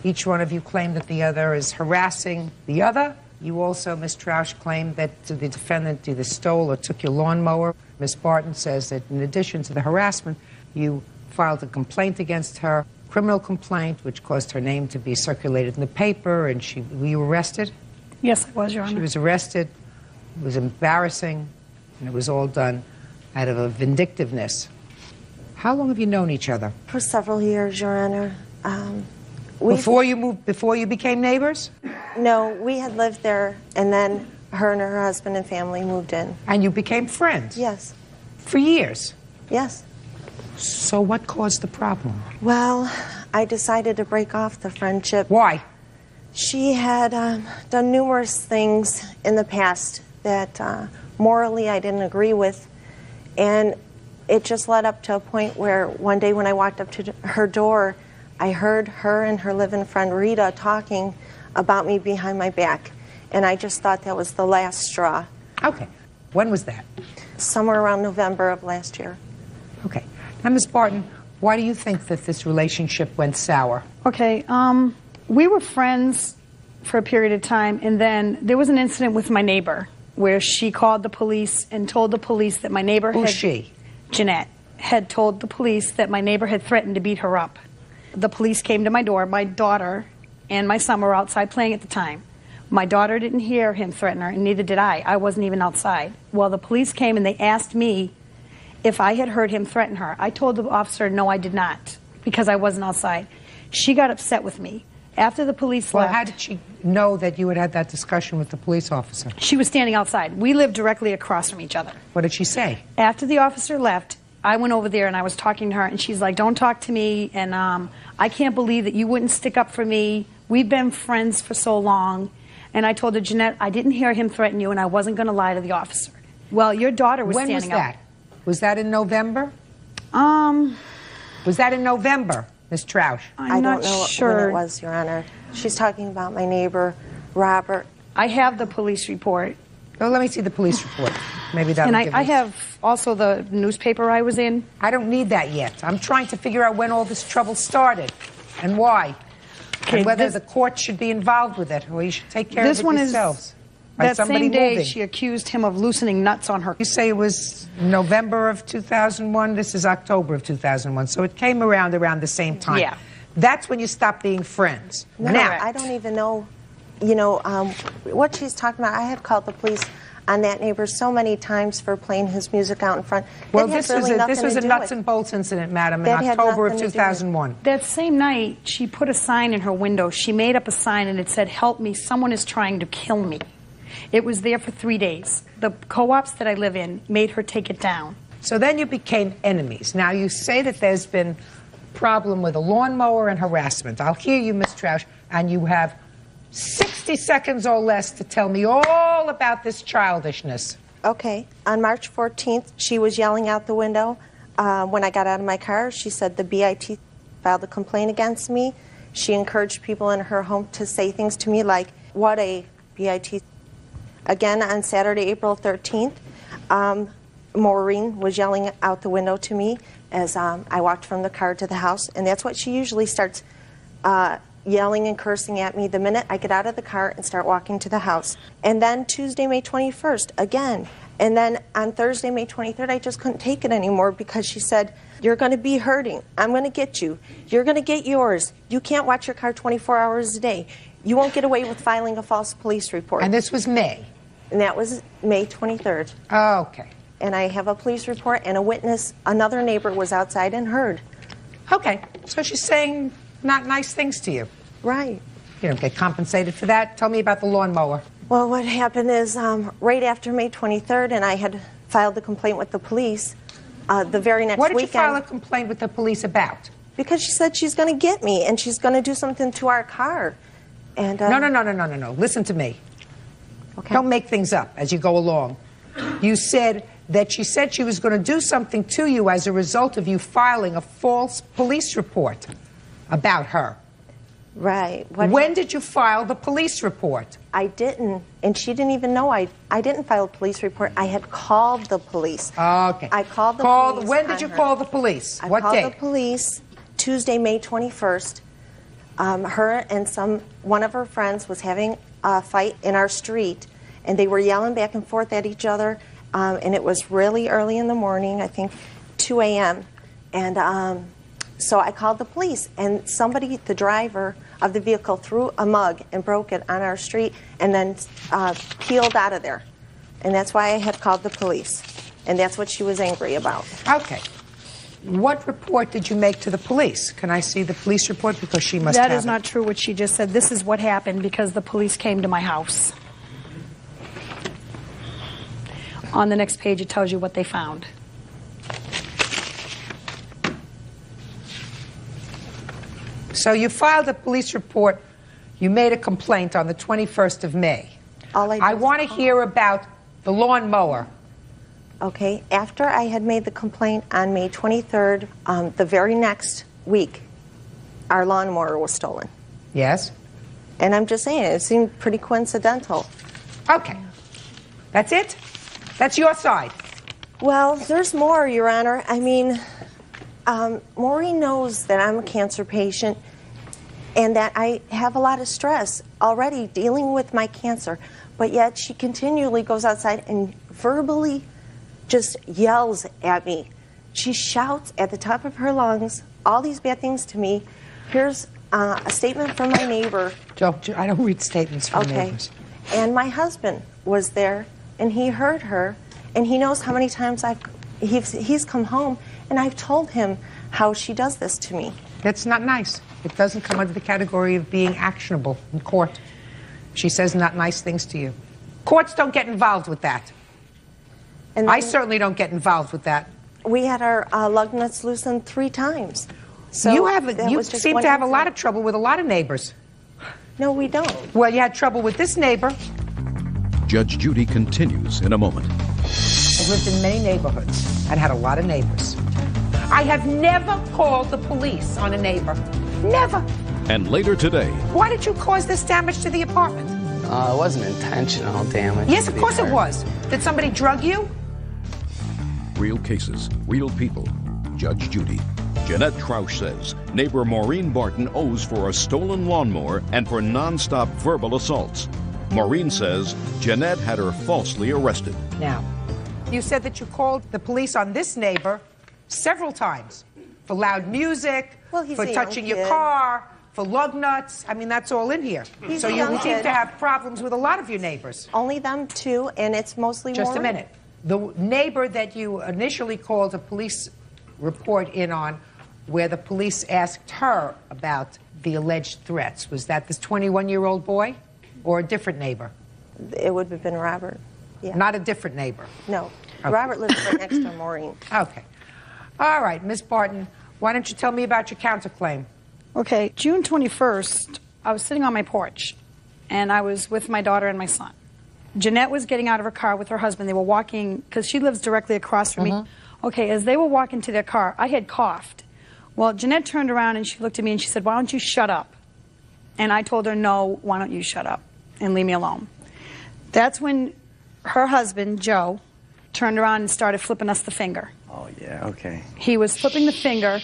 Each one of you claim that the other is harassing the other. You also, Ms. Troush, claim that the defendant either stole or took your lawnmower. Ms. Barton says that in addition to the harassment, you filed a complaint against her, criminal complaint, which caused her name to be circulated in the paper, and were you arrested? Yes, I was, Your Honor. She was arrested. It was embarrassing, and it was all done out of a vindictiveness. How long have you known each other? For several years, Your Honor. Before you became neighbors? No, we had lived there, and then her and her husband and family moved in. And you became friends? Yes. For years? Yes. So what caused the problem? Well, I decided to break off the friendship. Why? She had done numerous things in the past that morally I didn't agree with, and it just led up to a point where one day when I walked up to her door, I heard her and her live-in friend Rita talking about me behind my back, and I just thought that was the last straw. Okay. When was that? Somewhere around November of last year. Okay. Now, Ms. Barton, why do you think that this relationship went sour? Okay, we were friends for a period of time, and then there was an incident with my neighbor where she called the police and told the police that my neighbor Who's she? Jeanette, had told the police that my neighbor had threatened to beat her up. The police came to my door. My daughter and my son were outside playing at the time. My daughter didn't hear him threaten her, and neither did I. I wasn't even outside. Well, the police came and they asked me if I had heard him threaten her. I told the officer, no, I did not, because I wasn't outside. She got upset with me. After the police Well, left... how did she know that you had had that discussion with the police officer? She was standing outside. We lived directly across from each other. What did she say? After the officer left, I went over there and I was talking to her, and she's like, don't talk to me, and I can't believe that you wouldn't stick up for me. We've been friends for so long. And I told her, Jeanette, I didn't hear him threaten you, and I wasn't going to lie to the officer. Well, your daughter was standing up. When was that? Was that in November? Was that in November, Ms. Troush? I don't know when it was, Your Honor. She's talking about my neighbor, Robert. I have the police report. Oh, let me see the police report. Maybe that'll And give I us... have also the newspaper I was in. I don't need that yet. I'm trying to figure out when all this trouble started and why. Okay, and whether this- the court should be involved with it or you should take care This of it one yourselves. is By that somebody same day moving. she accused him of loosening nuts on her. You say it was November of 2001. This is October of 2001. So it came around the same time. Yeah. That's when you stopped being friends. No, Now, I don't even know, what she's talking about. I had called the police on that neighbor so many times for playing his music out in front. well, That had this was really a, this nothing was to a do nuts with- and bolts incident, madam, in That had October of nothing to do with- 2001. That same night, she put a sign in her window. She made up a sign and it said, help me, someone is trying to kill me. It was there for 3 days. The co-ops that I live in made her take it down. So then you became enemies. Now you say that there's been problem with a lawnmower and harassment. I'll hear you, Ms. Troush, and you have 60 seconds or less to tell me all about this childishness. Okay. On March 14th, she was yelling out the window. When I got out of my car, she said the BIT filed a complaint against me. She encouraged people in her home to say things to me like, what a BIT. Again, on Saturday, April 13th, Maureen was yelling out the window to me as I walked from the car to the house, and that's what she usually starts yelling and cursing at me the minute I get out of the car and start walking to the house. And then Tuesday, May 21st, again. And then on Thursday, May 23rd, I just couldn't take it anymore because she said, you're going to be hurting. I'm going to get you. You're going to get yours. You can't watch your car 24 hours a day. You won't get away with filing a false police report. And this was May? And that was May 23rd. Oh, okay. And I have a police report and a witness. Another neighbor was outside and heard. Okay. So she's saying not nice things to you. Right. You don't get compensated for that. Tell me about the lawnmower. Well, what happened is right after May 23rd, and I had filed the complaint with the police, the very next weekend... What did you file a complaint with the police about? Because she said she's going to get me, and she's going to do something to our car. And No. Listen to me. Okay. Don't make things up as you go along. You said that she said she was going to do something to you as a result of you filing a false police report about her. Right. When did you file the police report? I didn't, and she didn't even know I didn't file a police report. I had called the police. Okay. I called the police. When did you call the police? I What called date? the police Tuesday, May 21st. Her and one of her friends was having a fight in our street, and they were yelling back and forth at each other, and it was really early in the morning, I think 2 a.m., and so I called the police, and somebody, the driver of the vehicle, threw a mug and broke it on our street and then peeled out of there. And that's why I had called the police. And that's what she was angry about. Okay. What report did you make to the police? Can I see the police report? Because she must have That is it. not true what she just said. This is what happened because the police came to my house. On the next page, it tells you what they found. So you filed a police report. You made a complaint on the 21st of May. I want to hear about the lawnmower. Okay. After I had made the complaint on May 23rd, the very next week, our lawnmower was stolen. Yes? And I'm just saying, it seemed pretty coincidental. Okay. That's it? That's your side? Well, there's more, Your Honor. I mean, Maureen knows that I'm a cancer patient and that I have a lot of stress already dealing with my cancer, but yet she continually goes outside and verbally just yells at me. She shouts at the top of her lungs all these bad things to me. Here's a statement from my neighbor. Joe, I don't read statements from neighbors. And my husband was there, and he heard her, and he knows how many times he's come home, and I've told him how she does this to me. That's not nice. It doesn't come under the category of being actionable in court. She says not nice things to you. Courts don't get involved with that. And I certainly don't get involved with that. We had our lug nuts loosened 3 times. So you seem to have a lot of trouble with a lot of neighbors. No, we don't. Well, you had trouble with this neighbor. Judge Judy continues in a moment. I've lived in many neighborhoods and had a lot of neighbors. I have never called the police on a neighbor. Never. And later today, Why did you cause this damage to the apartment? It wasn't intentional damage. Yes, of course it was. Did somebody drug you? real cases, real people. Judge Judy. Jeanette Troush says neighbor Maureen Barton owes for a stolen lawnmower and for nonstop verbal assaults. Maureen says Jeanette had her falsely arrested. Now, you said that you called the police on this neighbor several times for loud music, he's for a touching young your kid. car, for lug nuts. I mean, that's all in here. He's So a you young seem kid. to have problems with a lot of your neighbors. Only them two, and it's mostly Just a Maureen. minute. The neighbor that you initially called a police report in on, where the police asked her about the alleged threats, was that this 21-year-old boy or a different neighbor? It would have been Robert. Yeah. Not a different neighbor. No. Robert lives right next to Maureen. Okay. All right, Miss Barton, why don't you tell me about your counterclaim? Okay, June 21st, I was sitting on my porch, and I was with my daughter and my son. Jeanette was getting out of her car with her husband. They were walking, because she lives directly across from me. Okay, as they were walking to their car, I had coughed. Well, Jeanette turned around and she looked at me and she said, "Why don't you shut up?" And I told her, "No, why don't you shut up and leave me alone?" That's when her husband, Joe, turned around and started flipping us the finger. Oh, yeah, okay. He was flipping the finger.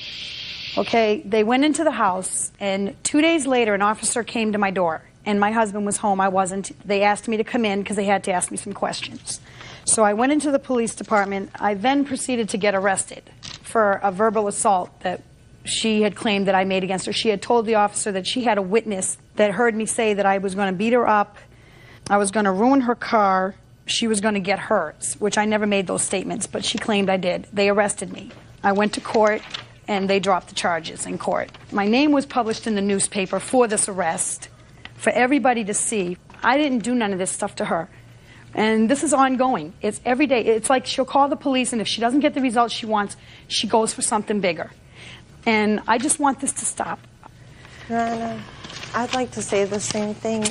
Okay, they went into the house, and 2 days later, an officer came to my door, and my husband was home. I wasn't. They asked me to come in because they had to ask me some questions. So I went into the police department. I then proceeded to get arrested for a verbal assault that she had claimed that I made against her. She had told the officer that she had a witness that heard me say that I was going to beat her up, I was going to ruin her car, she was going to get hers, which I never made those statements, but she claimed I did. They arrested me. I went to court, and they dropped the charges in court. My name was published in the newspaper for this arrest, for everybody to see. I didn't do none of this stuff to her. And this is ongoing. It's every day. It's like she'll call the police, and if she doesn't get the results she wants, she goes for something bigger. And I just want this to stop. Your Honor, I'd like to say the same thing.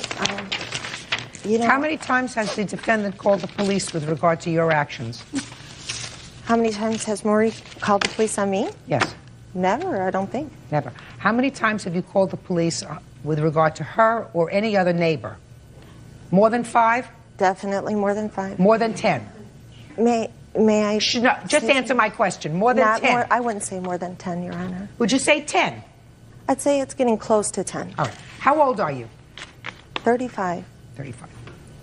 How many times has the defendant called the police with regard to your actions? How many times has Maureen called the police on me? Yes. Never, I don't think. Never. How many times have you called the police with regard to her or any other neighbor? More than 5? Definitely more than 5. More than 10? May I? No, just answer my question. More than 10? I wouldn't say more than 10, Your Honor. Would you say 10? I'd say it's getting close to 10. All right. How old are you? 35. 35.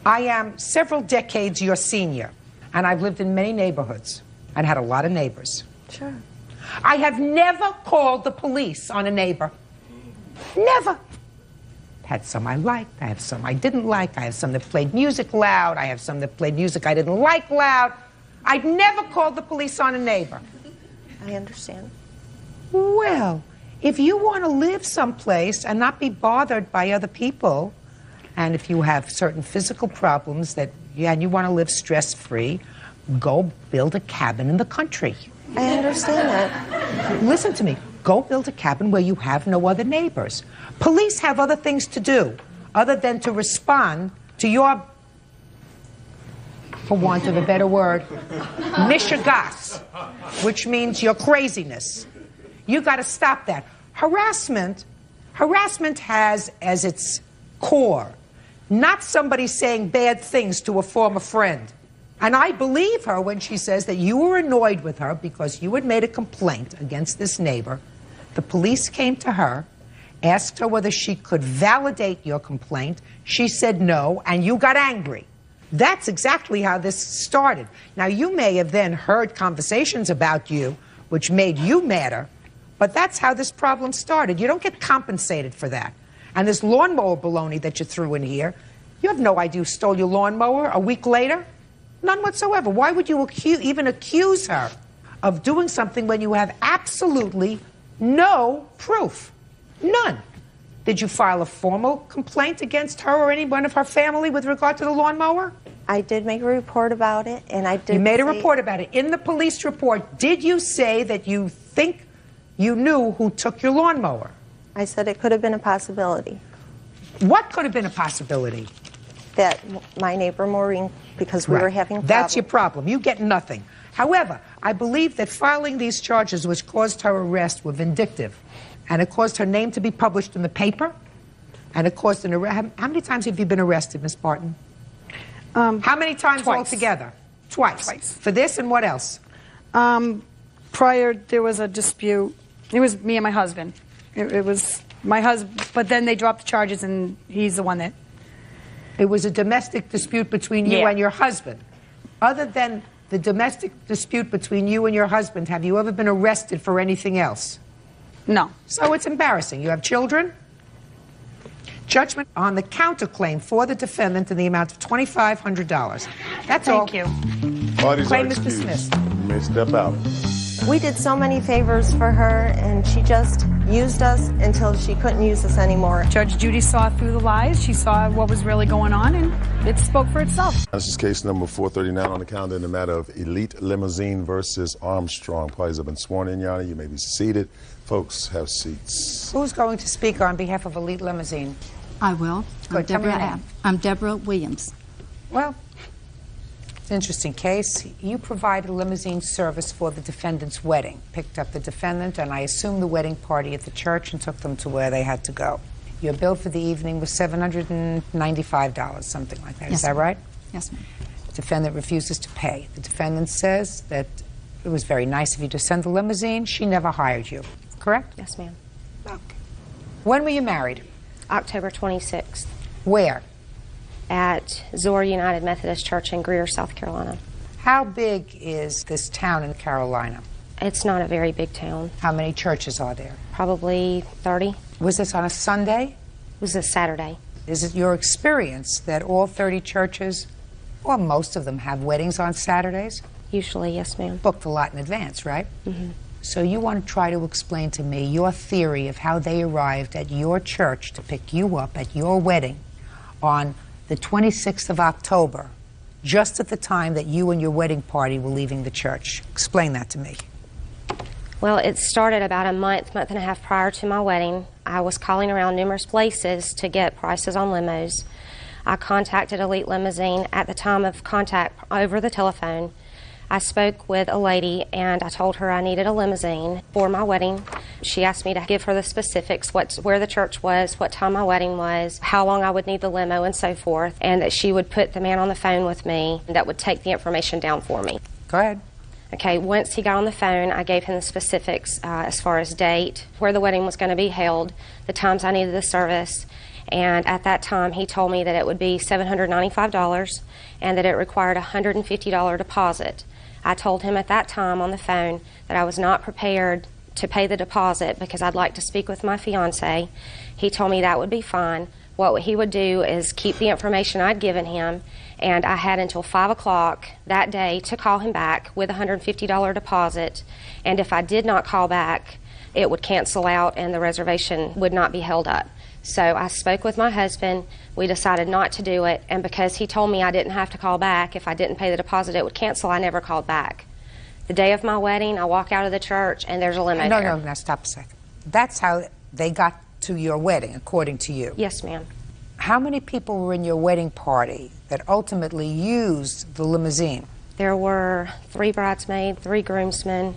I am several decades your senior, and I've lived in many neighborhoods and had a lot of neighbors. Sure. I have never called the police on a neighbor. Never. Had some I liked, I have some I didn't like, I have some that played music loud, I have some that played music I didn't like loud. I'd never called the police on a neighbor. I understand. Well, if you want to live someplace and not be bothered by other people, and if you have certain physical problems and you want to live stress-free, go build a cabin in the country. I understand that. Listen to me. Go build a cabin where you have no other neighbors. Police have other things to do other than to respond to your, for want of a better word, mishigas, which means your craziness. You got to stop that. Harassment has as its core not somebody saying bad things to a former friend. And I believe her when she says that you were annoyed with her because you had made a complaint against this neighbor. The police came to her, asked her whether she could validate your complaint. She said no, and you got angry. That's exactly how this started. Now, you may have then heard conversations about you, which made you madder, but that's how this problem started. You don't get compensated for that. And this lawnmower baloney that you threw in here, you have no idea who stole your lawnmower a week later? None whatsoever. Why would you even accuse her of doing something when you have absolutely no proof? None. Did you file a formal complaint against her or anyone of her family with regard to the lawnmower? I did make a report about it, and I did. You made a report about it. In the police report, did you say that you think you knew who took your lawnmower? I said it could have been a possibility. What could have been a possibility? That my neighbor Maureen, because we were having problems. That's your problem. You get nothing. However, I believe that filing these charges which caused her arrest were vindictive. And it caused her name to be published in the paper. And it caused an arrest. How many times have you been arrested, Miss Barton? How many times Twice. altogether? Twice. For this and what else? Prior, there was a dispute. It was me and my husband. It was my husband, but then they dropped the charges, and he's the one that... It was a domestic dispute between you and your husband. Other than the domestic dispute between you and your husband, have you ever been arrested for anything else? No. So it's embarrassing. You have children? Judgment on the counterclaim for the defendant in the amount of $2,500. That's all. Thank you. Claim is dismissed. You may step out. We did so many favors for her, and she just used us until she couldn't use us anymore. Judge Judy saw through the lies. She saw what was really going on, and it spoke for itself. This is case number 439 on the calendar in the matter of Elite Limousine versus Armstrong. Parties have been sworn in, Your Honor. You may be seated. Folks, have seats. Who's going to speak on behalf of Elite Limousine? I will. Good. Tell me your name. I'm Deborah Williams. Well, it's an interesting case. You provided limousine service for the defendant's wedding, picked up the defendant, and I assume the wedding party at the church and took them to where they had to go. Your bill for the evening was $795, something like that. Yes, Is that right? Yes, ma'am. The defendant refuses to pay. The defendant says that it was very nice of you to send the limousine. She never hired you. Correct? Yes, ma'am. Okay. When were you married? October 26th. Where? At Zor United Methodist Church in Greer, South Carolina. How big is this town in Carolina? It's not a very big town. How many churches are there? Probably 30. Was this on a Sunday? It was a Saturday. Is it your experience that all 30 churches, or most of them, have weddings on Saturdays? Usually, yes, ma'am. Booked a lot in advance, right? Mm-hmm. So you want to try to explain to me your theory of how they arrived at your church to pick you up at your wedding on the 26th of October, just at the time that you and your wedding party were leaving the church. Explain that to me. Well, it started about a month and a half prior to my wedding. I was calling around numerous places to get prices on limos. I contacted Elite Limousine at the time of contact over the telephone. I spoke with a lady and I told her I needed a limousine for my wedding. She asked me to give her the specifics, where the church was, what time my wedding was, how long I would need the limo and so forth, and that she would put the man on the phone with me that would take the information down for me. Go ahead. Okay, once he got on the phone, I gave him the specifics as far as date, where the wedding was going to be held, the times I needed the service, and at that time he told me that it would be $795 and that it required a $150 deposit. I told him at that time on the phone that I was not prepared to pay the deposit because I'd like to speak with my fiance. He told me that would be fine. What he would do is keep the information I'd given him, and I had until 5 o'clock that day to call him back with a $150 deposit, and if I did not call back, it would cancel out and the reservation would not be held up. So I spoke with my husband. We decided not to do it, and because he told me I didn't have to call back, if I didn't pay the deposit it would cancel, I never called back. The day of my wedding, I walk out of the church and there's a limo there. No, now stop a second. That's how they got to your wedding, according to you. Yes, ma'am. How many people were in your wedding party that ultimately used the limousine? There were 3 bridesmaids, 3 groomsmen,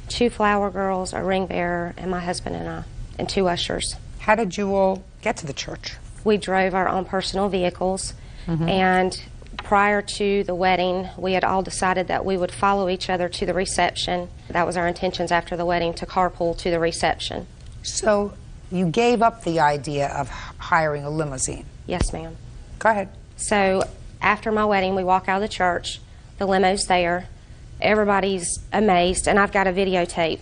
2 flower girls, a ring bearer, and my husband and I, and 2 ushers. How did you all get to the church? We drove our own personal vehicles, Mhm. and prior to the wedding, we had all decided that we would follow each other to the reception. That was our intentions after the wedding, to carpool to the reception. So you gave up the idea of hiring a limousine? Yes, ma'am. Go ahead. So after my wedding, we walk out of the church. The limo's there. Everybody's amazed, and I've got a videotape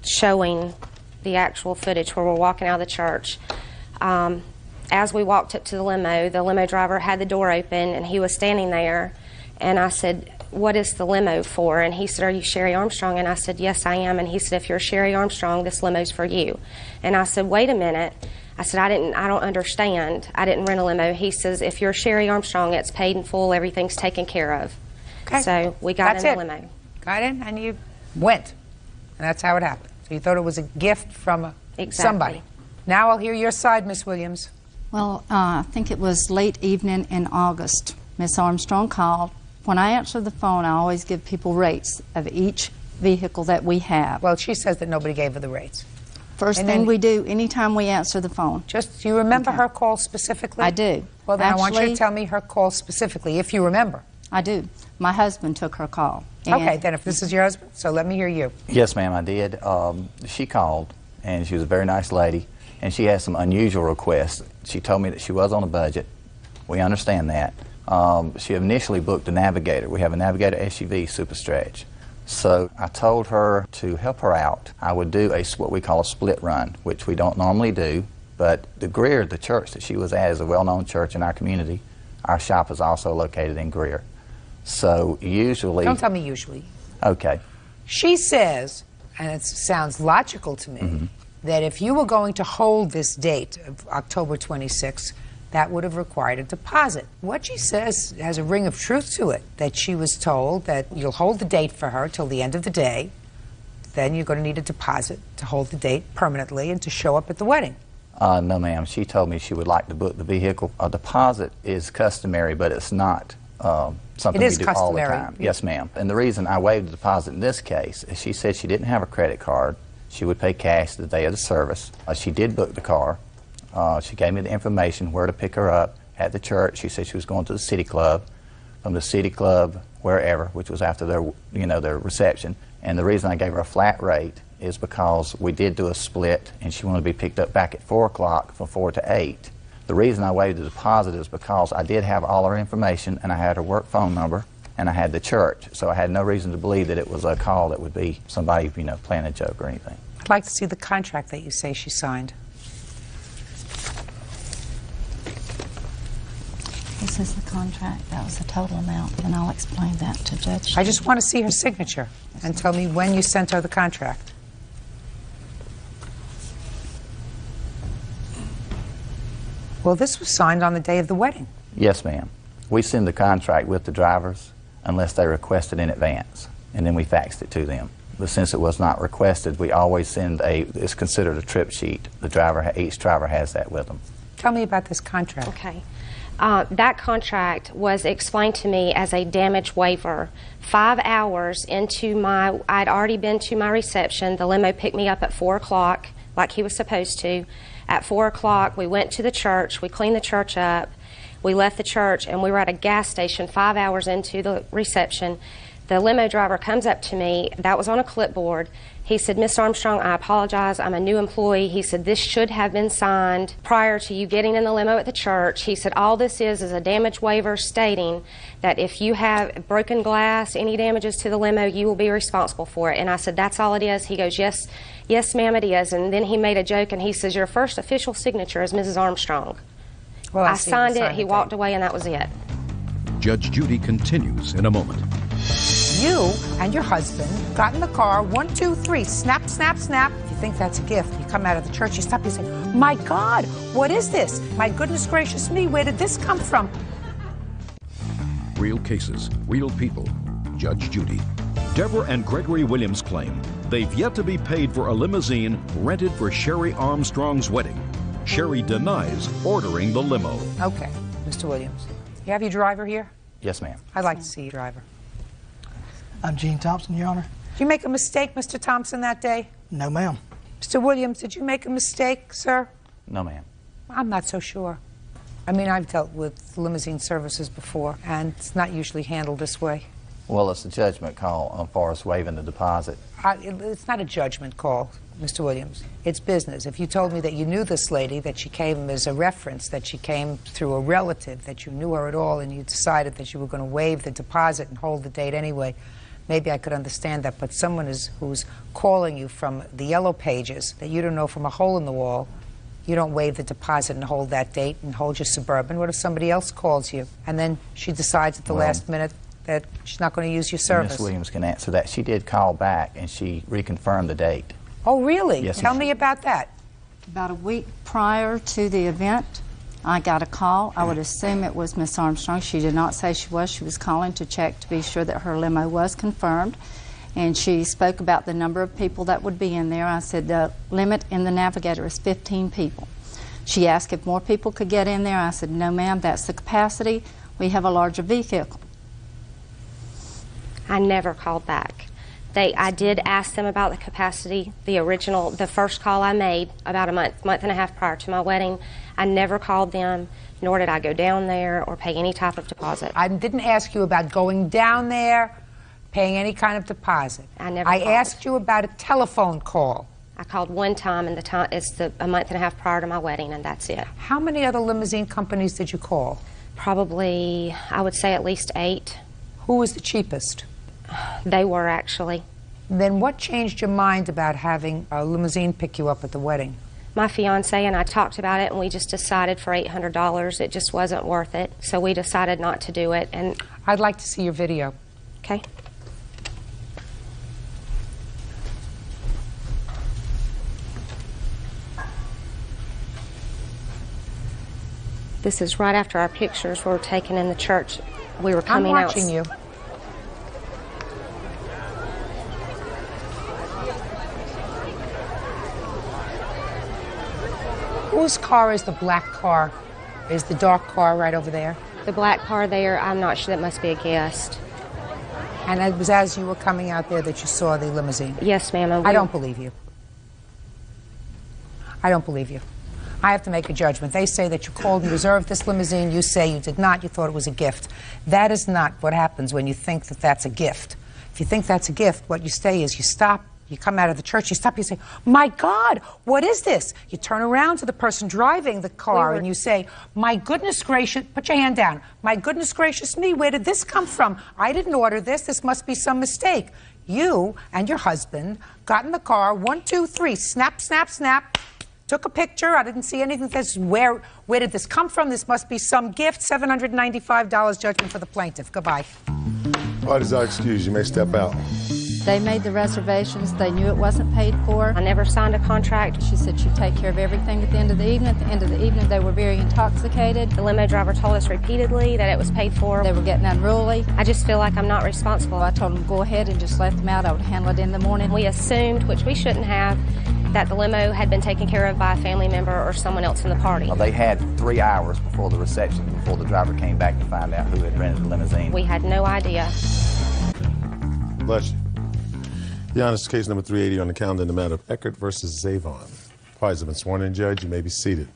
showing the actual footage where we're walking out of the church. As we walked up to the limo driver had the door open and he was standing there, and I said, "What is the limo for?" And he said, "Are you Sherry Armstrong?" And I said, "Yes, I am." And he said, "If you're Sherry Armstrong, this limo's for you." And I said, "Wait a minute." I said, I don't understand. I didn't rent a limo." He says, "If you're Sherry Armstrong, it's paid in full, everything's taken care of." Okay. So we got That's in it. the limo. Got in and you went. And that's how it happened. So you thought it was a gift from somebody. Now I'll hear your side, Miss Williams. Well, I think it was late evening in August. Miss Armstrong called. When I answer the phone, I always give people rates of each vehicle that we have. Well, she says that nobody gave her the rates. First And thing then- we do anytime we answer the phone. Do you remember her call specifically? I do. Well, then I want you to Actually- tell me her call specifically, if you remember. I do. My husband took her call. Okay, then if this is your husband, so let me hear you. Yes, ma'am, I did. She called, and she was a very nice lady, and she had some unusual requests. She told me that she was on a budget. We understand that. She initially booked a Navigator. We have a Navigator SUV Super Stretch. So I told her to help her out. I would do what we call a split run, which we don't normally do, but the Greer, the church that she was at, is a well-known church in our community. Our shop is also located in Greer. So usually... Don't tell me usually. Okay. She says, and it sounds logical to me, that if you were going to hold this date of October 26th, that would have required a deposit. What she says has a ring of truth to it, that she was told that you'll hold the date for her till the end of the day, then you're going to need a deposit to hold the date permanently and to show up at the wedding. No, ma'am. She told me she would like to book the vehicle. A deposit is customary, but it's not something we do all the time. Yes, ma'am. And the reason I waived the deposit in this case is she said she didn't have a credit card. She would pay cash the day of the service. She did book the car. She gave me the information where to pick her up at the church. She said she was going to the city club. From the city club, wherever, which was after their, their reception. And the reason I gave her a flat rate is because we did do a split, and she wanted to be picked up back at 4 o'clock from 4 to 8. The reason I waived the deposit is because I did have all her information, and I had her work phone number, and I had the church. So I had no reason to believe that it was a call that would be somebody, playing a joke or anything. I'd like to see the contract that you say she signed. This is the contract. That was the total amount, and I'll explain that to Judge. I just want to see her signature and tell me when you sent her the contract. Well, this was signed on the day of the wedding. Yes, ma'am. We send the contract with the drivers unless they request it in advance, and then we faxed it to them. But since it was not requested, we always send it's considered a trip sheet. Each driver has that with them. Tell me about this contract. Okay. That contract was explained to me as a damage waiver. 5 hours into I'd already been to my reception. The limo picked me up at 4 o'clock, like he was supposed to. At 4 o'clock, we went to the church. We cleaned the church up. We left the church, and we were at a gas station 5 hours into the reception. The limo driver comes up to me. That was on a clipboard. He said, "Miss Armstrong, I apologize. I'm a new employee." He said, "This should have been signed prior to you getting in the limo at the church." He said, "All this is a damage waiver stating that if you have broken glass, any damages to the limo, you will be responsible for it." And I said, "That's all it is?" He goes, "Yes, ma'am, it is." And then he made a joke, and he says, "Your first official signature is Mrs. Armstrong." Well, I signed it, he walked away, and that was it. Judge Judy continues in a moment. You and your husband got in the car, 1, 2, 3, snap, snap, snap. If you think that's a gift, you come out of the church, you stop, you say, "My God, what is this? My goodness gracious me, where did this come from?" Real cases, real people. Judge Judy. Deborah and Gregory Williams claim they've yet to be paid for a limousine rented for Sherry Armstrong's wedding. Sherry denies ordering the limo. Okay, Mr. Williams, you have your driver here? Yes, ma'am. I'd like to see your driver. I'm Gene Thompson, Your Honor. Did you make a mistake, Mr. Thompson, that day? No, ma'am. Mr. Williams, did you make a mistake, sir? No, ma'am. I'm not so sure. I mean, I've dealt with limousine services before, and it's not usually handled this way. Well, it's a judgment call for us waiving the deposit. It's not a judgment call, Mr. Williams. It's business. If you told me that you knew this lady, that she came as a reference, that she came through a relative, that you knew her at all, and you decided that you were going to waive the deposit and hold the date anyway, maybe I could understand that. But someone who's calling you from the yellow pages that you don't know from a hole in the wall, you don't waive the deposit and hold that date and hold your Suburban. What if somebody else calls you and then she decides at the last minute that she's not going to use your service? Ms. Williams can answer that. She did call back and she reconfirmed the date. Oh, really? Yes, Tell ma'am. me about that. About a week prior to the event, I got a call. I would assume it was Miss Armstrong. She did not say she was. She was calling to check to be sure that her limo was confirmed. And she spoke about the number of people that would be in there. I said the limit in the Navigator is 15 people. She asked if more people could get in there. I said, "No, ma'am, that's the capacity. We have a larger vehicle." I never called back. I did ask them about the capacity, the first call I made about a month and a half prior to my wedding. I never called them, nor did I go down there or pay any type of deposit. I didn't ask you about going down there, paying any kind of deposit. I asked you about a telephone call. I called one time, and it's a month and a half prior to my wedding, and that's it. How many other limousine companies did you call? Probably, I would say at least 8. Who was the cheapest? They were, actually. Then what changed your mind about having a limousine pick you up at the wedding? My fiance and I talked about it, and we just decided for $800 it just wasn't worth it, so we decided not to do it. And I'd like to see your video. Okay. This is right after our pictures were taken in the church. We were coming out. I'm watching you. Whose car is the black car? Is the dark car right over there? The black car there, I'm not sure, that must be a guest. And it was as you were coming out there that you saw the limousine? Yes, ma'am. I don't believe you. I don't believe you. I have to make a judgment. They say that you called and reserved this limousine. You say you did not. You thought it was a gift. That is not what happens when you think that that's a gift. If you think that's a gift, what you say is you stop, you come out of the church, you stop, you say, my God, what is this? You turn around to the person driving the car and you say, my goodness gracious, put your hand down. My goodness gracious me, where did this come from? I didn't order this. This must be some mistake. You and your husband got in the car, 1, 2, 3, snap, snap, snap. Took a picture. I didn't see anything that says, where did this come from? This must be some gift. $795 judgment for the plaintiff. Goodbye. Parties are excused. You may step out. They made the reservations. They knew it wasn't paid for. I never signed a contract. She said she'd take care of everything at the end of the evening. At the end of the evening, they were very intoxicated. The limo driver told us repeatedly that it was paid for. They were getting unruly. I just feel like I'm not responsible. I told them, go ahead and just let them out. I would handle it in the morning. We assumed, which we shouldn't have, that the limo had been taken care of by a family member or someone else in the party. They had 3 hours before the reception, before the driver came back to find out who had rented the limousine. We had no idea. Bless you. Your Honor, case number 380 on the calendar in the matter of Eckert versus Zavon. Parties have been sworn in, Judge. You may be seated.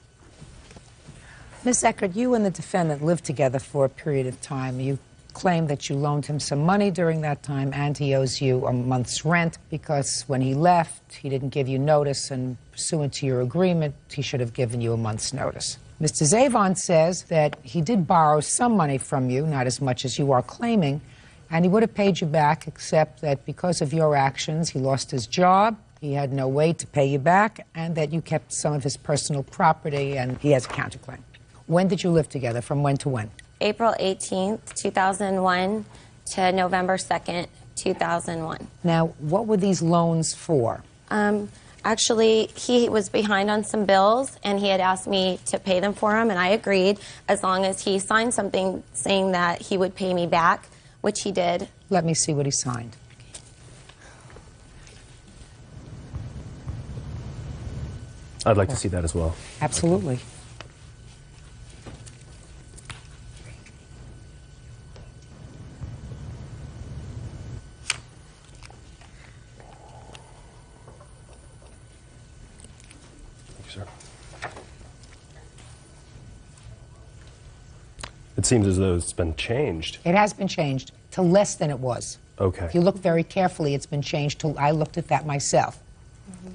Miss Eckert, you and the defendant lived together for a period of time. You claim that you loaned him some money during that time and he owes you a month's rent because when he left, he didn't give you notice, and pursuant to your agreement, he should have given you a month's notice. Mr. Zavon says that he did borrow some money from you, not as much as you are claiming, and he would have paid you back, except that because of your actions, he lost his job, he had no way to pay you back, and that you kept some of his personal property, and he has a counterclaim. When did you live together? From when to when? April 18th, 2001 to November 2nd, 2001. Now, what were these loans for? Actually, he was behind on some bills, and he had asked me to pay them for him, and I agreed as long as he signed something saying that he would pay me back, which he did. Let me see what he signed. I'd like to see that as well. Absolutely. It seems as though it's been changed. It has been changed to less than it was. Okay. If you look very carefully, it's been changed to, I looked at that myself.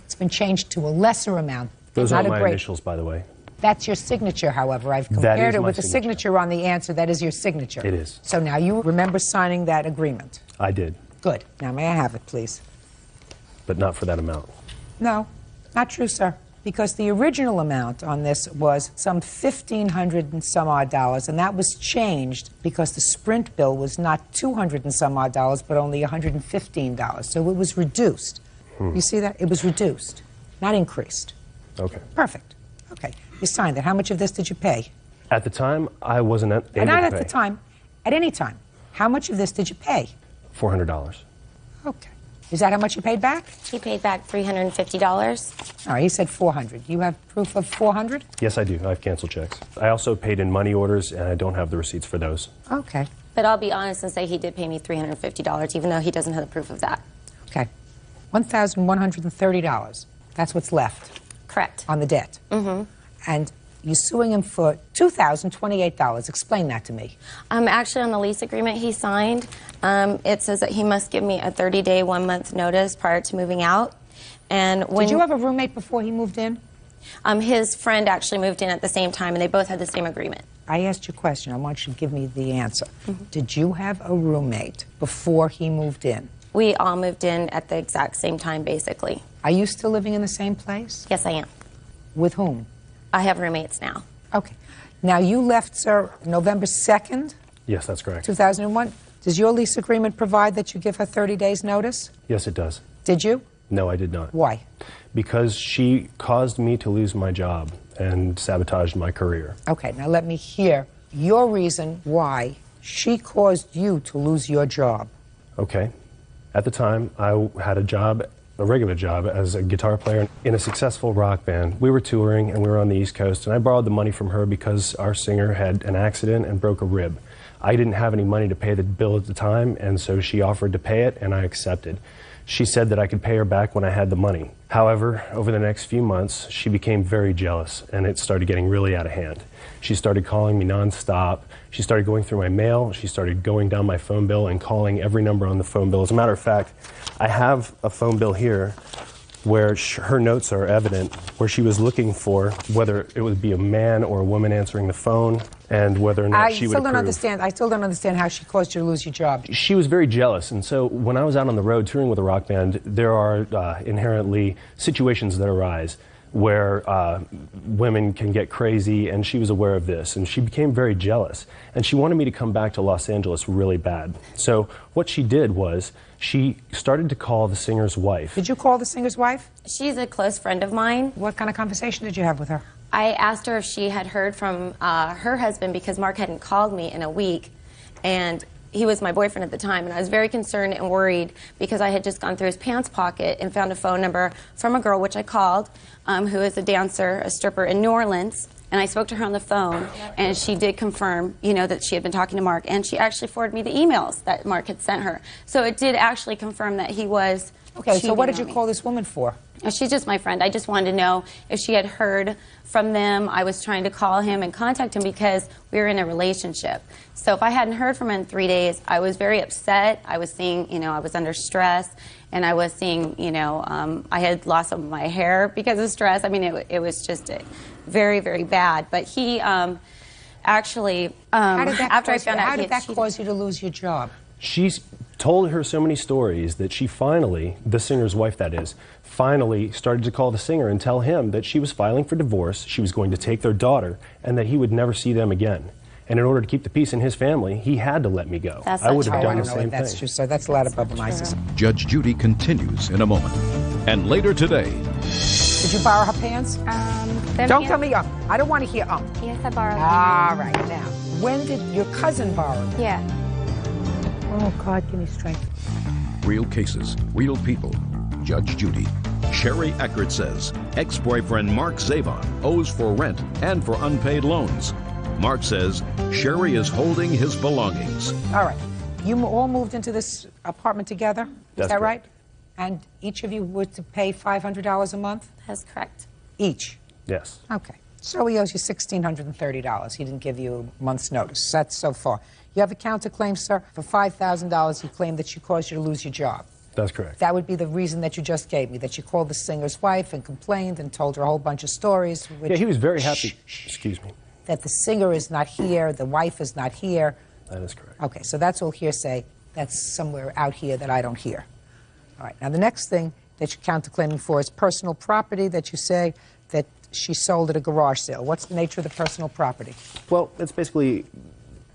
It's been changed to a lesser amount. Those not aren't a my great. initials, by the way. That's your signature, however. I've That compared is it my with the signature. signature on the answer. That is your signature. It is. So now you remember signing that agreement. I did, Good. Now may I have it, please? but not for that amount. No, not true, sir. Because the original amount on this was some $1,500 and some odd dollars, and that was changed because the Sprint bill was not $200 and some odd dollars, but only $115. So it was reduced. You see that? It was reduced, not increased. Okay. Perfect. Okay. You signed it. How much of this did you pay? At the time, I wasn't able to Not pay. at the time. At any time. How much of this did you pay? $400. Okay. Is that how much you paid back? He paid back $350. All right, he said $400. You have proof of $400? Yes, I do. I have canceled checks. I also paid in money orders, and I don't have the receipts for those. Okay. But I'll be honest and say he did pay me $350, even though he doesn't have the proof of that. Okay. $1,130. That's what's left. Correct. On the debt. Mm-hmm. And you're suing him for $2,028. Explain that to me. Actually, on the lease agreement he signed, it says that he must give me a 30-day, 1-month notice prior to moving out. And when Did you have a roommate before he moved in? His friend actually moved in at the same time, and they both had the same agreement. I asked you a question. I want you to give me the answer. Did you have a roommate before he moved in? We all moved in at the exact same time, basically. Are you still living in the same place? Yes, I am. With whom? I have roommates now. Okay. Now, you left, sir, November 2nd, Yes, that's correct. 2001. Does your lease agreement provide that you give her 30 days' notice? Yes, it does. Did you? No, I did not. Why? because she caused me to lose my job and sabotaged my career. Okay, now let me hear your reason why she caused you to lose your job. Okay. At the time, I had a regular job as a guitar player in a successful rock band. We were touring and we were on the East Coast, and I borrowed the money from her because our singer had an accident and broke a rib. I didn't have any money to pay the bill at the time, and so she offered to pay it, and I accepted. She said that I could pay her back when I had the money. However, over the next few months, she became very jealous, and it started getting really out of hand. She started calling me nonstop. She started going through my mail. She started going down my phone bill and calling every number on the phone bill. As a matter of fact, I have a phone bill here where her notes are evident, where she was looking for whether it would be a man or a woman answering the phone, and whether or not she would approve. I still don't understand how she caused you to lose your job. She was very jealous, and so when I was out on the road touring with a rock band, there are inherently situations that arise where women can get crazy, and she was aware of this, and she became very jealous, and she wanted me to come back to Los Angeles really bad. So what she did was she started to call the singer's wife. Did you call the singer's wife? She's a close friend of mine. What kind of conversation did you have with her? I asked her if she had heard from her husband, because Mark hadn't called me in a week, and he was my boyfriend at the time, and I was very concerned and worried because I had just gone through his pants pocket and found a phone number from a girl, which I called, who is a dancer, a stripper in New Orleans, and I spoke to her on the phone, and she did confirm, you know, that she had been talking to Mark, and she actually forwarded me the emails that Mark had sent her. So it did actually confirm that he was Okay, so what did you cheating on me. call this woman for? She's just my friend. I just wanted to know if she had heard from them. I was trying to call him and contact him because we were in a relationship. So if I hadn't heard from him in 3 days, I was very upset. I was seeing, you know, I was under stress, and I was seeing, you know, I had lost some of my hair because of stress. I mean, it was just very, very bad. But he actually, after I found out, how did that cause you to lose your job? She's told her so many stories that she finally, the singer's wife that is, finally started to call the singer and tell him that she was filing for divorce, she was going to take their daughter, and that he would never see them again. And in order to keep the peace in his family, he had to let me go. That's I would have done the I don't know same if that's thing. true, so that's a lot of compromises. Judge Judy continues in a moment. And later today, Did you borrow her pants? Don't tell me I don't want to hear Yes, I borrowed them. All right, now, when did your cousin borrow them? Yeah. Oh, God, give me strength. real cases, real people. Judge Judy. Sherry Eckert says ex-boyfriend Mark Zavon owes for rent and for unpaid loans. Mark says Sherry is holding his belongings. All right. You all moved into this apartment together? That's Is that correct. right? And each of you were to pay $500 a month? That's correct. Each? Yes. Okay. So he owes you $1,630. He didn't give you a month's notice. That's so far. You have a counterclaim, sir, for $5,000. You claim that she caused you to lose your job. That's correct. That would be the reason that you just gave me, that you called the singer's wife and complained and told her a whole bunch of stories. Which, Yeah, he was very happy. Excuse me. That the singer is not here, the wife is not here. That is correct. Okay, so that's all hearsay. That's somewhere out here that I don't hear. All right, now the next thing that you're counterclaiming for is personal property that you say that she sold at a garage sale. What's the nature of the personal property? Well, it's basically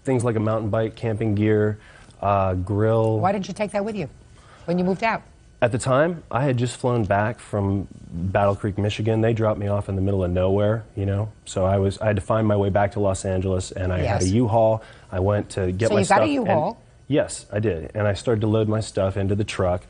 things like a mountain bike, camping gear, grill. Why didn't you take that with you when you moved out? At the time, I had just flown back from Battle Creek, Michigan. They dropped me off in the middle of nowhere, you know. So I had to find my way back to Los Angeles, and I had a U-Haul. I went to get my stuff. So you got a U-Haul? Yes, I did. And I started to load my stuff into the truck,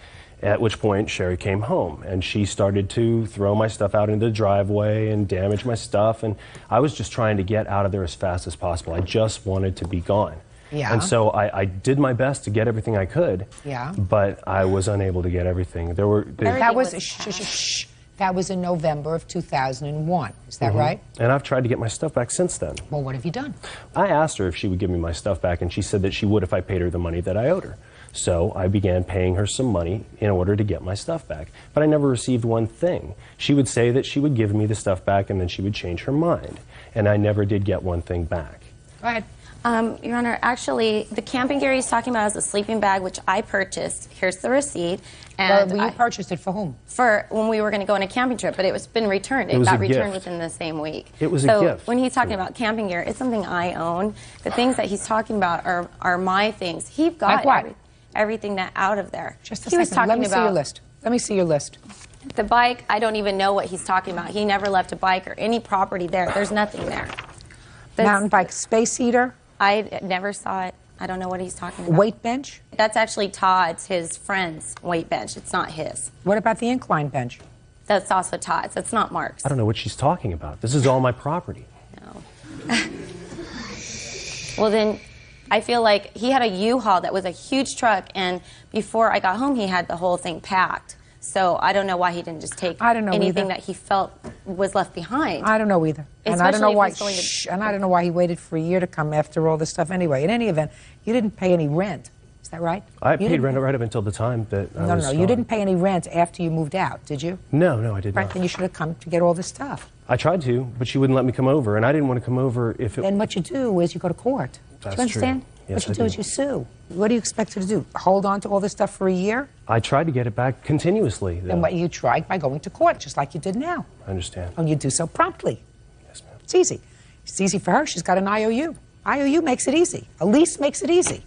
at which point Sherry came home, and she started to throw my stuff out into the driveway and damage my stuff. And I was just trying to get out of there as fast as possible. I just wanted to be gone. Yeah. And so I did my best to get everything I could. Yeah. But I was unable to get everything. That was in November of 2001. Is that Mhm. right? And I've tried to get my stuff back since then. Well, what have you done? I asked her if she would give me my stuff back, and she said that she would if I paid her the money that I owed her. So I began paying her some money in order to get my stuff back. But I never received one thing. She would say that she would give me the stuff back, and then she would change her mind. And I never did get one thing back. Go ahead. Your Honor, actually, the camping gear he's talking about is a sleeping bag, which I purchased. Here's the receipt. And Well, you purchased it for whom? For when we were going to go on a camping trip, but it was been returned. It was got a returned gift. within the same week. It was a so gift. when he's talking about camping gear, it's something I own. The things that he's talking about are my things. He got Like what? everything that out of there. Just a he was second. talking Let me see your list. Let me see your list. The bike, I don't even know what he's talking about. He never left a bike or any property there. There's nothing there. Mountain bike, space heater? I never saw it. I don't know what he's talking about. Weight bench? That's actually Todd's, his friend's weight bench. It's not his. What about the incline bench? That's also Todd's. That's not Mark's. I don't know what she's talking about. This is all my property. Well, then I feel like he had a U-Haul that was a huge truck, and before I got home, he had the whole thing packed. So I don't know why he didn't just take anything that he felt was left behind. I don't know either. And I don't know why. Especially if he's going to- And I don't know why he waited for a year to come after all this stuff. Anyway, in any event, you didn't pay any rent. Is that right? I paid rent right up until the time that I was No, you didn't pay any rent after you moved out, did you? No, I did Right, not. then you should have come to get all this stuff. I tried to, but she wouldn't let me come over, and I didn't want to come over if it... Then what you do is you go to court. That's do you understand? true. Yes, what you I do is you sue. What do you expect her to do? Hold on to all this stuff for a year? I tried to get it back continuously. Then what you tried by going to court, just like you did now. I understand. And you do so promptly. Yes, ma'am. It's easy. It's easy for her. She's got an IOU. IOU makes it easy. A lease makes it easy.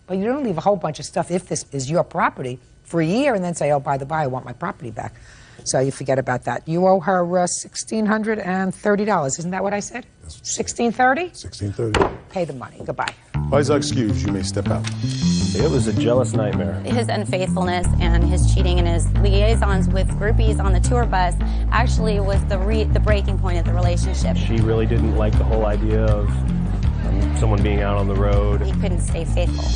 But you don't leave a whole bunch of stuff, if this is your property, for a year and then say, oh, by the by, I want my property back. So you forget about that. You owe her $1,630. Isn't that what I said? $1,630? $1,630. Pay the money. Goodbye. Please excuse. You may step out. It was a jealous nightmare. His unfaithfulness and his cheating and his liaisons with groupies on the tour bus actually was the breaking point of the relationship. She really didn't like the whole idea of someone being out on the road. He couldn't stay faithful.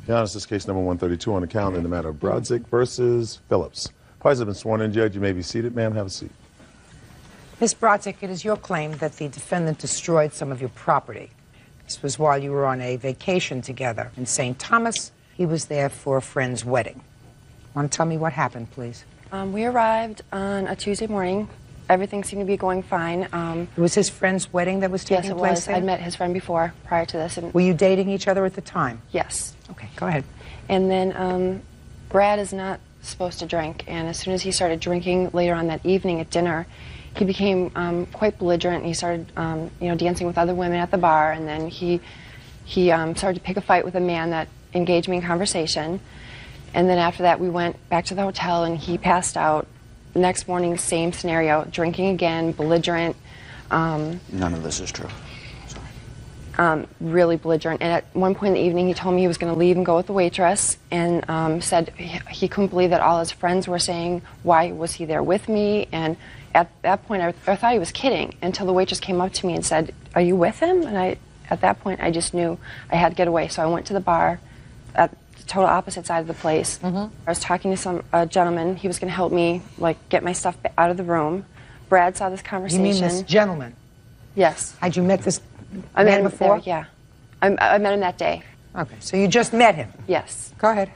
Your Honor, this is case number 132 on the calendar in the matter of Brodzik versus Phillips. Parties have been sworn in, Judge. You may be seated. Ma'am, have a seat. Ms. Brodzik, it is your claim that the defendant destroyed some of your property. This was while you were on a vacation together in St. Thomas. He was there for a friend's wedding. Want to tell me what happened, please? We arrived on a Tuesday morning. Everything seemed to be going fine. It was his friend's wedding that was taking place Yes, it was. there? I'd met his friend before, prior to this. And Were you dating each other at the time? yes. Okay, go ahead. And then Brad is not supposed to drink, and as soon as he started drinking later on that evening at dinner, he became quite belligerent. He started, dancing with other women at the bar, and then he started to pick a fight with a man that engaged me in conversation. And then after that, we went back to the hotel, and he passed out. The next morning, same scenario, drinking again, belligerent. None of this is true. Really belligerent. And at one point in the evening, he told me he was going to leave and go with the waitress, and said he couldn't believe that all his friends were saying, why was he there with me? And at that point, I thought he was kidding, until the waitress came up to me and said, are you with him? And at that point, I just knew I had to get away. So I went to the bar at the total opposite side of the place. I was talking to a gentleman. He was going to help me, get my stuff out of the room. Brad saw this conversation. You mean this gentleman? Yes. Had you met this I met man him before? there, yeah. I met him that day. Okay, so you just met him? Yes. Go ahead.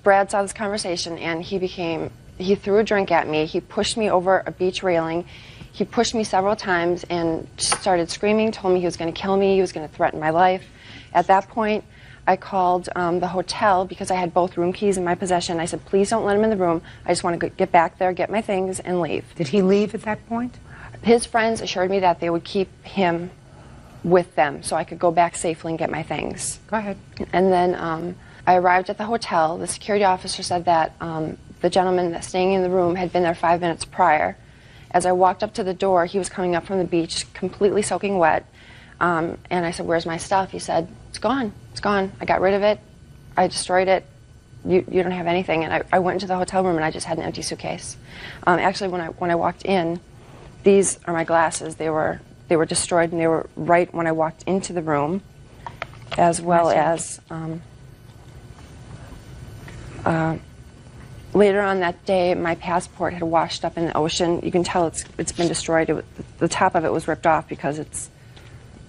Brad saw this conversation, and he threw a drink at me. He pushed me over a beach railing. He pushed me several times and started screaming, told me he was going to kill me, he was going to threaten my life. At that point, I called the hotel because I had both room keys in my possession. I said, please don't let him in the room. I just want to get back there, get my things, and leave. Did he leave at that point? His friends assured me that they would keep him with them so I could go back safely and get my things. Go ahead. And then I arrived at the hotel. The security officer said that the gentleman that's staying in the room had been there 5 minutes prior. As I walked up to the door, he was coming up from the beach, completely soaking wet. And I said, where's my stuff? He said, it's gone. It's gone. I got rid of it. I destroyed it. You don't have anything. And I went into the hotel room, and I just had an empty suitcase. Actually, when I walked in, these are my glasses. They were destroyed, and they were right when I walked into the room, as well as later on that day, my passport had washed up in the ocean. You can tell it's been destroyed. The top of it was ripped off because it's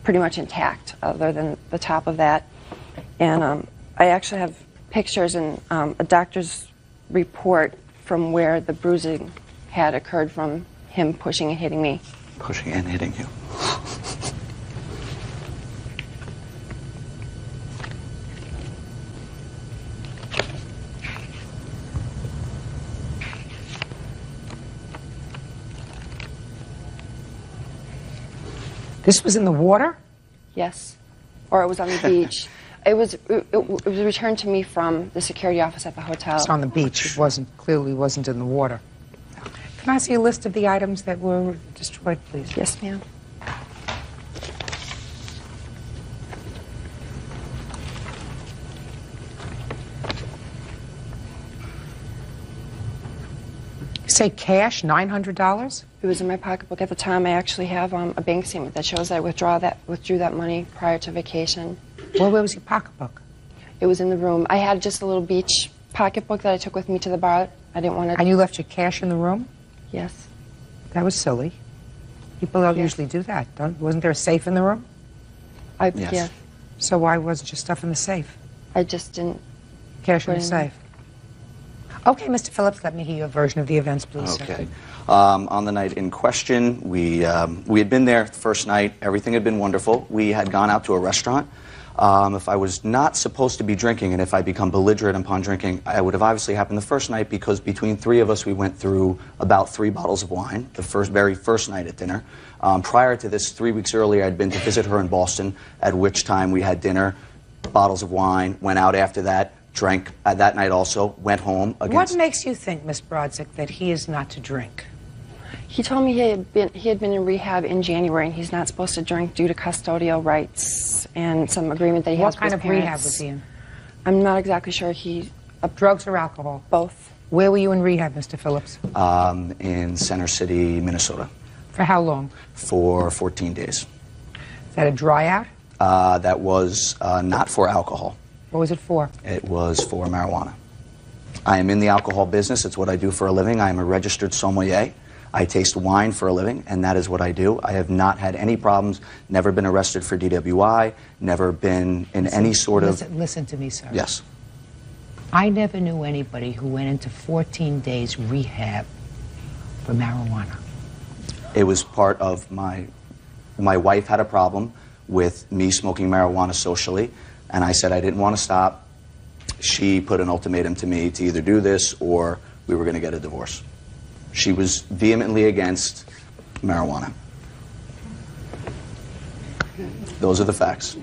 pretty much intact, other than the top of that. And I actually have pictures and a doctor's report from where the bruising had occurred from him pushing and hitting me. Pushing and hitting you. This was in the water? Yes. Or it was on the beach. It was returned to me from the security office at the hotel. It's on the beach. It clearly wasn't in the water. Can I see a list of the items that were destroyed, please? Yes, ma'am. You say cash, $900? It was in my pocketbook at the time. I actually have a bank statement that shows I withdrew that money prior to vacation. Well, where was your pocketbook? It was in the room. I had just a little beach pocketbook that I took with me to the bar. I didn't want to... And you left your cash in the room? Yes. That was silly. People don't usually do that. Wasn't there a safe in the room? Yes. Yeah. So why wasn't your stuff in the safe? I just didn't... Cash in the safe. Okay, Mr. Phillips, let me hear your version of the events, please. Okay. On the night in question, we had been there the first night. Everything had been wonderful. We had gone out to a restaurant. If I was not supposed to be drinking, and if I become belligerent upon drinking, it would have obviously happened the first night, because between three of us, we went through about 3 bottles of wine, the very first night at dinner. Prior to this, 3 weeks earlier, I'd been to visit her in Boston, at which time we had dinner, bottles of wine, went out after that, drank that night also, went home. What makes you think, Miss Brodzik, that he is not to drink? He told me he had been in rehab in January, and he's not supposed to drink due to custodial rights and some agreement that he has with his What kind of rehab parents. was he in? I'm not exactly sure. Drugs or alcohol? Both. Where were you in rehab, Mr. Phillips? In Center City, Minnesota. For how long? For 14 days. Is that a dry out? That was not for alcohol. What was it for? It was for marijuana. I am in the alcohol business. It's what I do for a living. I am a registered sommelier. I taste wine for a living, and that is what I do. I have not had any problems, never been arrested for DWI, never been in any sort of... Listen to me, sir. Yes. I never knew anybody who went into 14 days rehab for marijuana. It was part of my wife had a problem with me smoking marijuana socially, and I said I didn't want to stop. She put an ultimatum to me to either do this or we were going to get a divorce. She was vehemently against marijuana. Those are the facts.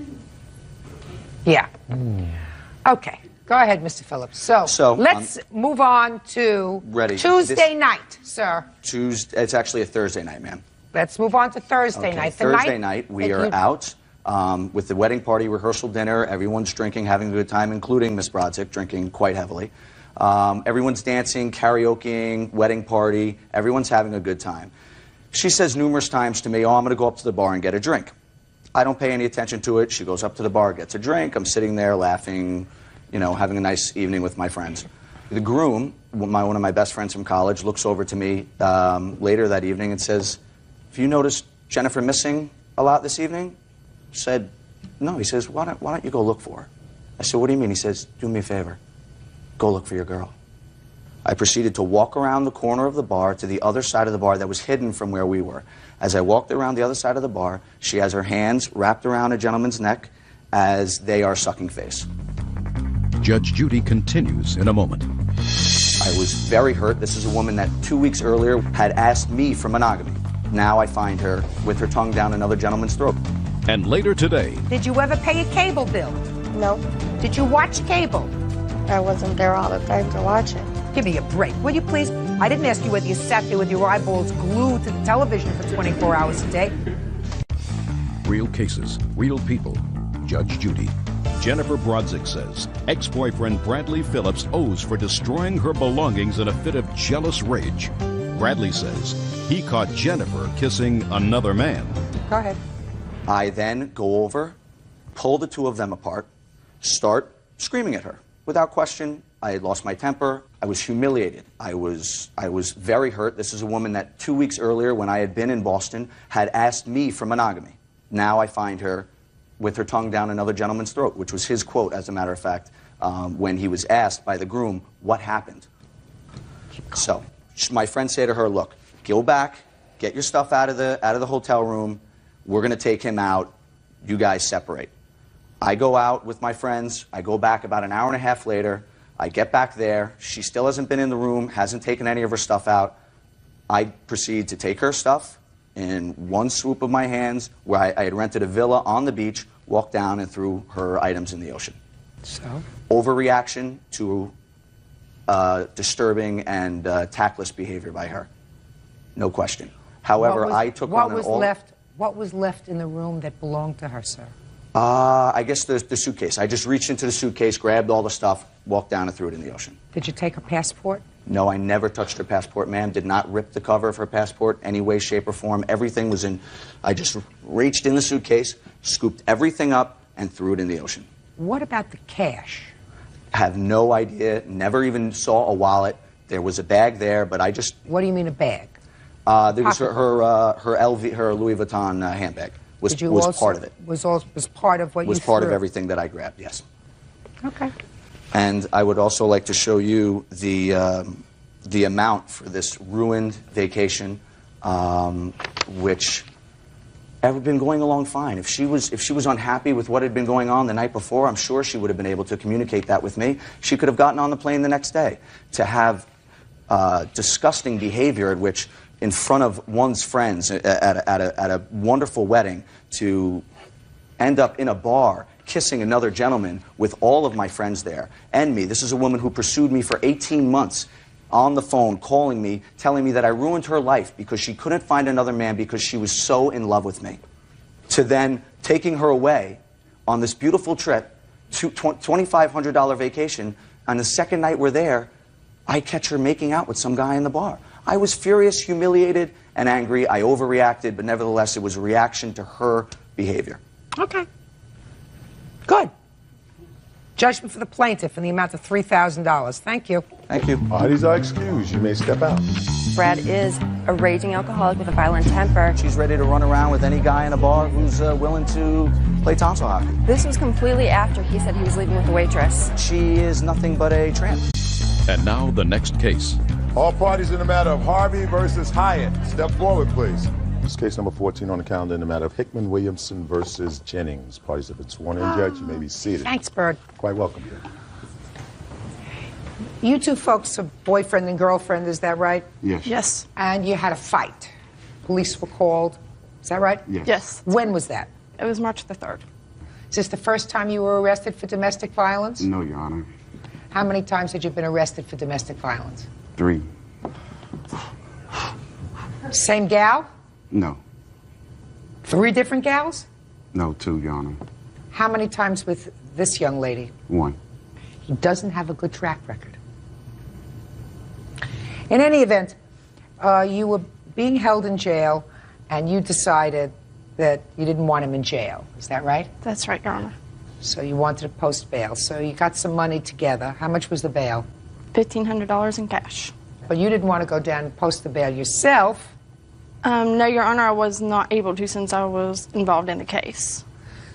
Yeah. Okay. Go ahead, Mr. Phillips. So let's move on to Tuesday night, sir. It's actually a Thursday night, ma'am. Let's move on to Thursday night. Thursday night, we are out with the wedding party, rehearsal dinner. Everyone's drinking, having a good time, including Miss Brodzik, drinking quite heavily. Everyone's dancing, karaokeing, wedding party. Everyone's having a good time. She says numerous times to me, oh, I'm going to go up to the bar and get a drink. I don't pay any attention to it. She goes up to the bar, gets a drink. I'm sitting there laughing, you know, having a nice evening with my friends. The groom, one of my best friends from college, looks over to me later that evening and says, have you noticed Jennifer missing a lot this evening? I said, no. He says, why don't you go look for her? I said, what do you mean? He says, do me a favor. Go look for your girl. I proceeded to walk around the corner of the bar to the other side of the bar that was hidden from where we were. As I walked around the other side of the bar, she has her hands wrapped around a gentleman's neck as they are sucking face. Judge Judy continues in a moment. I was very hurt. This is a woman that 2 weeks earlier had asked me for monogamy. Now I find her with her tongue down another gentleman's throat. And later today... Did you ever pay a cable bill? No. Did you watch cable? I wasn't there all the time to watch it. Give me a break, will you please? I didn't ask you whether you sat there with your eyeballs glued to the television for 24 hours a day. Real cases, real people. Judge Judy. Jennifer Brodzik says ex-boyfriend Bradley Phillips owes for destroying her belongings in a fit of jealous rage. Bradley says he caught Jennifer kissing another man. Go ahead. I then go over, pull the two of them apart, start screaming at her. Without question, I had lost my temper. I was humiliated. I was very hurt. This is a woman that 2 weeks earlier, when I had been in Boston, had asked me for monogamy. Now I find her with her tongue down another gentleman's throat, which was his quote, as a matter of fact, when he was asked by the groom what happened. So my friends say to her, look, go back, get your stuff out of the hotel room. We're going to take him out. You guys separate. I go out with my friends. I go back about an hour and a half later. I get back there. She still hasn't been in the room, hasn't taken any of her stuff out. I proceed to take her stuff in one swoop of my hands, where I had rented a villa on the beach, walked down and threw her items in the ocean. So? Overreaction to disturbing and tactless behavior by her. no question. However, I took on an all... What was left in the room that belonged to her, sir? I guess the suitcase. I just reached into the suitcase, grabbed all the stuff, walked down and threw it in the ocean. Did you take her passport? No, I never touched her passport, ma'am. Did not rip the cover of her passport any way, shape, or form. Everything was in... I just reached in the suitcase, scooped everything up, and threw it in the ocean. What about the cash? Have no idea. Never even saw a wallet. There was a bag there, but I just... What do you mean a bag? There was her Louis Vuitton handbag. Was part of it. Was part of what you Was part of threw? everything that I grabbed, yes. Okay. And I would also like to show you the amount for this ruined vacation, which had been going along fine. If she was unhappy with what had been going on the night before, I'm sure she would have been able to communicate that with me. She could have gotten on the plane the next day. To have disgusting behavior at which, in front of one's friends at a wonderful wedding, to end up in a bar kissing another gentleman with all of my friends there and me. This is a woman who pursued me for 18 months on the phone, calling me, telling me that I ruined her life because she couldn't find another man because she was so in love with me. To then taking her away on this beautiful trip, $2,500 vacation, on the second night we're there, I catch her making out with some guy in the bar. I was furious, humiliated, and angry. I overreacted, but nevertheless, it was a reaction to her behavior. Okay. Good. Judgment for the plaintiff in the amount of $3,000. Thank you. Thank you. Parties are excused. You may step out. Brad is a raging alcoholic with a violent temper. She's ready to run around with any guy in a bar who's willing to play tonsil hockey. This was completely after he said he was leaving with the waitress. She is nothing but a tramp. And now the next case. All parties in the matter of Harvey versus Hyatt. Step forward, please. This is case number 14 on the calendar in the matter of Hickman Williamson versus Jennings. Parties have been sworn in, Judge. You may be seated. Thanks, Bird. Quite welcome, Judge. You two folks are boyfriend and girlfriend, is that right? Yes. Yes. And you had a fight. Police were called. Is that right? Yes. Yes. When was that? It was March the 3rd. Is this the first time you were arrested for domestic violence? No, Your Honor. How many times had you been arrested for domestic violence? 3. Same gal? No. 3 different gals? No, 2, Your Honor. How many times with this young lady? 1. He doesn't have a good track record. In any event, you were being held in jail, and you decided that you didn't want him in jail. Is that right? That's right, Your Honor. So you wanted to post bail. So you got some money together. How much was the bail? $1,500 in cash. But you didn't want to go down and post the bail yourself. No, Your Honor, I was not able to since I was involved in the case.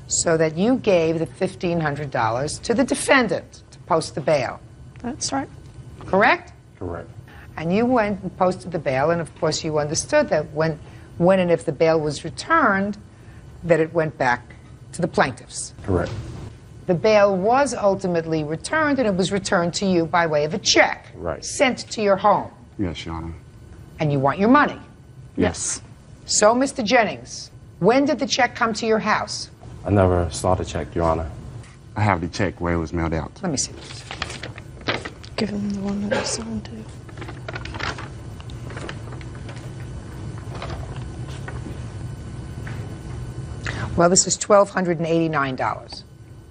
So that you gave the $1,500 to the defendant to post the bail. That's right. Correct? Correct. And you went and posted the bail, and of course you understood that when and if the bail was returned, that it went back to the plaintiffs. Correct. The bail was ultimately returned, and it was returned to you by way of a check. Right. Sent to your home. Yes, Your Honor. And you want your money. Yes. So, Mr. Jennings, when did the check come to your house? I never saw the check, Your Honor. I have the check where it was mailed out. Let me see. Give him the one that I signed to. Well, this is $1,289.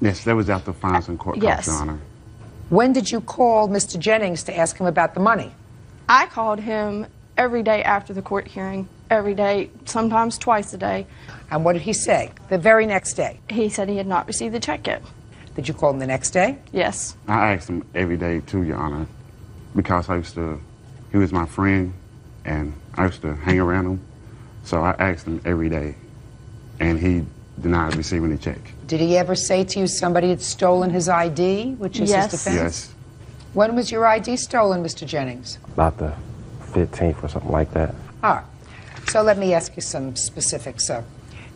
Yes, that was after fines and court Yes. costs, Your Honor. When did you call Mr. Jennings to ask him about the money? I called him every day after the court hearing, every day, sometimes twice a day. And what did he say the very next day? He said he had not received the check yet. Did you call him the next day? Yes. I asked him every day, too, Your Honor, because he was my friend, and I used to hang around him. So I asked him every day, and he denied receiving the check. Did he ever say to you somebody had stolen his ID, which is Yes. his defense? Yes. When was your ID stolen, Mr. Jennings? About the 15th or something like that. All right. So let me ask you some specifics. So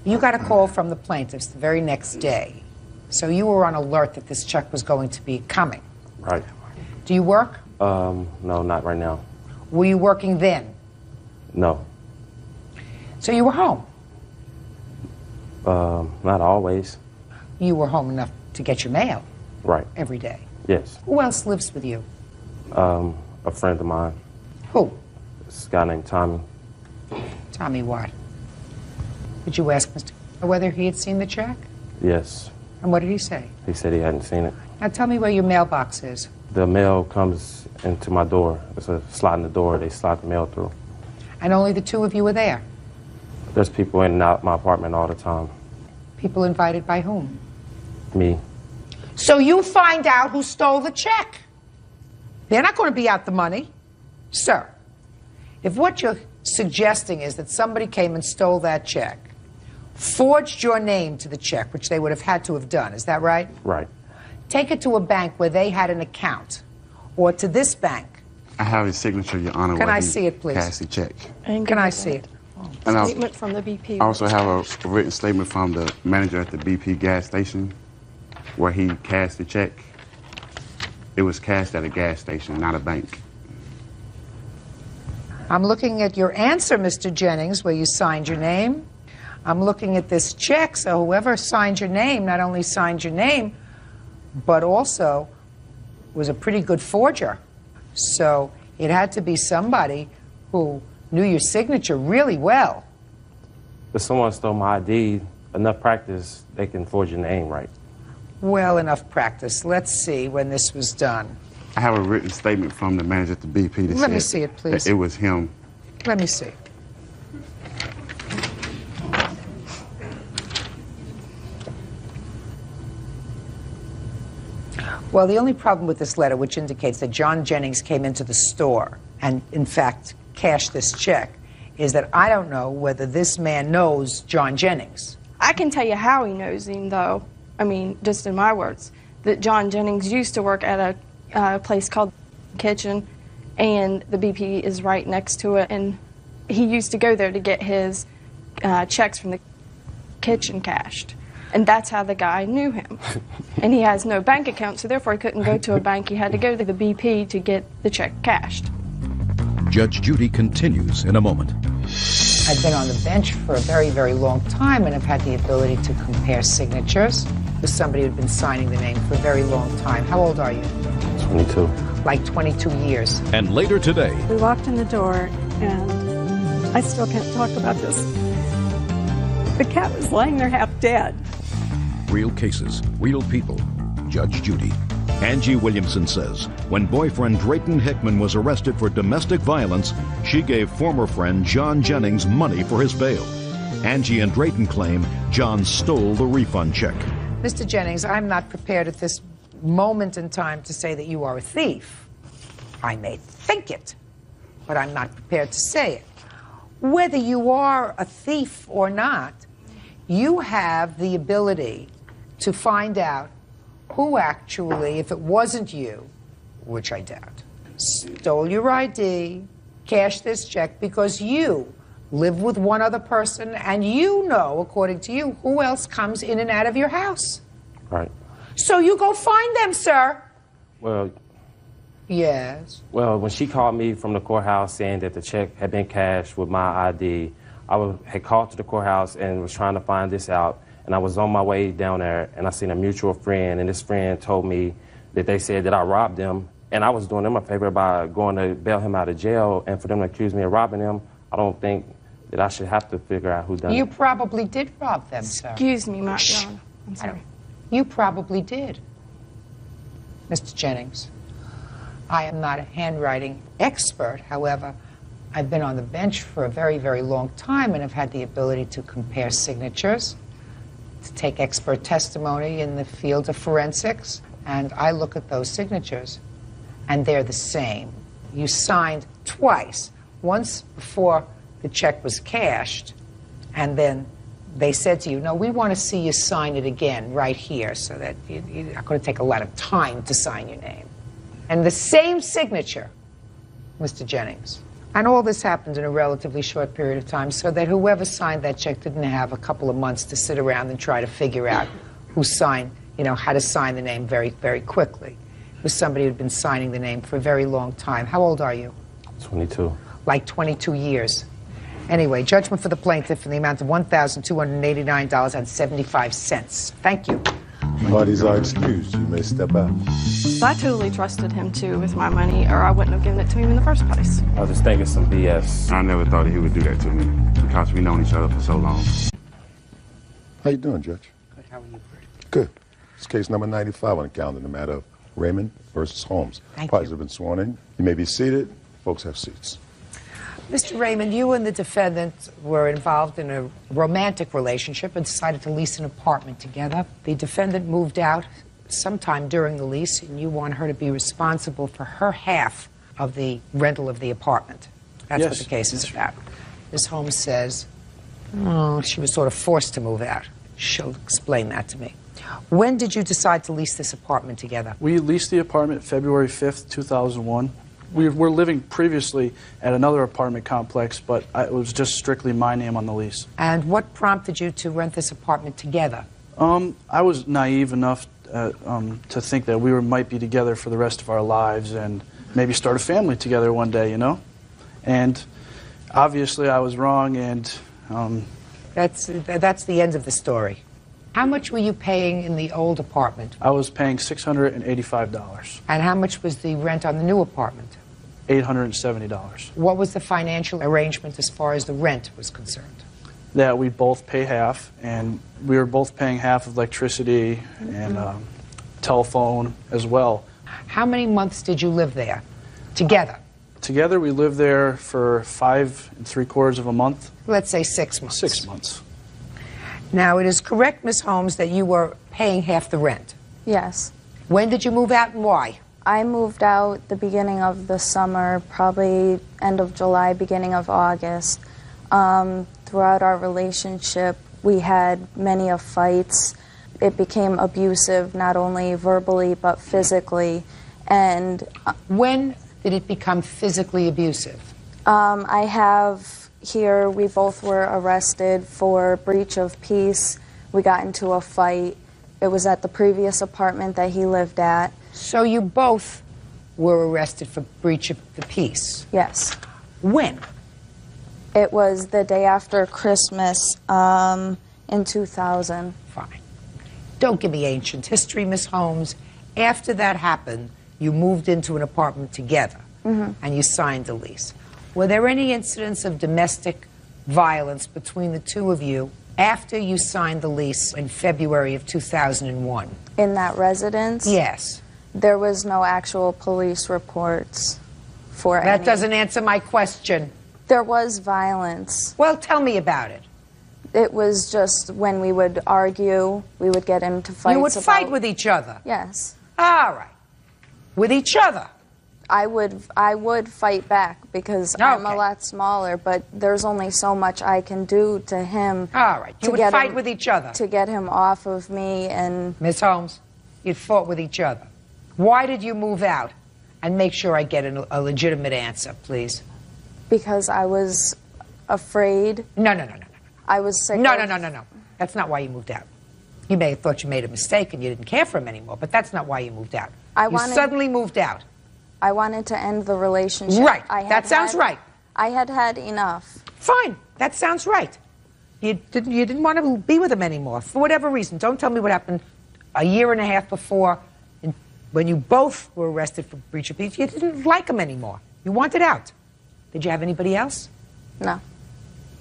you got a call from the plaintiffs the very next day. So you were on alert that this check was going to be coming. Right. Do you work? No, not right now. Were you working then? No. So you were home. Not always. You were home enough to get your mail Right. every day. Yes. Who else lives with you? A friend of mine. Who? This guy named Tommy. Tommy what? Did you ask Mr. whether he had seen the check? Yes. And what did he say? He said he hadn't seen it. Now tell me where your mailbox is. The mail comes into my door. It's a slot in the door. They slide the mail through. And only the two of you were there? There's people in and out my apartment all the time. People invited by whom? Me. So you find out who stole the check. They're not going to be out the money. Sir, if what you're suggesting is that somebody came and stole that check, forged your name to the check, which they would have had to have done, is that right? Right. Take it to a bank where they had an account, or to this bank. I have his signature, Your Honor. Can where I he see it, please? Cashed the check. Can I see it? And I Statement from the BP. also have a written statement from the manager at the BP gas station where he cashed the check. It was cashed at a gas station, not a bank. I'm looking at your answer, Mr. Jennings, where you signed your name. I'm looking at this check, so whoever signed your name not only signed your name, but also was a pretty good forger. So it had to be somebody who knew your signature really well. If someone stole my ID, enough practice, they can forge your name right. Well, enough practice. Let's see when this was done. I have a written statement from the manager at the BP that Let me said see it, please. that it was him. Let me see. Well, the only problem with this letter, which indicates that John Jennings came into the store and, in fact, cashed this check, is that I don't know whether this man knows John Jennings. I can tell you how he knows him, though. I mean, just in my words, that John Jennings used to work at a place called Kitchen, and the BP is right next to it, and he used to go there to get his checks from the kitchen cashed. And that's how the guy knew him. And he has no bank account, so therefore he couldn't go to a bank. He had to go to the BP to get the check cashed. Judge Judy continues in a moment. I've been on the bench for a very, very long time and have had the ability to compare signatures with somebody who'd been signing the name for a very long time. How old are you? 22. Like 22 years. And later today, We walked in the door, and I still can't talk about this. The cat was laying there half dead. real cases, real people. Judge Judy. Angie Williamson says when boyfriend Drayton Hickman was arrested for domestic violence, she gave former friend John Jennings money for his bail. Angie and Drayton claim John stole the refund check. Mr. Jennings, I'm not prepared at this moment in time to say that you are a thief. I may think it, but I'm not prepared to say it. Whether you are a thief or not, you have the ability to find out who actually, if it wasn't you, which I doubt, stole your ID, cashed this check because you live with one other person and you know, according to you, who else comes in and out of your house. Right. So you go find them, sir. Well, Yes. Well, when she called me from the courthouse saying that the check had been cashed with my ID, had called to the courthouse and was trying to find this out. And I was on my way down there, and I seen a mutual friend, and this friend told me that they said that I robbed them, and I was doing them a favor by going to bail him out of jail, and for them to accuse me of robbing him, I don't think that I should have to figure out who done You it. probably did rob them, sir. Excuse me, Your Shh. Honor. I'm sorry. You probably did. Mr. Jennings, I am not a handwriting expert. However, I've been on the bench for a very, very long time and have had the ability to compare signatures, to take expert testimony in the field of forensics, and I look at those signatures, and they're the same. You signed twice, once before the check was cashed, and then they said to you, no, we want to see you sign it again right here so that you're not going to take a lot of time to sign your name. And the same signature, Mr. Jennings. And all this happened in a relatively short period of time so that whoever signed that check didn't have a couple of months to sit around and try to figure out who signed, how to sign the name very, very quickly. It was somebody who'd been signing the name for a very long time. How old are you? 22. Like 22 years. Anyway, judgment for the plaintiff in the amount of $1,289.75. Thank you. Parties are excused. You may step out. I totally trusted him too with my money, or I wouldn't have given it to him in the first place. I was just thinking some BS. I never thought he would do that to me because we've known each other for so long. How you doing, Judge? Good. How are you? Good. It's case number 95 on the calendar in the matter of Raymond versus Holmes. Thank Parties you. have been sworn in. You may be seated. Folks have seats. Mr. Raymond, you and the defendant were involved in a romantic relationship and decided to lease an apartment together. The defendant moved out sometime during the lease, and you want her to be responsible for her half of the rental of the apartment. That's what the case is about. Ms. Holmes says, she was sort of forced to move out. She'll explain that to me. When did you decide to lease this apartment together? We leased the apartment February 5th, 2001. We were living previously at another apartment complex, but it was just strictly my name on the lease. And what prompted you to rent this apartment together? I was naive enough to think that we might be together for the rest of our lives and maybe start a family together one day, you know? And obviously I was wrong, and... That's the end of the story. How much were you paying in the old apartment? I was paying $685. And how much was the rent on the new apartment? $870. What was the financial arrangement as far as the rent was concerned? That we both pay half, and we were both paying half of electricity and telephone as well. How many months did you live there together? Together we lived there for 5 3/4 of a month. Let's say 6 months. 6 months. Now, it is correct, Ms. Holmes, that you were paying half the rent. Yes. When did you move out and why? I moved out the beginning of the summer, probably end of July, beginning of August. Throughout our relationship, we had many of fights. It became abusive, not only verbally, but physically. And when did it become physically abusive? I have here, we both were arrested for breach of peace. We got into a fight. It was at the previous apartment that he lived at. So you both were arrested for breach of the peace? Yes. When? It was the day after Christmas in 2000. Fine. Don't give me ancient history, Miss Holmes. After that happened, you moved into an apartment together, and you signed a lease. Were there any incidents of domestic violence between the two of you after you signed the lease in February of 2001? In that residence? Yes. There was no actual police reports for That doesn't answer my question. There was violence. Well, tell me about it. It was just when we would argue, we would get into fights. You would fight with each other? Yes. All right. With each other? I would fight back because I'm a lot smaller, but there's only so much I can do to him. All right. You would fight with each other? To get him off of me. And Miss Holmes, you fought with each other. Why did you move out? And make sure I get a legitimate answer, please. Because I was afraid. No. I was sick. No. That's not why you moved out. You may have thought you made a mistake and you didn't care for him anymore, but that's not why you moved out. You suddenly moved out. I wanted to end the relationship. Right. That sounds right. I had had enough. Fine. That sounds right. You didn't want to be with him anymore for whatever reason. Don't tell me what happened a year and a half before when you both were arrested for breach of peace. You didn't like him anymore. You wanted out. Did you have anybody else? No.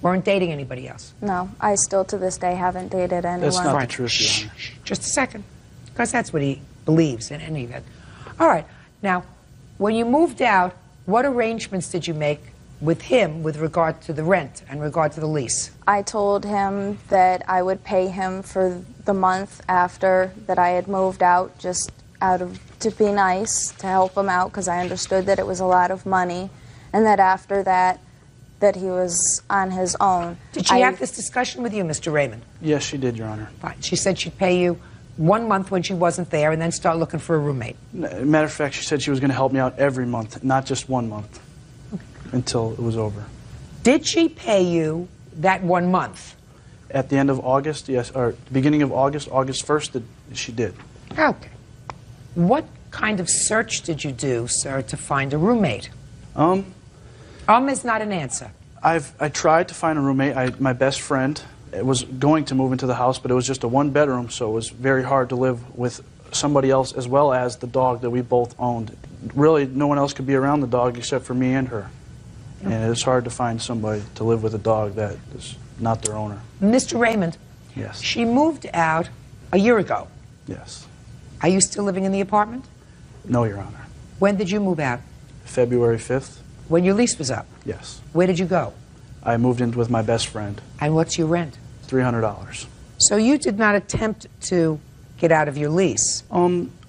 Weren't dating anybody else? No. I still to this day haven't dated anyone. That's not the truth, Your Honor. Just a second. Because that's what he believes in any event. All right. Now, when you moved out, what arrangements did you make with him with regard to the rent and regard to the lease? I told him that I would pay him for the month after that I had moved out, just to be nice, to help him out, because I understood that it was a lot of money, and that after that he was on his own. Did she have this discussion with you, Mr. Raymond? Yes, she did, Your Honor. Fine. She said she'd pay you 1 month when she wasn't there and then start looking for a roommate. Matter of fact, she said she was going to help me out every month, not just 1 month, until it was over. Did she pay you that 1 month? At the end of August, yes, or beginning of August, August 1st, she did. Okay. What kind of search did you do, sir, to find a roommate? Is not an answer. I tried to find a roommate. My best friend was going to move into the house, but it was just a one-bedroom, so it was very hard to live with somebody else as well as the dog that we both owned. Really, no one else could be around the dog except for me and her. And it's hard to find somebody to live with a dog that is not their owner. Mr. Raymond, Yes. she moved out a year ago. Yes. Are you still living in the apartment? No, Your Honor. When did you move out? February 5th? When your lease was up? Yes. Where did you go? I moved in with my best friend. And what's your rent? $300. So you did not attempt to get out of your lease?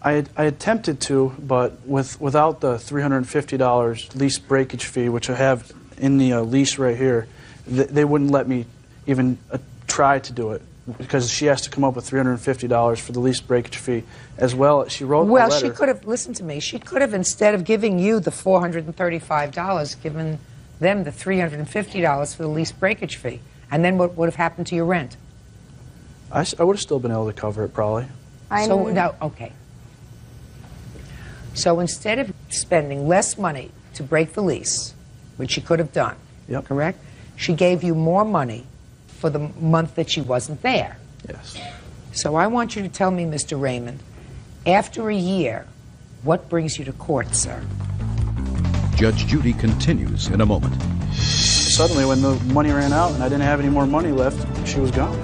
I attempted to, but without the $350 lease breakage fee, which I have in the lease right here, they wouldn't let me even try to do it because she has to come up with $350 for the lease breakage fee, as well. She wrote a Well, letter. she could have, listen to me, she could have, instead of giving you the $435, given them the $350 for the lease breakage fee. And then what would have happened to your rent? I would have still been able to cover it, probably. Okay. So instead of spending less money to break the lease, which she could have done, correct? She gave you more money for the month that she wasn't there. Yes. So I want you to tell me, Mr. Raymond, after a year, what brings you to court, sir? Judge Judy continues in a moment. Suddenly, when the money ran out and I didn't have any more money left, she was gone.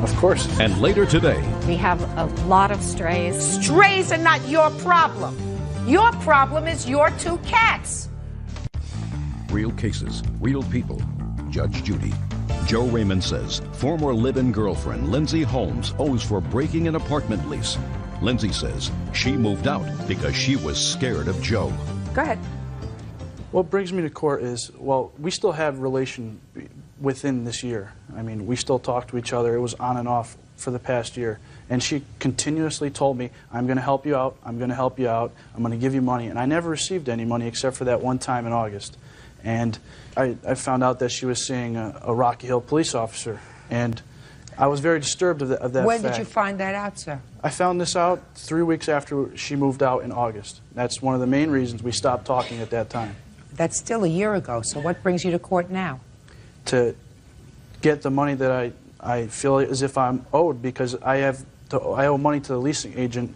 Of course. And later today, We have a lot of strays. Strays are not your problem. Your problem is your two cats. real cases, real people. Judge Judy. Joe Raymond says former live-in girlfriend Lindsay Holmes owes for breaking an apartment lease. Lindsay says she moved out because she was scared of Joe. Go ahead. What brings me to court is, well, we still have relation within this year. I mean, we still talk to each other. It was on and off for the past year. And she continuously told me, I'm going to help you out, I'm going to help you out, I'm going to give you money. And I never received any money except for that one time in August. And I found out that she was seeing a Rocky Hill police officer. And I was very disturbed of that When fact. did you find that out, sir? I found this out 3 weeks after she moved out in August. That's one of the main reasons we stopped talking at that time. That's still a year ago, so what brings you to court now? To get the money that I feel as if I'm owed, because I owe money to the leasing agent,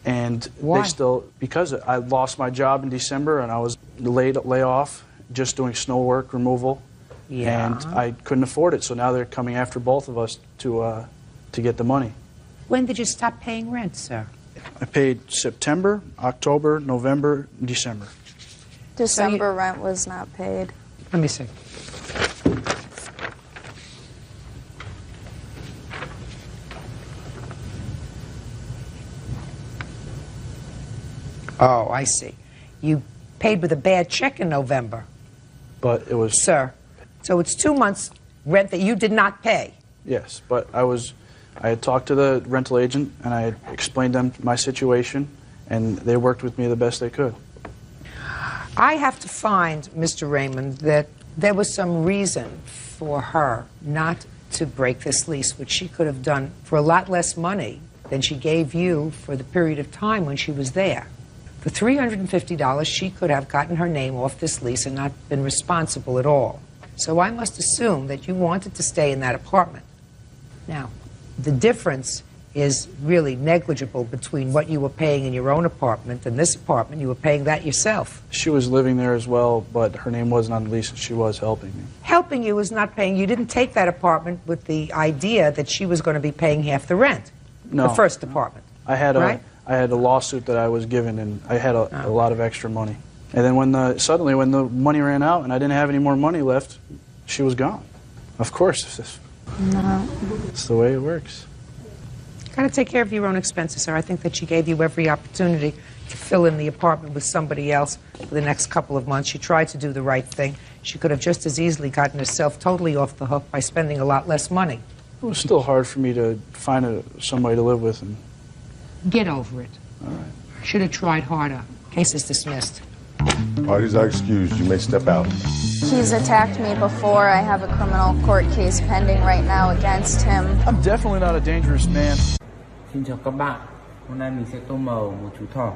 and Why? they still, because I lost my job in December and I was lay off just doing snow work removal, Yeah. and I couldn't afford it, so now they're coming after both of us to get the money. When did you stop paying rent, sir? I paid September, October, November, December. December rent was not paid. Let me see. Oh, I see. You paid with a bad check in November. But it was... Sir, so it's 2 months' rent that you did not pay. Yes, but I had talked to the rental agent and I had explained them my situation, and they worked with me the best they could. I have to find, Mr. Raymond, that there was some reason for her not to break this lease, which she could have done for a lot less money than she gave you for the period of time when she was there. For $350, she could have gotten her name off this lease and not been responsible at all. So I must assume that you wanted to stay in that apartment. Now, the difference is really negligible between what you were paying in your own apartment and this apartment. You were paying that yourself. She was living there as well, but her name wasn't on the lease and she was helping me. Helping you is not paying. You didn't take that apartment with the idea that she was going to be paying half the rent. No. The first apartment. I had Right? I had a lawsuit that I was given, and I had a lot of extra money. And then suddenly when the money ran out and I didn't have any more money left, she was gone. Of course, No. it's the way it works. Got to take care of your own expenses, sir. I think that she gave you every opportunity to fill in the apartment with somebody else for the next couple of months. She tried to do the right thing. She could have just as easily gotten herself totally off the hook by spending a lot less money. It was still hard for me to find somebody to live with. And Get over it. all right. Should have tried harder. Case is dismissed. Parties are excused. You may step out. He's attacked me before. I have a criminal court case pending right now against him. I'm definitely not a dangerous man. Xin chào các bạn. Hôm nay mình sẽ tô màu một chú thỏ.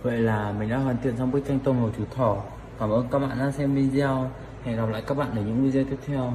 Vậy là mình đã hoàn thiện xong bức tranh tôm hùm chú thỏ. Cảm ơn các bạn đã xem video. Hẹn gặp lại các bạn ở những video tiếp theo.